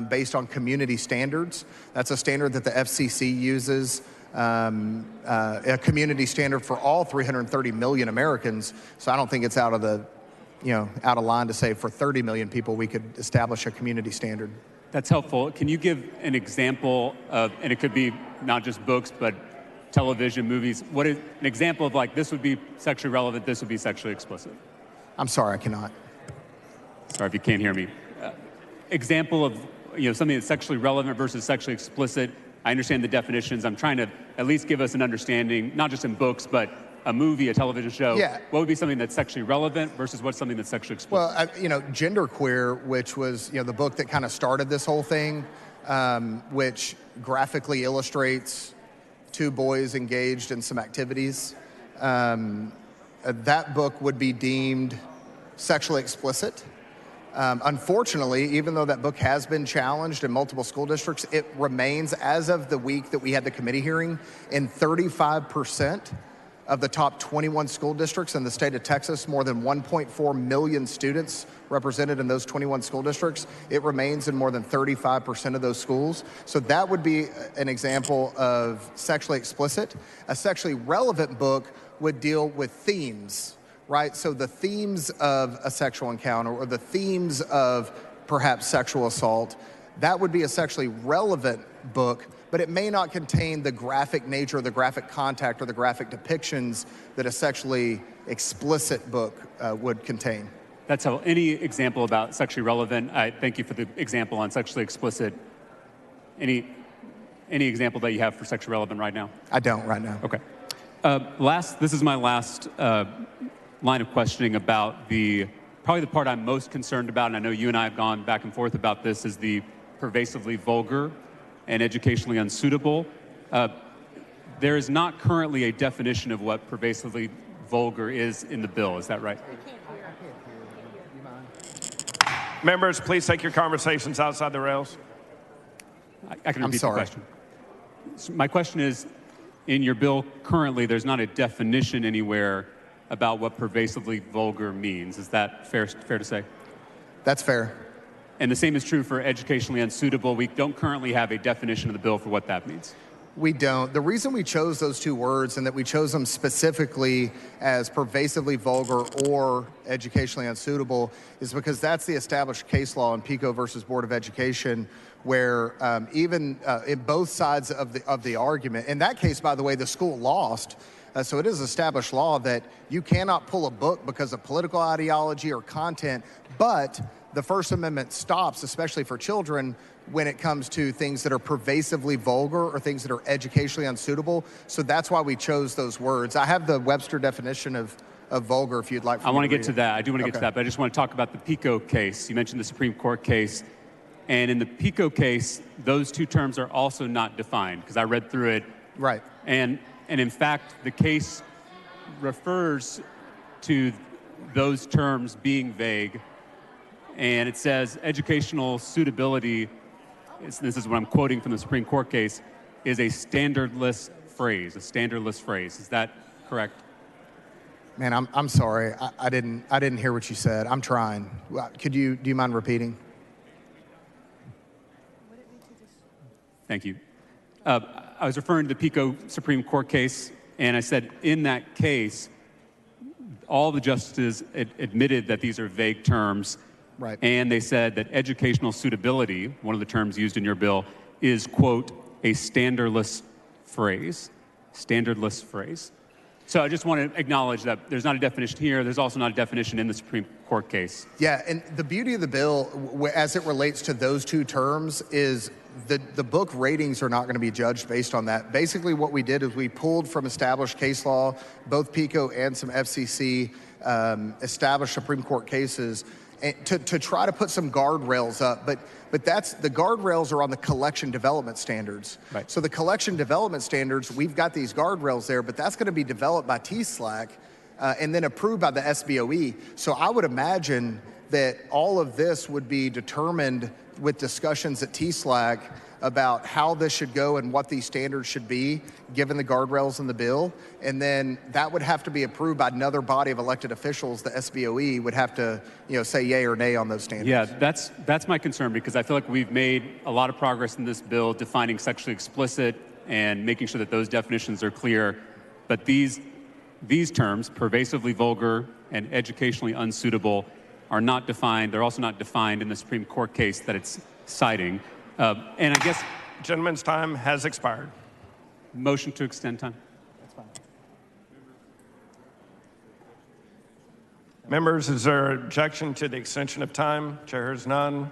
based on community standards. That's a standard that the FCC uses, a community standard for all 330 million Americans. So I don't think it's out of line to say for 30 million people we could establish a community standard. That's helpful. Can you give an example of, and it could be not just books, but television, movies, what is an example of like, this would be sexually relevant, this would be sexually explicit? I'm sorry, I cannot. Sorry if you can't hear me. Example of something that's sexually relevant versus sexually explicit. I understand the definitions. I'm trying to at least give us an understanding, not just in books, but a movie, a television show. Yeah. What would be something that's sexually relevant versus what's something that's sexually explicit? Well, Genderqueer, which was the book that kind of started this whole thing, which graphically illustrates two boys engaged in some activities. That book would be deemed sexually explicit. Unfortunately, even though that book has been challenged in multiple school districts, it remains, as of the week that we had the committee hearing, in 35% of the top 21 school districts in the state of Texas, more than 1.4 million students represented in those 21 school districts. It remains in more than 35% of those schools. So that would be an example of sexually explicit. A sexually relevant book would deal with themes, right? So the themes of a sexual encounter or the themes of perhaps sexual assault, that would be a sexually relevant book, but it may not contain the graphic nature, or the graphic contact, or the graphic depictions that a sexually explicit book would contain. That's how. Any example about sexually relevant? I thank you for the example on sexually explicit. Any example that you have for sexually relevant right now? I don't right now. Okay. This is my last line of questioning about probably the part I'm most concerned about, and I know you and I have gone back and forth about this, is the pervasively vulgar and educationally unsuitable. There is not currently a definition of what pervasively vulgar is in the bill. Is that right? Members, please take your conversations outside the rails. I can repeat the question. So my question is, in your bill currently, there's not a definition anywhere about what pervasively vulgar means. Is that fair to say? That's fair. And the same is true for educationally unsuitable. We don't currently have a definition of the bill for what that means. We don't. The reason we chose those two words and that we chose them specifically as pervasively vulgar or educationally unsuitable is because that's the established case law in PICO versus Board of Education, where even in both sides of the argument, in that case, by the way, the school lost. So it is established law that you cannot pull a book because of political ideology or content, but the First Amendment stops, especially for children, when it comes to things that are pervasively vulgar or things that are educationally unsuitable. So that's why we chose those words. I have the Webster definition of vulgar if you'd like. I want to get to that. I do want to get to that, but I just want to talk about the PICO case. You mentioned the Supreme Court case. And in the PICO case, those two terms are also not defined because I read through it. Right. And in fact, the case refers to those terms being vague. And it says educational suitability, this is what I'm quoting from the Supreme Court case, is a standardless phrase, Is that correct? Man, I'm sorry. I didn't hear what you said. I'm trying. Do you mind repeating? Thank you. I was referring to the PICO Supreme Court case, and I said in that case, all the justices admitted that these are vague terms. Right. And they said that educational suitability, one of the terms used in your bill, is, quote, a standardless phrase. So I just want to acknowledge that there's not a definition here. There's also not a definition in the Supreme Court case. Yeah, and the beauty of the bill, as it relates to those two terms, is the book ratings are not going to be judged based on that. Basically, what we did is we pulled from established case law, both PICO and some FCC established Supreme Court cases, to try to put some guardrails up. But that's the guardrails are on the collection development standards. Right. So the collection development standards, we've got these guardrails there, but that's going to be developed by TSLAC and then approved by the SBOE. So I would imagine that all of this would be determined with discussions at TSLAC about how this should go and what these standards should be, given the guardrails in the bill. And then that would have to be approved by another body of elected officials. The SBOE would have to, say yay or nay on those standards. Yeah, that's my concern, because I feel like we've made a lot of progress in this bill defining sexually explicit and making sure that those definitions are clear. But these terms, pervasively vulgar and educationally unsuitable, are not defined. They're also not defined in the Supreme Court case that it's citing. And I guess... Gentleman's time has expired. Motion to extend time. That's fine. Members, is there objection to the extension of time? Chair hears none.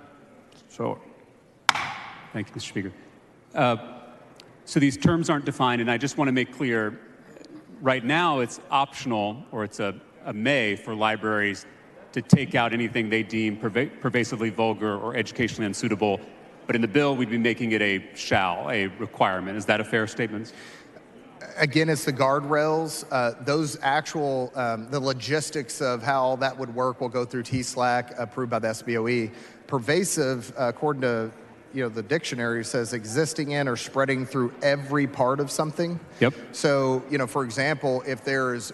So. Thank you, Mr. Speaker. So these terms aren't defined, and I just want to make clear, right now it's optional, or it's a may for libraries to take out anything they deem pervasively vulgar or educationally unsuitable. But in the bill, we'd be making it a shall, a requirement. Is that a fair statement? Again, it's the guardrails. Those actual, the logistics of how that would work will go through TSLAC, approved by the SBOE. Pervasive, according to the dictionary, says existing in or spreading through every part of something. Yep. So, for example, if there's,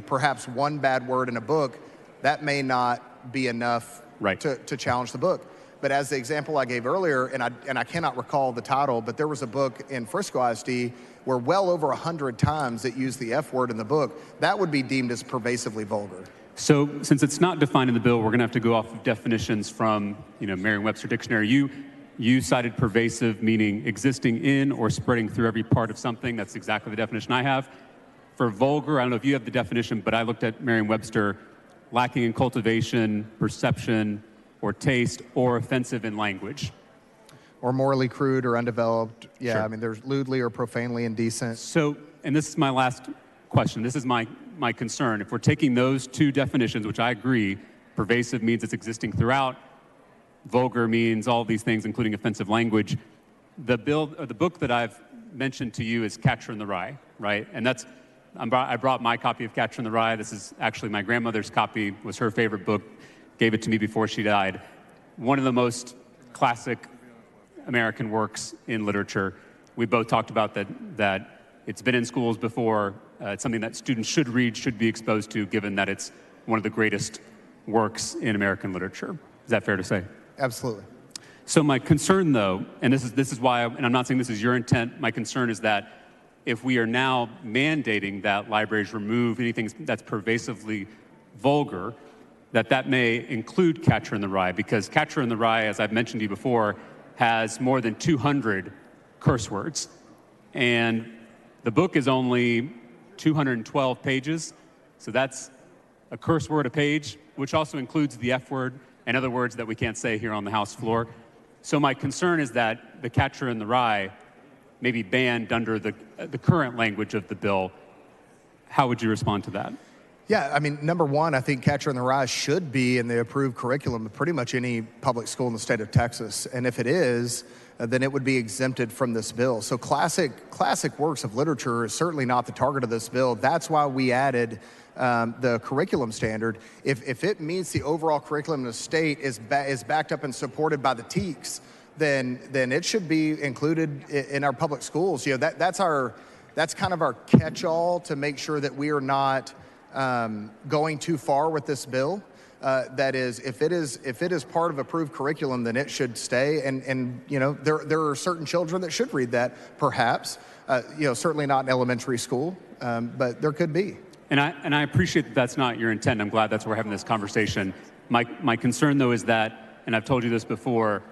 perhaps one bad word in a book, that may not be enough to challenge the book. But as the example I gave earlier, and I cannot recall the title, but there was a book in Frisco ISD where well over 100 times it used the F word in the book. That would be deemed as pervasively vulgar. So since it's not defined in the bill, we're going to have to go off of definitions from, Merriam-Webster Dictionary. You cited pervasive, meaning existing in or spreading through every part of something. That's exactly the definition I have. For vulgar, I don't know if you have the definition, but I looked at Merriam-Webster, lacking in cultivation, perception, or taste, or offensive in language. Or morally crude or undeveloped. Yeah, Sure. I mean, there's lewdly or profanely indecent. So, and this is my last question. This is my concern. If we're taking those two definitions, which I agree, pervasive means it's existing throughout, vulgar means all these things, including offensive language. The book that I've mentioned to you is Catcher in the Rye, right? And I brought my copy of Catcher in the Rye. This is actually my grandmother's copy, was her favorite book, gave it to me before she died. One of the most classic American works in literature. We both talked about that it's been in schools before. It's something that students should read, should be exposed to, given that it's one of the greatest works in American literature. Is that fair to say? Absolutely. So my concern, though, and this is why, and I'm not saying this is your intent, my concern is that if we are now mandating that libraries remove anything that's pervasively vulgar, that may include Catcher in the Rye, because Catcher in the Rye, as I've mentioned to you before, has more than 200 curse words. And the book is only 212 pages, so that's a curse word a page, which also includes the F word and other words that we can't say here on the House floor. So my concern is that the Catcher in the Rye may be banned under the current language of the bill. How would you respond to that? Yeah, I mean, number one, I think Catcher in the Rye should be in the approved curriculum of pretty much any public school in the state of Texas. And if it is, then it would be exempted from this bill. So classic works of literature is certainly not the target of this bill. That's why we added the curriculum standard. If it meets the overall curriculum in the state, is backed up and supported by the TEKS, then it should be included in our public schools. That's kind of our catch-all to make sure that we are not going too far with this bill. That is, if it is part of approved curriculum, then it should stay. And there are certain children that should read that, perhaps. Certainly not in elementary school, but there could be. And I appreciate that that's not your intent. I'm glad that's why we're having this conversation. My concern, though, is that, and I've told you this before,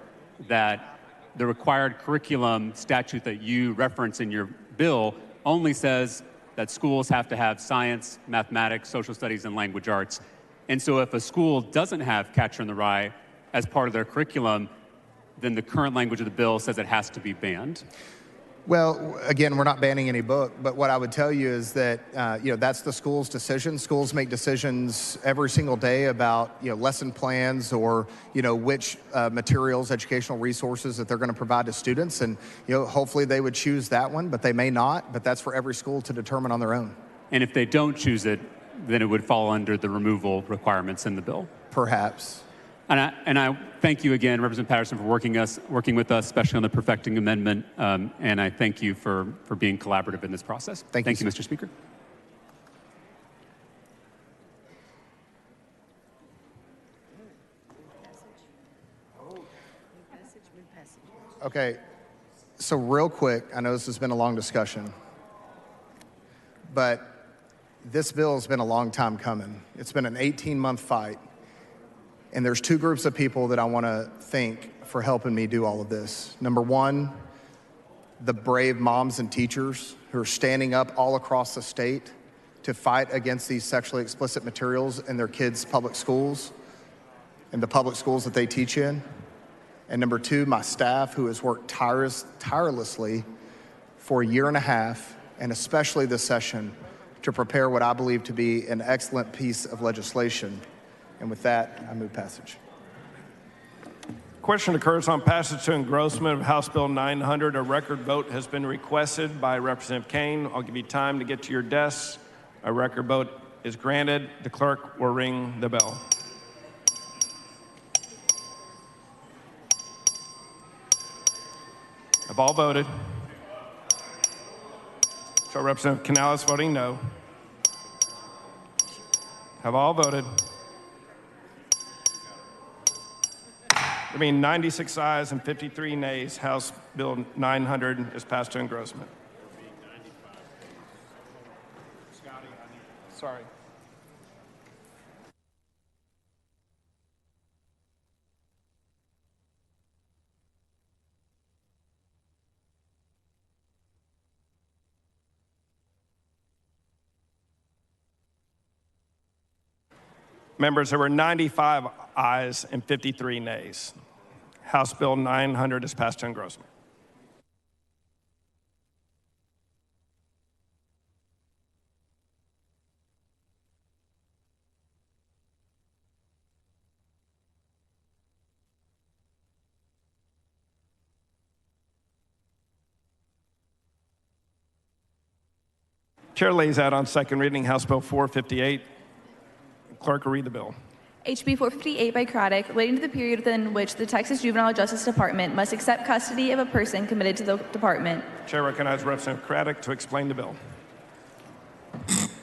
that the required curriculum statute that you reference in your bill only says that schools have to have science, mathematics, social studies, and language arts. And so if a school doesn't have Catcher in the Rye as part of their curriculum, then the current language of the bill says it has to be banned. Well, again, we're not banning any book, but what I would tell you is that, that's the school's decision. Schools make decisions every single day about, lesson plans or, which materials, educational resources that they're going to provide to students. And, hopefully they would choose that one, but they may not. But that's for every school to determine on their own. And if they don't choose it, then it would fall under the removal requirements in the bill. Perhaps. And I thank you again, Representative Patterson, for working with us, especially on the perfecting amendment. And I thank you for being collaborative in this process. Thank you, Mr. Speaker. Okay, so real quick, I know this has been a long discussion, but this bill has been a long time coming. It's been an 18-month fight. And there's two groups of people that I want to thank for helping me do all of this. Number one, the brave moms and teachers who are standing up all across the state to fight against these sexually explicit materials in their kids' public schools and the public schools that they teach in. And number two, my staff who has worked tirelessly for a year and a half, and especially this session, to prepare what I believe to be an excellent piece of legislation. And with that, I move passage. Question occurs on passage to engrossment of House Bill 900. A record vote has been requested by Representative Kane. I'll give you time to get to your desks. A record vote is granted. The clerk will ring the bell. Have all voted? Show Representative Canales voting no. Have all voted? I mean, 96 ayes and 53 nays. House Bill 900 is passed to engrossment. Sorry. Members, there were 95 ayes and 53 nays. House Bill 900 is passed to engrossment. Chair lays out on second reading House Bill 458. Clerk will read the bill. HB 458 by Craddock, relating to the period within which the Texas Juvenile Justice Department must accept custody of a person committed to the department. Chair recognizes Representative Craddock to explain the bill.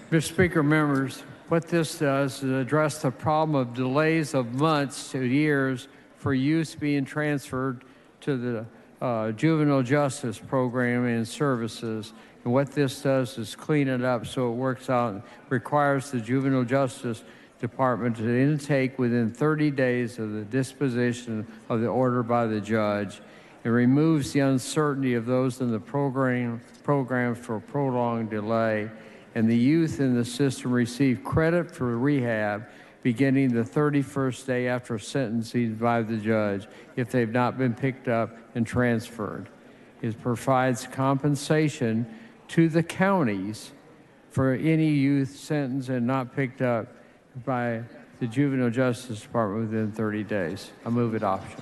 Mr. Speaker, members, what this does is address the problem of delays of months to years for youth being transferred to the juvenile justice program and services. And what this does is clean it up so it works out and requires the juvenile justice department to intake within 30 days of the disposition of the order by the judge. It removes the uncertainty of those in the program for prolonged delay, and the youth in the system receive credit for rehab beginning the 31st day after sentencing by the judge if they've not been picked up and transferred. It provides compensation to the counties for any youth sentenced and not picked up by the Juvenile Justice Department within 30 days. I move adoption.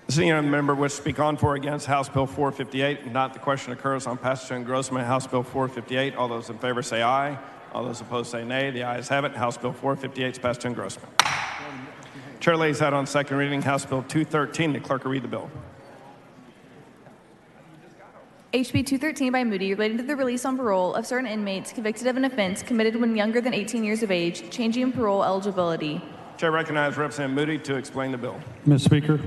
The senior member wishes to speak on for or against House Bill 458. Not the question occurs on passage to engrossment. House Bill 458. All those in favor say aye. All those opposed say nay. The ayes have it. House Bill 458 is passed to engrossment. Chair lays out on second reading House Bill 213. The clerk will read the bill. HB 213 by Moody, relating to the release on parole of certain inmates convicted of an offense committed when younger than 18 years of age, changing parole eligibility. Chair recognizes Representative Moody to explain the bill. Mr. Speaker.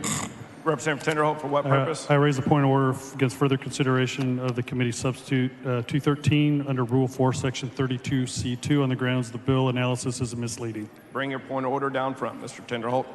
Representative Tenderholt, for what purpose? I raise a point of order against further consideration of the committee substitute 213 under Rule 4, Section 32C2 on the grounds the bill analysis is misleading. Bring your point of order down front, Mr. Tenderholt.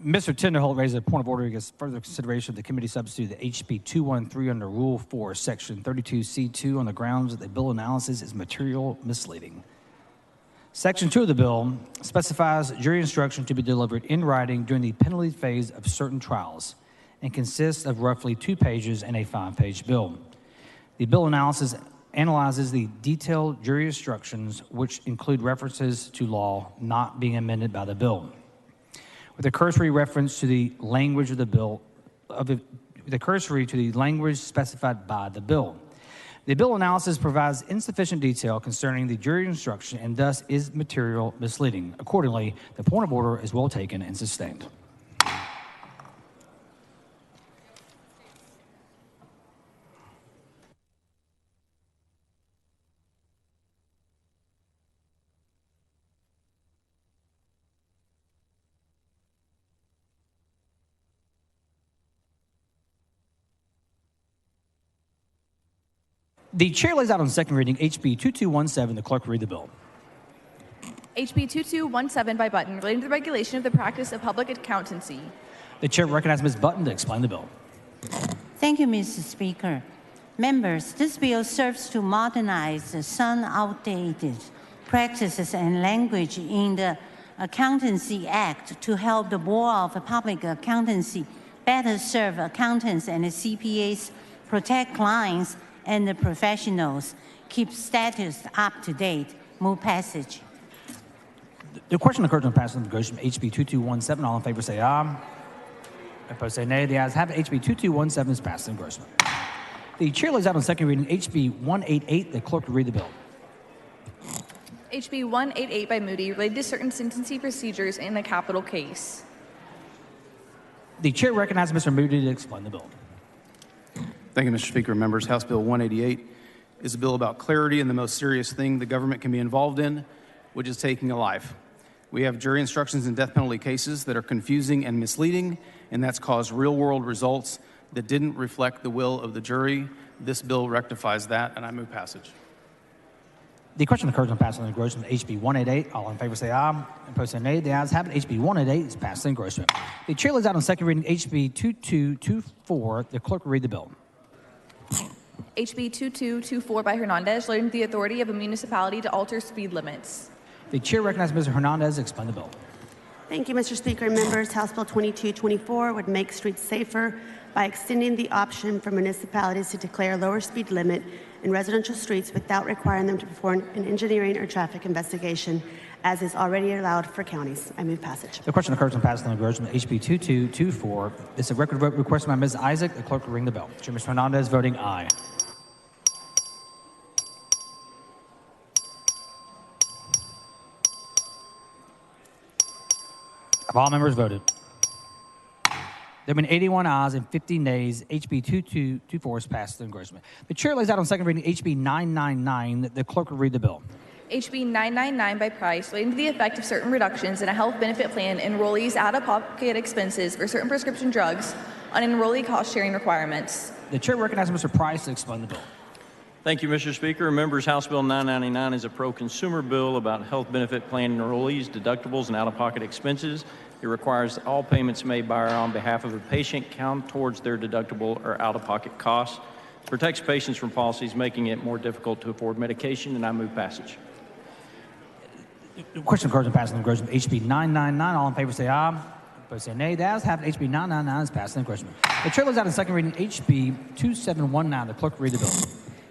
Mr. Tinderholt raised a point of order against further consideration of the committee substitute the HB 213 under Rule 4, Section 32C2 on the grounds that the bill analysis is material misleading. Section 2 of the bill specifies jury instruction to be delivered in writing during the penalty phase of certain trials and consists of roughly 2 pages and a 5-page bill. The bill analyzes the detailed jury instructions, which include references to law not being amended by the bill. With a cursory reference to the language of the bill, with a cursory to the language specified by the bill. The bill analysis provides insufficient detail concerning the jury instruction and thus is material misleading. Accordingly, the point of order is well taken and sustained. The chair lays out on second reading HB 2217. The clerk will read the bill. HB 2217 by Button, relating to the regulation of the practice of public accountancy. The chair recognizes Ms. Button to explain the bill. Thank you, Mr. Speaker. Members, this bill serves to modernize some outdated practices and language in the Accountancy Act to help the Board of Public Accountancy better serve accountants and CPAs, protect clients and the professionals, keep status up to date. Move passage. The question occurs on passage of goes from HB 2217. All in favor say aye. Opposed say nay. The ayes have it. HB 2217 is passed in engrossment. The chair lays out on second reading HB 188. The clerk will read the bill. HB 188 by Moody, related to certain sentencing procedures in a capital case. The chair recognizes Mr. Moody to explain the bill. Thank you, Mr. Speaker. Members, House Bill 188 is a bill about clarity in the most serious thing the government can be involved in, which is taking a life. We have jury instructions in death penalty cases that are confusing and misleading, and that's caused real-world results that didn't reflect the will of the jury. This bill rectifies that, and I move passage. The question occurs on passage of engrossment HB 188. All in favor say aye. Opposed say nay. The ayes have it. HB 188 is passed in engrossment. The chair lays out on second reading HB 2224. The clerk will read the bill. HB 2224 by Hernandez, relating to the authority of a municipality to alter speed limits. The chair recognizes Mr. Hernandez to explain the bill. Thank you, Mr. Speaker and members. House Bill 2224 would make streets safer by extending the option for municipalities to declare a lower speed limit in residential streets without requiring them to perform an engineering or traffic investigation, as is already allowed for counties. I move passage. The question occurs on passage of engrossment HB 2224. It's a record vote requested by Ms. Isaac. The clerk will ring the bell. Chair Mr. Hernandez voting aye. Have all members voted? There have been 81 ayes and 50 nays. HB 2224 is passed through engrossment. The chair lays out on second reading HB 999. The clerk will read the bill. HB 999 by Price, relating to the effect of certain reductions in a health benefit plan enrollees' out-of-pocket expenses for certain prescription drugs on enrollee cost-sharing requirements. The chair recognizes Mr. Price to explain the bill. Thank you, Mr. Speaker. Members, House Bill 999 is a pro-consumer bill about health benefit plan enrollees, deductibles, and out-of-pocket expenses. It requires all payments made by or on behalf of a patient count towards their deductible or out-of-pocket costs. It protects patients from policies making it more difficult to afford medication, and I move passage. The question occurs on passing engrossment HB 999. All in favor say aye. Opposed say nay. The ayes have it. HB 999 is passed in engrossment. The chair lays out on second reading HB 2719. The clerk will read the bill.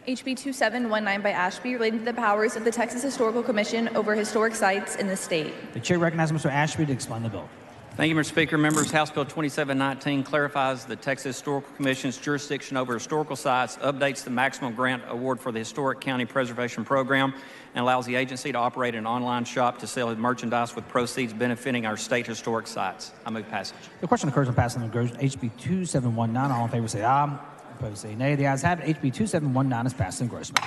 HB 2719 by Ashby, relating to the powers of the Texas Historical Commission over historic sites in the state. The chair recognizes Mr. Ashby to explain the bill. Thank you, Mr. Speaker. Members, House Bill 2719 clarifies the Texas Historical Commission's jurisdiction over historical sites, updates the maximum grant award for the Historic County Preservation Program, and allows the agency to operate an online shop to sell merchandise with proceeds benefiting our state historic sites. I move passage. The question occurs on passing engrossment HB 2719. All in favor say aye. Opposed say nay. The ayes have it. HB 2719 is passed in engrossment.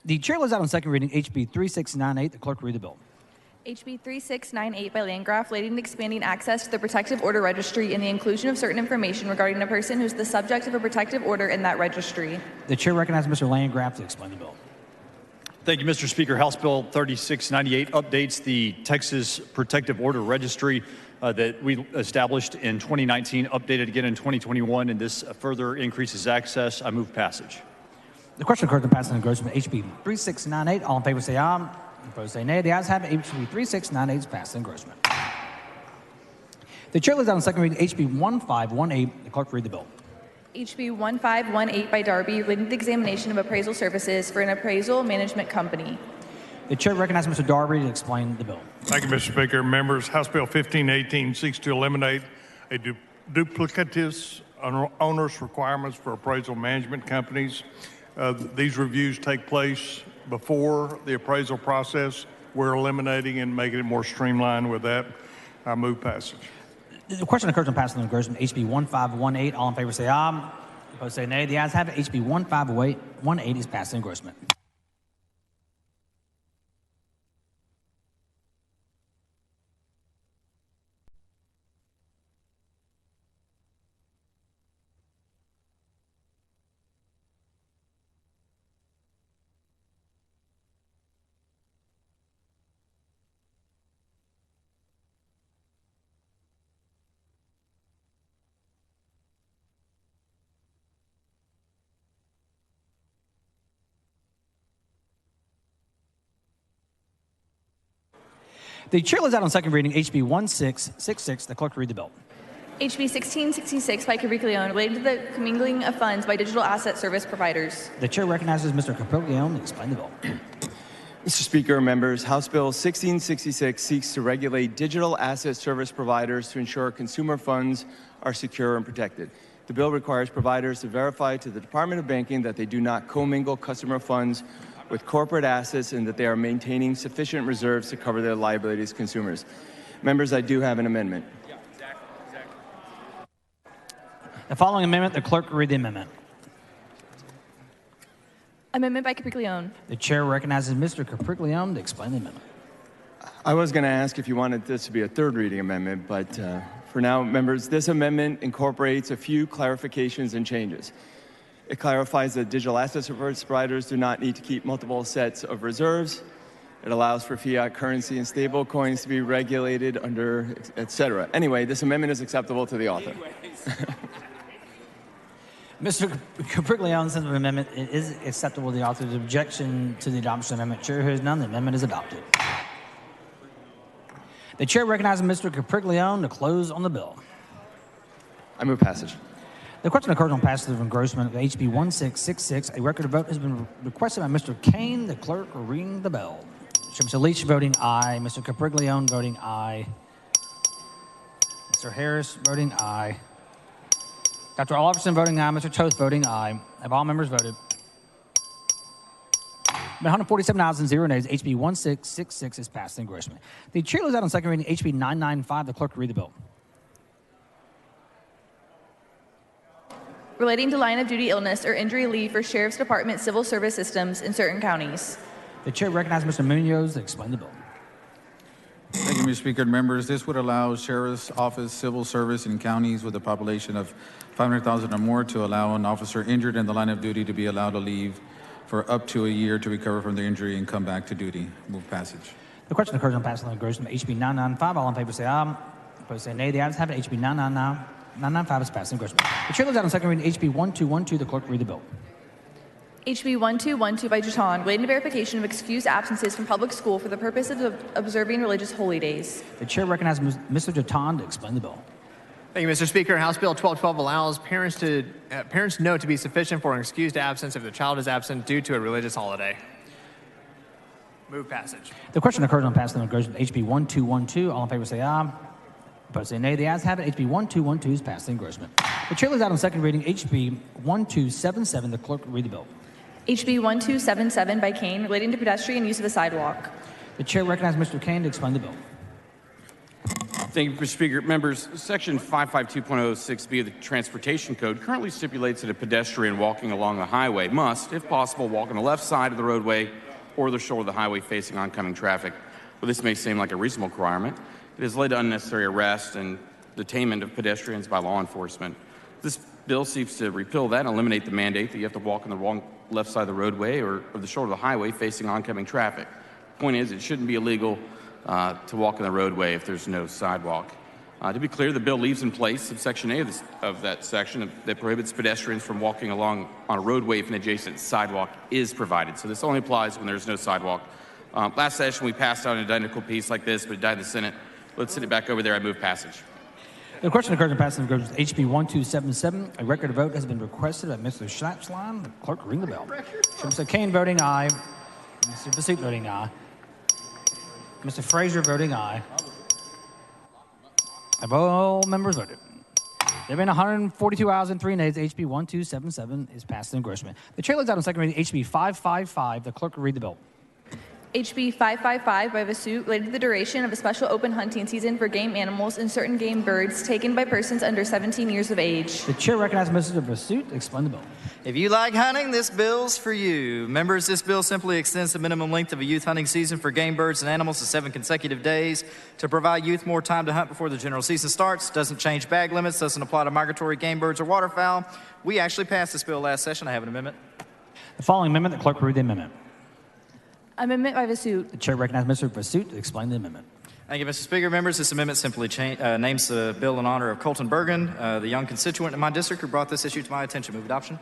The chair lays out on second reading HB 3698. The clerk will read the bill. HB 3698 by Landgraf, relating to expanding access to the protective order registry and the inclusion of certain information regarding a person who is the subject of a protective order in that registry. The chair recognizes Mr. Landgraf to explain the bill. Thank you, Mr. Speaker. House Bill 3698 updates the Texas Protective Order Registry that we established in 2019, updated again in 2021, and this further increases access. I move passage. The question occurs to pass on engrossment HB 3698. All in favor say aye. Opposed say nay. The ayes have it. HB 3698 is passed in engrossment. The chair lays out on second reading HB 1518. The clerk will read the bill. HB 1518 by Darby, relating to the examination of appraisal services for an appraisal management company. The chair recognizes Mr. Darby to explain the bill. Thank you, Mr. Speaker. Members, House Bill 1518 seeks to eliminate a duplicitous onerous requirements for appraisal management companies. These reviews take place before the appraisal process. We're eliminating and making it more streamlined with that. I move passage. The question occurs on passing engrossment HB 1518. All in favor say aye. Opposed say nay. The ayes have it. HB 1518 is passed in engrossment. The chair lays out on second reading HB 1666. The clerk will read the bill. HB 1666 by Capriglione, relating to the commingling of funds by digital asset service providers. The chair recognizes Mr. Capriglione to explain the bill. Mr. Speaker, members, House Bill 1666 seeks to regulate digital asset service providers to ensure consumer funds are secure and protected. The bill requires providers to verify to the Department of Banking that they do not commingle customer funds with corporate assets and that they are maintaining sufficient reserves to cover their liabilities to consumers. Members, I do have an amendment. The following amendment, the clerk will read the amendment. Amendment by Capriglione. The chair recognizes Mr. Capriglione to explain the amendment. I was going to ask if you wanted this to be a third reading amendment, but for now, members, this amendment incorporates a few clarifications and changes. It clarifies that digital asset service providers do not need to keep multiple sets of reserves. It allows for fiat currency and stable coins to be regulated under, etc. Anyway, this amendment is acceptable to the author. Mr. Capriglione says the amendment is acceptable to the author's objection to the adoption of the amendment. Chair hears none. The amendment is adopted. The chair recognizes Mr. Capriglione to close on the bill. I move passage. The question occurs on passage of engrossment of HB 1666. A record of vote has been requested by Mr. Kane. The clerk will ring the bell. Mr. Leach voting aye. Mr. Capriglione voting aye. Mr. Harris voting aye. Dr. Oliverson voting aye. Mr. Toth voting aye. Have all members voted? 147 ayes and 0 nays. HB 1666 is passed in engrossment. The chair lays out on second reading HB 995. The clerk will read the bill. Relating to line of duty illness or injury leave for Sheriff's Department civil service systems in certain counties. The chair recognizes Mr. Munoz to explain the bill. Thank you, Mr. Speaker and members. This would allow Sheriff's Office civil service in counties with a population of 500,000 or more to allow an officer injured in the line of duty to be allowed to leave for up to a year to recover from their injury and come back to duty. Move passage. The question occurs on passage of engrossment HB 995. All in favor say aye. Opposed say nay. The ayes have it. HB 995 is passed in engrossment. The chair lays out on second reading HB 1212. The clerk will read the bill. HB 1212 by Jeton, relating to verification of excused absences from public school for the purpose of observing religious holy days. The chair recognizes Mr. Jeton to explain the bill. Thank you, Mr. Speaker. House Bill 1212 allows parents note to be sufficient for an excused absence if the child is absent due to a religious holiday. Move passage. The question occurs on passage of engrossment HB 1212. All in favor say aye. Opposed say nay. The ayes have it. HB 1212 is passed in engrossment. The chair lays out on second reading HB 1277. The clerk will read the bill. HB 1277 by Kane, relating to pedestrian use of a sidewalk. The chair recognizes Mr. Kane to explain the bill. Thank Thank you, Mr. Speaker. Members, Section 552.06B of the Transportation Code currently stipulates that a pedestrian walking along a highway must, if possible, walk on the left side of the roadway or the shore of the highway facing oncoming traffic. Well, this may seem like a reasonable requirement. It has led to unnecessary arrest and detainment of pedestrians by law enforcement. This bill seeks to repeal that and eliminate the mandate that you have to walk on the wrong left side of the roadway or the shore of the highway facing oncoming traffic. The point is, it shouldn't be illegal to walk on the roadway if there's no sidewalk. To be clear, the bill leaves in place subsection A of that section that prohibits pedestrians from walking along on a roadway if an adjacent sidewalk is provided. So this only applies when there's no sidewalk. Last session, we passed out an identical piece like this, but it died in the Senate. Let's send it back over there. I move passage. The question occurs in passing goes with HB 1277. A record of vote has been requested by Mr. Schnapsline. The clerk ring the bell. Mr. Kane voting aye. Mr. Basu voting aye. Mr. Frazier voting aye. Have all members voted? There have been 142 ayes and 3 nays. HB 1277 is passed in engrossment. The chair leads out on second reading HB 555. The clerk will read the bill. HB 555 by Vasu related to the duration of a special open hunting season for game animals and certain game birds taken by persons under 17 years of age. The chair recognizes Mr. Vasu to explain the bill. If you like hunting, this bill's for you. Members, this bill simply extends the minimum length of a youth hunting season for game birds and animals to 7 consecutive days to provide youth more time to hunt before the general season starts. Doesn't change bag limits, doesn't apply to migratory game birds or waterfowl. We actually passed this bill last session. I have an amendment. The following amendment, the clerk will read the amendment. Amendment by Vasu. The chair recognizes Mr. Vasu to explain the amendment. Thank you, Mr. Speaker. Members, this amendment simply names the bill in honor of Colton Bergen, the young constituent in my district who brought this issue to my attention. Move adoption.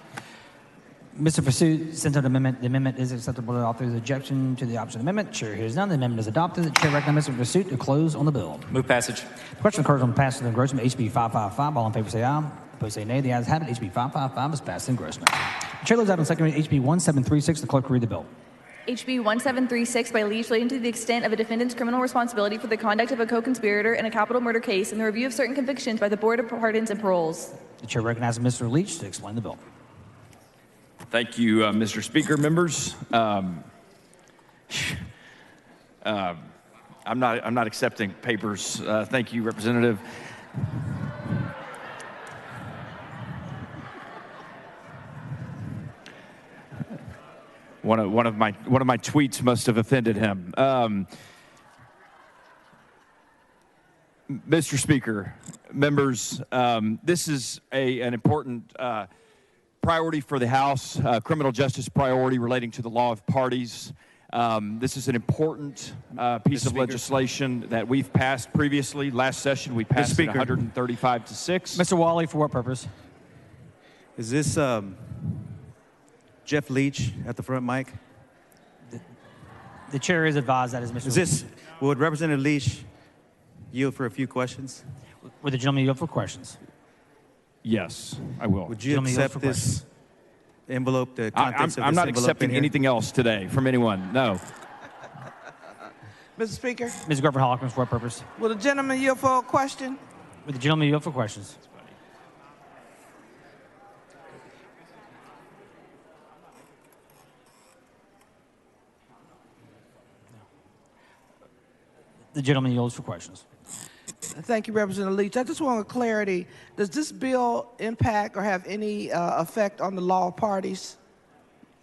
Mr. Vasu sent out an amendment. The amendment is acceptable to the author's objection to the option amendment. Chair hears none. The amendment is adopted. The chair recognizes Mr. Vasu to close on the bill. Move passage. The question occurs on passage of engrossment HB 555. All in favor say aye. Opposed say nay. The ayes have it. HB 555 is passed in engrossment. The chair leads out on second reading HB 1736. The clerk will read the bill. HB 1736 by Leach relating to the extent of a defendant's criminal responsibility for the conduct of a co-conspirator in a capital murder case and the review of certain convictions by the Board of Pardons and Paroles. The chair recognizes Mr. Leach to explain the bill. Thank you, Mr. Speaker. Members, I'm not accepting papers. Thank you, Representative. One of my tweets must have offended him. Mr. Speaker, members, this is an important priority for the House, criminal justice priority relating to the law of parties. This is an important piece of legislation that we've passed previously. Last session, we passed it 135 to 6. Mr. Wally, for what purpose? Is this Jeff Leach at the front mic? The chair is advised that is Mr. Would Representative Leach yield for a few questions? Would the gentleman yield for questions? Yes, I will. Would you accept this envelope, the contents of this I'm not envelope accepting in here? anything else today from anyone, no. Mr. Speaker, Ms. Griffin Hawkins, for what purpose? will the gentleman yield for a question? Would the gentleman yield for questions? The gentleman yields for questions. Thank you, Representative Leach. I just want clarity. Does this bill impact or have any effect on the law of parties?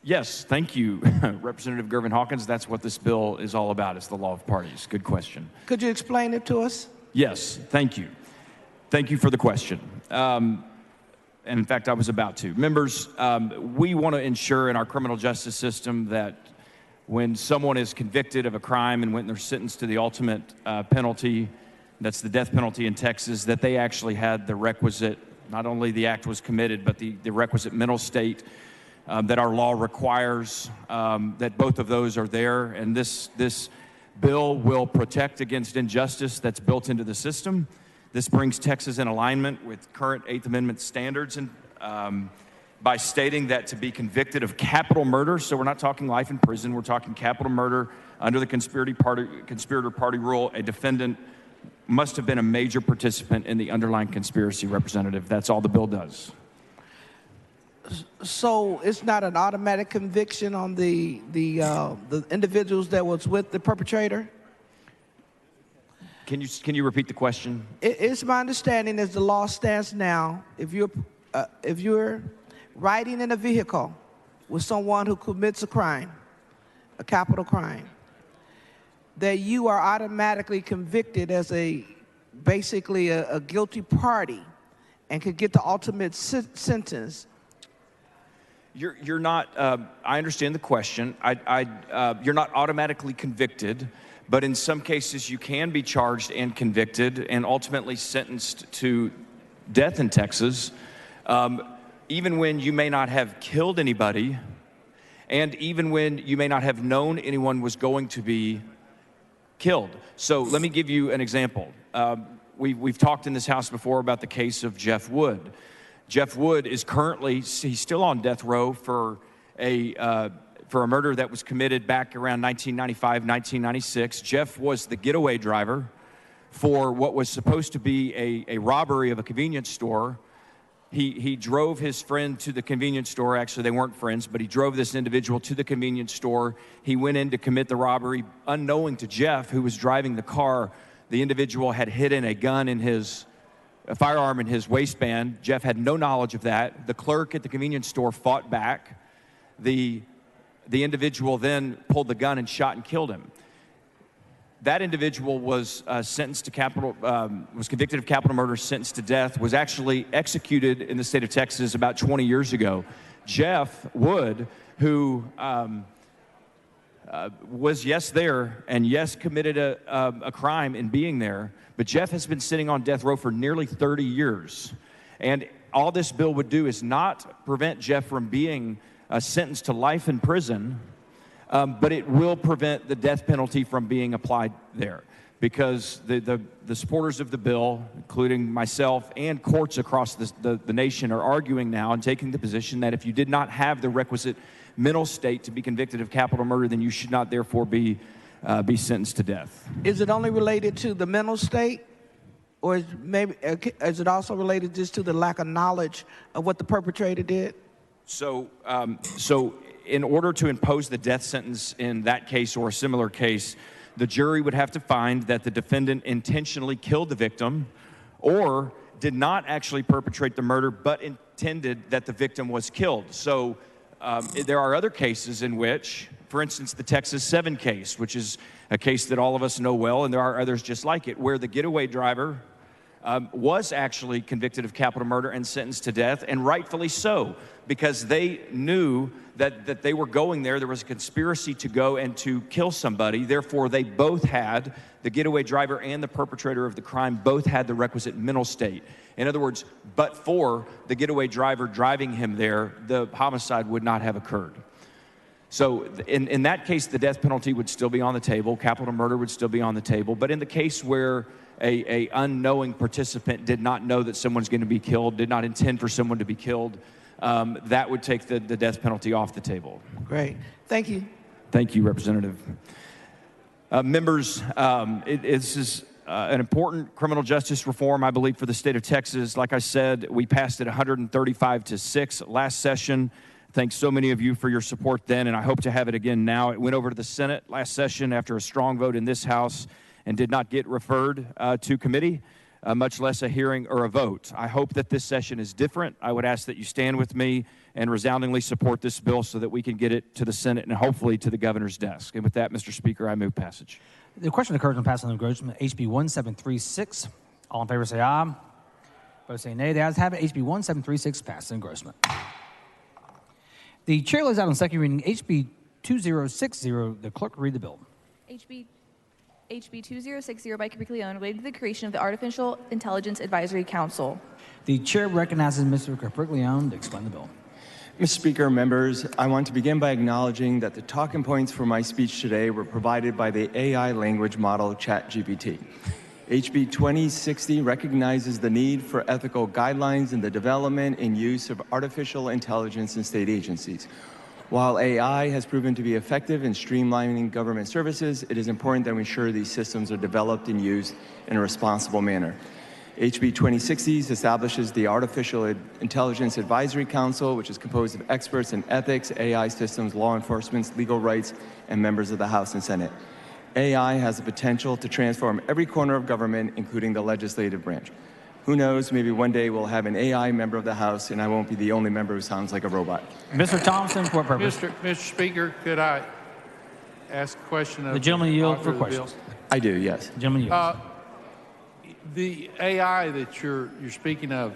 Yes, thank you, Representative Gervin Hawkins. That's what this bill is all about. It's the law of parties. Good question. Could you explain it to us? Yes, thank you. Thank you for the question. And in fact, I was about to. Members, we want to ensure in our criminal justice system that when someone is convicted of a crime and when they're sentenced to the ultimate penalty, that's the death penalty in Texas, that they actually had the requisite, not only the act was committed, but the requisite mental state that our law requires, that both of those are there. And this bill will protect against injustice that's built into the system. This brings Texas in alignment with current Eighth Amendment standards and by stating that to be convicted of capital murder, so we're not talking life in prison, we're talking capital murder under the conspirator party rule, a defendant must have been a major participant in the underlying conspiracy, Representative. That's all the bill does. So it's not an automatic conviction on the individuals that was with the perpetrator? Can you repeat the question? It's my understanding as the law stands now, if you're riding in a vehicle with someone who commits a crime, a capital crime, that you are automatically convicted as basically a guilty party and could get the ultimate sentence. You're not. I understand the question. You're not automatically convicted, but in some cases you can be charged and convicted and ultimately sentenced to death in Texas, even when you may not have killed anybody, and even when you may not have known anyone was going to be killed. So let me give you an example. We've talked in this house before about the case of Jeff Wood. Jeff Wood is he's still on death row for a murder that was committed back around 1995, 1996. Jeff was the getaway driver for what was supposed to be a robbery of a convenience store. He drove his friend to the convenience store. Actually, they weren't friends, but he drove this individual to the convenience store. He went in to commit the robbery. Unknowing to Jeff, who was driving the car, the individual had hidden a firearm in his waistband. Jeff had no knowledge of that. The clerk at the convenience store fought back. The individual then pulled the gun and shot and killed him. That individual was sentenced to was convicted of capital murder, sentenced to death, was actually executed in the state of Texas about 20 years ago. Jeff Wood, who was, yes, there, and yes, committed a crime in being there, but Jeff has been sitting on death row for nearly 30 years. And all this bill would do is not prevent Jeff from being sentenced to life in prison, but it will prevent the death penalty from being applied there, because the supporters of the bill, including myself and courts across the nation, are arguing now and taking the position that if you did not have the requisite mental state to be convicted of capital murder, then you should not therefore be sentenced to death. Is it only related to the mental state, or is it also related just to the lack of knowledge of what the perpetrator did? So in order to impose the death sentence in that case or a similar case, the jury would have to find that the defendant intentionally killed the victim or did not actually perpetrate the murder but intended that the victim was killed. So there are other cases in which, for instance, the Texas 7 case, which is a case that all of us know well, and there are others just like it, where the getaway driver was actually convicted of capital murder and sentenced to death, and rightfully so, because they knew that they were going there. There was a conspiracy to go and to kill somebody. Therefore, they both had, the getaway driver and the perpetrator of the crime, both had the requisite mental state. In other words, but for the getaway driver driving him there, the homicide would not have occurred. So in that case, the death penalty would still be on the table. Capital murder would still be on the table. But in the case where a unknowing participant did not know that someone's going to be killed, did not intend for someone to be killed, that would take the death penalty off the table. Great. Thank you. Thank you, Representative. Members, this is an important criminal justice reform, I believe, for the state of Texas. Like I said, we passed it 135-6 last session. Thanks so many of you for your support then, and I hope to have it again now. It went over to the Senate last session after a strong vote in this House and did not get referred to committee, much less a hearing or a vote. I hope that this session is different. I would ask that you stand with me and resoundingly support this bill so that we can get it to the Senate and hopefully to the governor's desk. And with that, Mr. Speaker, I move passage. The question occurs on passing the engrossment, HB 1736. All in favor say aye. Opposed say nay. The ayes have it. HB 1736 passes engrossment. The chair lays out on second reading HB 2060. The clerk will read the bill. HB 2060 by Capriglione, related to the creation of the Artificial Intelligence Advisory Council. The chair recognizes Mr. Capriglione to explain the bill. Mr. Speaker, members, I want to begin by acknowledging that the talking points for my speech today were provided by the AI language model ChatGPT. HB 2060 recognizes the need for ethical guidelines in the development and use of artificial intelligence in state agencies. While AI has proven to be effective in streamlining government services, it is important that we ensure these systems are developed and used in a responsible manner. HB 2060 establishes the Artificial Intelligence Advisory Council, which is composed of experts in ethics, AI systems, law enforcement, legal rights, and members of the House and Senate. AI has the potential to transform every corner of government, including the legislative branch. Who knows, maybe one day we'll have an AI member of the House and I won't be the only member who sounds like a robot. Mr. Thompson, for what purpose? Mr. Speaker, could I ask a question of The gentleman yield for author of the questions. I do, yes. The gentleman yield. The AI that you're speaking of,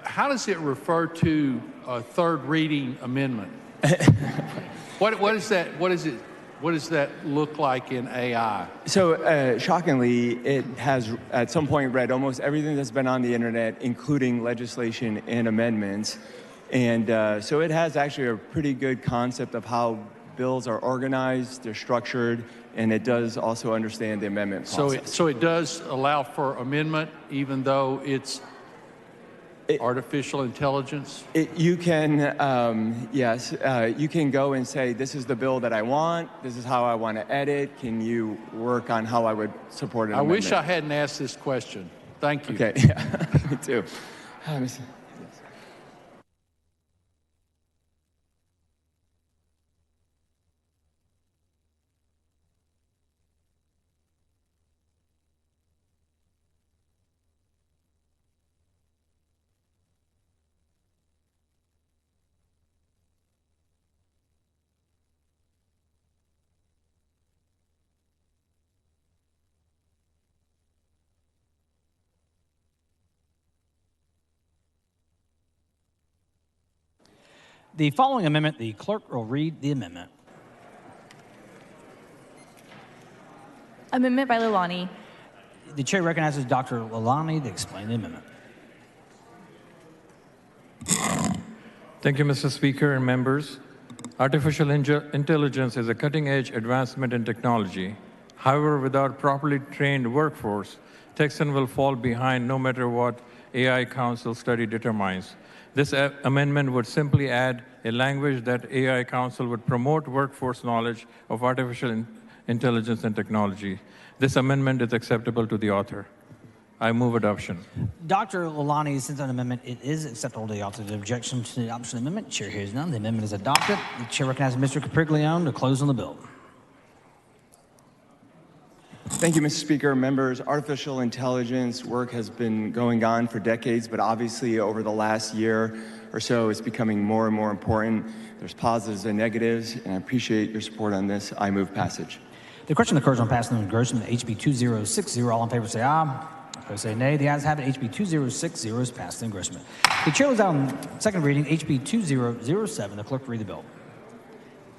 how does it refer to a third reading amendment? What is that? What does that look like in AI? So shockingly, it has at some point read almost everything that's been on the internet, including legislation and amendments. And so it has actually a pretty good concept of how bills are organized, they're structured, and it does also understand the amendment process. So it does allow for amendment, even though it's artificial intelligence? You can, yes, you can go and say, this is the bill that I want, this is how I want to edit, can you work on how I would support an amendment? I wish I hadn't asked this question. Thank you. Okay, yeah, me too. The following amendment, the clerk will read the amendment. Amendment by Lalani. The chair recognizes Dr. Lalani to explain the amendment. Thank you, Mr. Speaker and members. Artificial intelligence is a cutting-edge advancement in technology. However, without properly trained workforce, Texas will fall behind no matter what AI Council study determines. This amendment would simply add a language that AI Council would promote workforce knowledge of artificial intelligence and technology. This amendment is acceptable to the author. I move adoption. Dr. Lalani sends an amendment. It is acceptable to the author. The objection to the adoption of the amendment? Chair hears none. The amendment is adopted. The chair recognizes Mr. Capriglione to close on the bill. Thank you, Mr. Speaker. Members, artificial intelligence work has been going on for decades, but obviously over the last year or so, it's becoming more and more important. There's positives and negatives, and I appreciate your support on this. I move passage. The question occurs on passing the engrossment of HB 2060. All in favor say aye. Opposed say nay. The ayes have it. HB 2060 is passed in engrossment. The chair was out on second reading, HB 2007. The clerk will read the bill.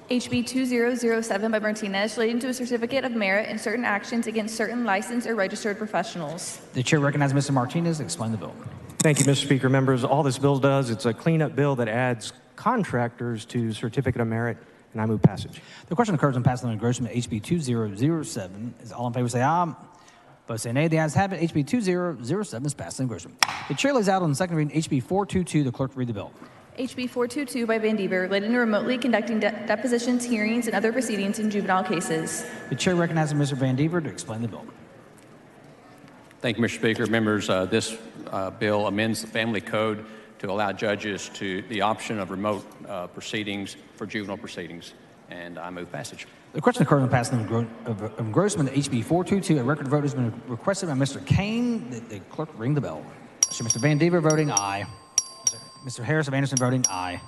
HB 2007 by Martinez, relating to a certificate of merit and certain actions against certain licensed or registered professionals. The chair recognizes Mr. Martinez to explain the bill. Thank you, Mr. Speaker. Members, all this bill does, it's a cleanup bill that adds contractors to certificate of merit, and I move passage. The question occurs on passing the engrossment of HB 2007. Is all in favor say aye. Opposed say nay. The ayes have it. HB 2007 is passed in engrossment. The chair lays out on the second reading HB 422. The clerk will read the bill. HB 422 by Van Dever, relating to remotely conducting depositions, hearings, and other proceedings in juvenile cases. The chair recognizes Mr. Van Dever to explain the bill. Thank you, Mr. Speaker. Members, this bill amends the Family Code to allow judges to the option of remote proceedings for juvenile proceedings, and I move passage. The question occurs on passing of engrossment of HB 422. A record vote has been requested by Mr. Kane. The clerk will ring the bell. So Mr. Van Dever voting aye. Mr. Harris of Anderson voting aye.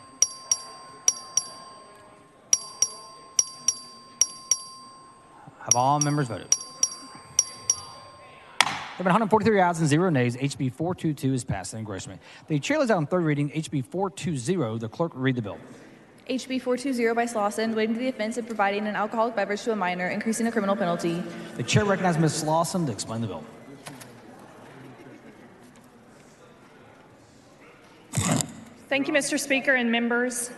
Have all members voted? There have been 143 ayes and 0 nays. HB 422 is passed in engrossment. The chair lays out on third reading HB 420. The clerk will read the bill. HB 420 by Slauson, relating to the offense of providing an alcoholic beverage to a minor, increasing the criminal penalty. The chair recognizes Ms. Slauson to explain the bill. Thank you, Mr. Speaker and members.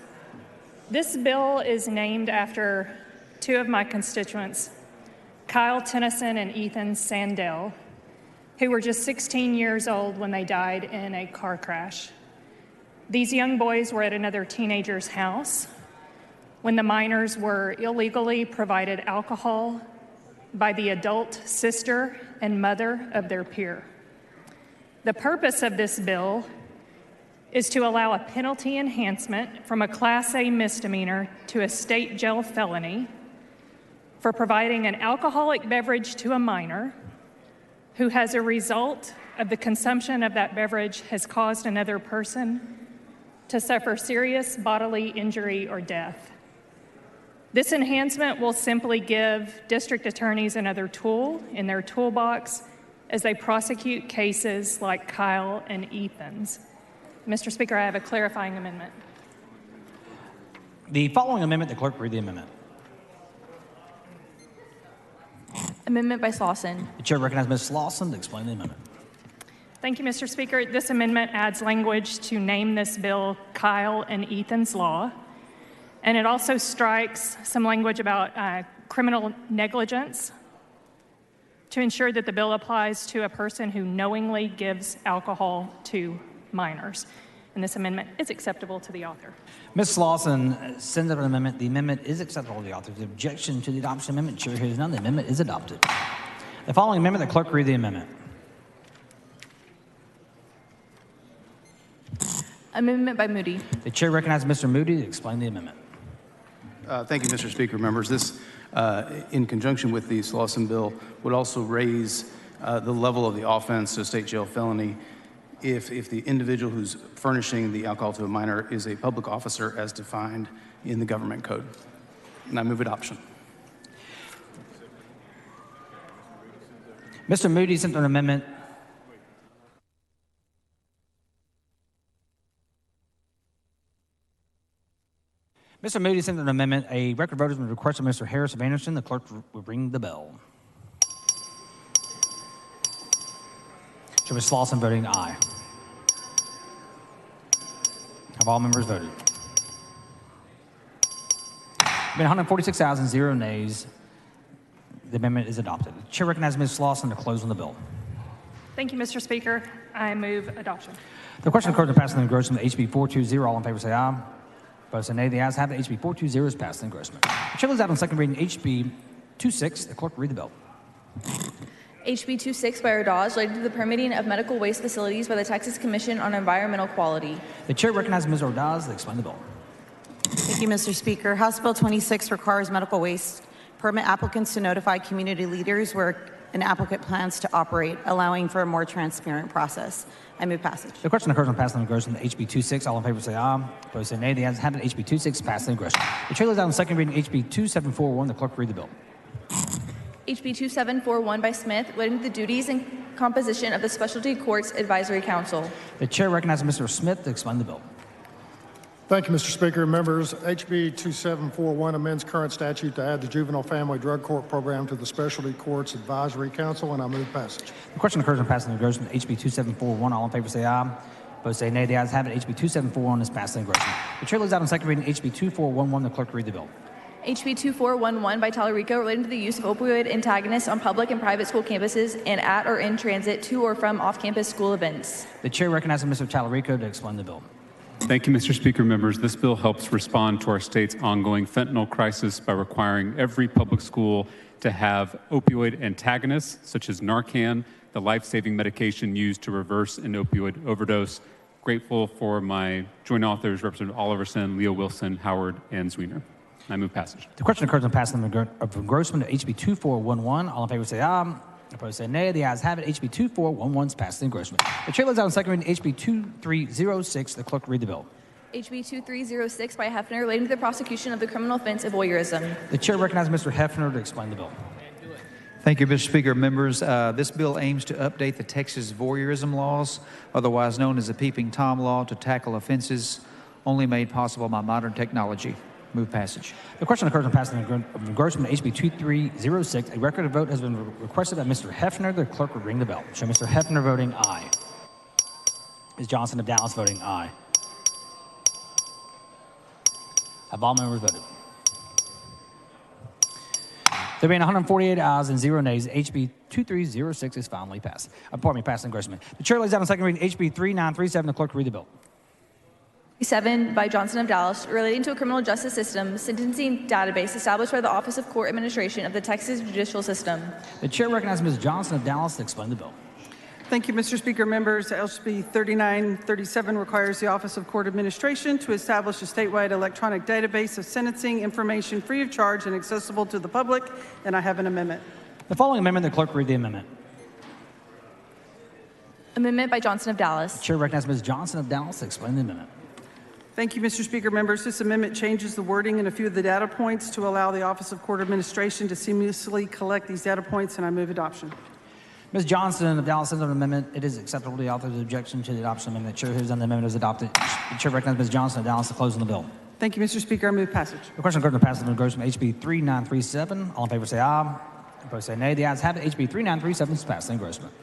This bill is named after two of my constituents, Kyle Tennyson and Ethan Sandell, who were just 16 years old when they died in a car crash. These young boys were at another teenager's house when the minors were illegally provided alcohol by the adult sister and mother of their peer. The purpose of this bill is to allow a penalty enhancement from a Class A misdemeanor to a state jail felony for providing an alcoholic beverage to a minor who, as a result of the consumption of that beverage, has caused another person to suffer serious bodily injury or death. This enhancement will simply give district attorneys another tool in their toolbox as they prosecute cases like Kyle and Ethan's. Mr. Speaker, I have a clarifying amendment. The following amendment, the clerk read the amendment. Amendment by Slauson. The chair recognizes Ms. Slauson to explain the amendment. Thank you, Mr. Speaker. This amendment adds language to name this bill Kyle and Ethan's Law, and it also strikes some language about criminal negligence to ensure that the bill applies to a person who knowingly gives alcohol to minors. And this amendment is acceptable to the author. Ms. Slauson sends out an amendment. The amendment is acceptable to the author. The objection to the adoption amendment, chair hears none. The amendment is adopted. The following amendment, the clerk read the amendment. Amendment by Moody. The chair recognizes Mr. Moody to explain the amendment. Thank you, Mr. Speaker. Members, this, in conjunction with the Slauson bill, would also raise the level of the offense to state jail felony if the individual who's furnishing the alcohol to a minor is a public officer as defined in the government code. And I move adoption. Mr. Moody sent an amendment. Mr. Moody sent an amendment. A record voter has been requested by Mr. Harris of Anderson. The clerk will ring the bell. Show Ms. Slauson voting aye. Have all members voted? Been 146,000, 0 nays. The amendment is adopted. The chair recognizes Ms. Slauson to close on the bill. Thank you, Mr. Speaker. I move adoption. The question occurs to pass in engrossment. HB 420. All in favor say aye. Opposed say nay. The ayes have it. HB 420 is passed in engrossment. The chair is out on second reading. HB 26. The clerk will read the bill. HB 26 by Ardaz, related to the permitting of medical waste facilities by the Texas Commission on Environmental Quality. The chair recognizes Ms. Ardaz to explain the bill. Thank you, Mr. Speaker. House Bill 26 requires medical waste permit applicants to notify community leaders where an applicant plans to operate, allowing for a more transparent process. I move passage. The question occurs on passing engrossment. HB 26. All in favor say aye. Opposed say nay. The ayes have it. HB 26 passed in engrossment. The chair is out on second reading. HB 2741. The clerk will read the bill. HB 2741 by Smith, relating to the duties and composition of the Specialty Courts Advisory Council. The chair recognizes Mr. Smith to explain the bill. Thank you, Mr. Speaker. Members, HB 2741 amends current statute to add the Juvenile Family Drug Court Program to the Specialty Courts Advisory Council, and I move passage. The question occurs on passing engrossment. HB 2741. All in favor say aye. Opposed say nay. The ayes have it. HB 2741 is passed in engrossment. The chair is out on second reading. HB 2411. The clerk will read the bill. HB 2411 by Tallarico, relating to the use of opioid antagonists on public and private school campuses and at or in transit to or from off-campus school events. The chair recognizes Mr. Tallarico to explain the bill. Thank you, Mr. Speaker. Members, this bill helps respond to our state's ongoing fentanyl crisis by requiring every public school to have opioid antagonists, such as Narcan, the life-saving medication used to reverse an opioid overdose. Grateful for my joint authors, Representative Oliverson, Leo Wilson, Howard, and Zwiener. I move passage. The question occurs on passing of engrossment of HB 2411. All in favor say aye. Opposed say nay. The ayes have it. HB 2411 is passed in engrossment. The chair lays out on second reading HB 2306. The clerk will read the bill. HB 2306 by Hefner, relating to the prosecution of the criminal offense of voyeurism. The chair recognizes Mr. Hefner to explain the bill. Thank you, Mr. Speaker. Members, this bill aims to update the Texas voyeurism laws, otherwise known as the Peeping Tom Law, to tackle offenses only made possible by modern technology. Move passage. The question occurs on passing of engrossment of HB 2306. A record of vote has been requested by Mr. Hefner. The clerk will ring the bell. Show Mr. Hefner voting aye. Ms. Johnson of Dallas voting aye. Have all members voted? There being 148 ayes and 0 nays, HB 2306 is finally passed. Passed engrossment. The chair lays out on second reading HB 3937. The clerk will read the bill. 7 by Johnson of Dallas, relating to a criminal justice system sentencing database established by the Office of Court Administration of the Texas Judicial System. The chair recognizes Ms. Johnson of Dallas to explain the bill. Thank you, Mr. Speaker. Members, HB 3937 requires the Office of Court Administration to establish a statewide electronic database of sentencing information free of charge and accessible to the public, and I have an amendment. The following amendment, the clerk read the amendment. Amendment by Johnson of Dallas. The chair recognizes Ms. Johnson of Dallas to explain the amendment. Thank you, Mr. Speaker. Members, this amendment changes the wording in a few of the data points to allow the Office of Court Administration to seamlessly collect these data points, and I move adoption. Ms. Johnson of Dallas sends an amendment. It is acceptable to the author's objection to the adoption amendment. The chair hears on the amendment is adopted. The chair recognizes Ms. Johnson of Dallas to close on the bill. Thank you, Mr. Speaker. I move passage. The question regarding the passage of goes from HB 3937. All in favor say aye. Opposed say nay. The ayes have it. HB 3937 is passed. Engrossment.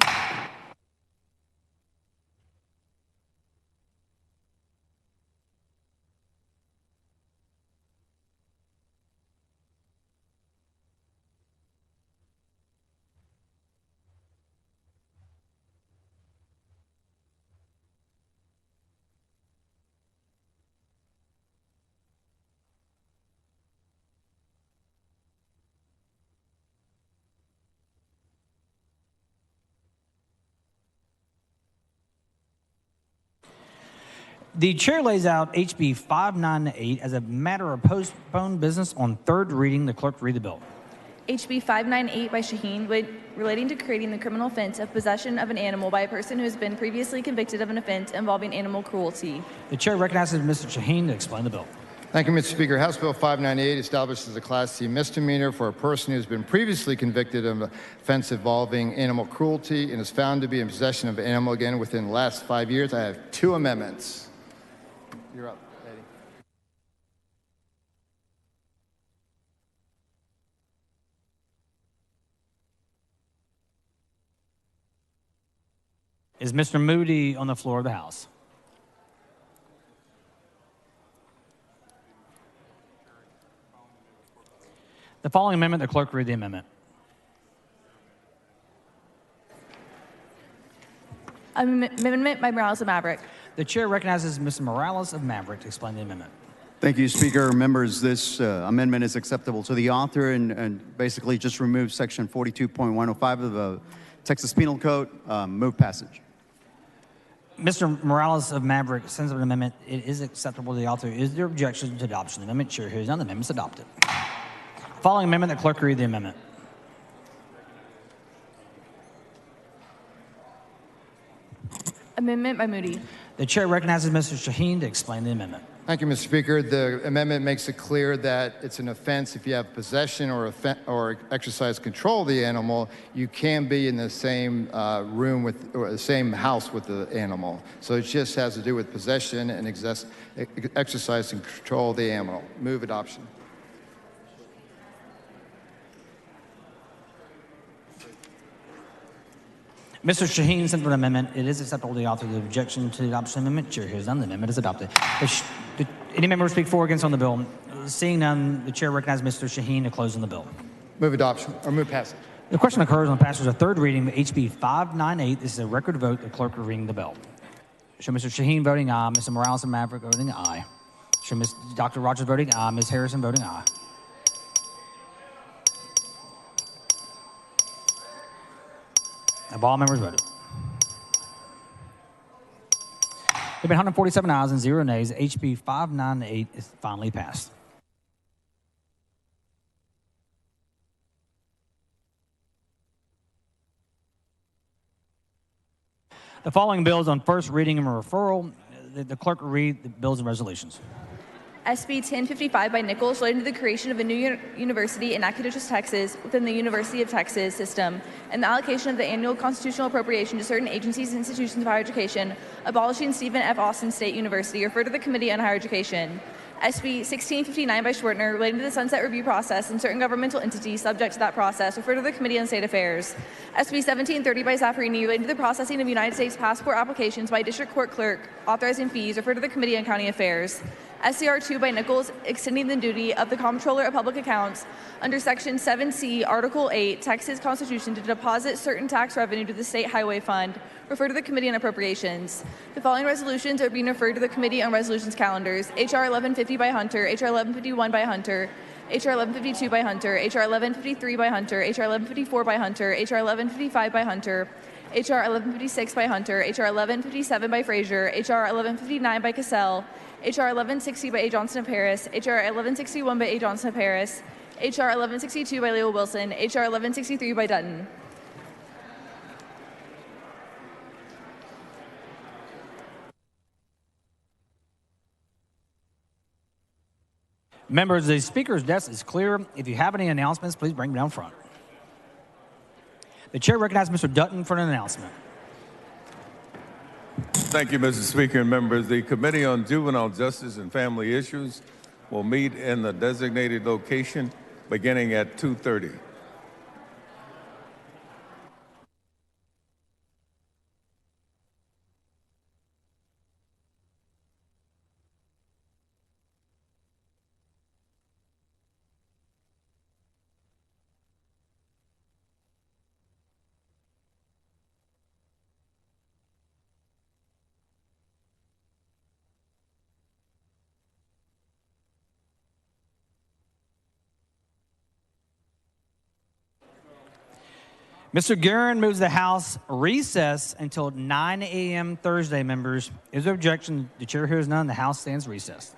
The chair lays out HB 598 as a matter of postponed business on third reading. The clerk read the bill. HB 598 by Shaheen relating to creating the criminal offense of possession of an animal by a person who has been previously convicted of an offense involving animal cruelty. The chair recognizes Mr. Shaheen to explain the bill. Thank you, Mr. Speaker. House Bill 598 establishes a Class C misdemeanor for a person who has been previously convicted of an offense involving animal cruelty and is found to be in possession of an animal again within the last 5 years. I have two amendments. You're up, lady. Is Mr. Moody on the floor of the House? The following amendment, the clerk read the amendment. Amendment by Morales of Maverick. The chair recognizes Mr. Morales of Maverick to explain the amendment. Thank you, Speaker. Members, this amendment is acceptable to the author and basically just removes Section 42.105 of the Texas Penal Code. Move passage. Mr. Morales of Maverick sends an amendment. It is acceptable to the author. Is there objection to adoption of the amendment? Chair hears none. The amendment is adopted. Following amendment, the clerk read the amendment. Amendment by Moody. The chair recognizes Mr. Shaheen to explain the amendment. Thank you, Mr. Speaker. The amendment makes it clear that it's an offense if you have possession or exercise control of the animal. You can be in the same room with, or the same house with the animal. So it just has to do with possession and exercise and control of the animal. Move adoption. Mr. Shaheen sent an amendment. It is acceptable to the author of the objection to the adoption amendment. Chair hears none. The amendment is adopted. Any member speak for or against on the bill? Seeing none, the chair recognizes Mr. Shaheen to close on the bill. Move adoption or move passage. The question occurs on passage of third reading of HB 598. This is a record vote. The clerk will ring the bell. Show Mr. Shaheen voting aye. Mr. Morales and Maverick voting aye. Show Ms. Dr. Rogers voting aye. Ms. Harrison voting aye. Have all members voted? There have been 147 ayes and 0 nays. HB 598 is finally passed. The following bills on first reading and referral. The clerk will read the bills and resolutions. SB 1055 by Nichols relating to the creation of a new university in Nacogdoches, Texas within the University of Texas system and the allocation of the annual constitutional appropriation to certain agencies and institutions of higher education, abolishing Stephen F. Austin State University, referred to the Committee on Higher Education. SB 1659 by Schwertner relating to the sunset review process and certain governmental entities subject to that process, referred to the Committee on State Affairs. SB 1730 by Zaffarini relating to the processing of United States passport applications by district court clerk, authorizing fees, referred to the Committee on County Affairs. SCR 2 by Nichols extending the duty of the Comptroller of Public Accounts under Section 7C, Article 8, Texas Constitution to deposit certain tax revenue to the State Highway Fund, referred to the Committee on Appropriations. The following resolutions are being referred to the Committee on Resolutions calendars. H.R. 1150 by Hunter, H.R. 1151 by Hunter, H.R. 1152 by Hunter, H.R. 1153 by Hunter, H.R. 1154 by Hunter, H.R. 1155 by Hunter, H.R. 1156 by Hunter, H.R. 1157 by Frazier, H.R. 1159 by Cassell, H.R. 1160 by A. Johnson of Harris, H.R. 1161 by A. Johnson of Harris, H.R. 1162 by Leo Wilson, H.R. 1163 by Dutton. Members, the Speaker's desk is clear. If you have any announcements, please bring them down front. The Chair recognizes Mr. Dutton for an announcement. Thank you, Mr. Speaker and members. The Committee on Juvenile Justice and Family Issues will meet in the designated location beginning at 2:30. Mr. Guerin moves the House recess until 9 a.m. Thursday, members. Is there objection? The Chair hears none. The House stands recessed.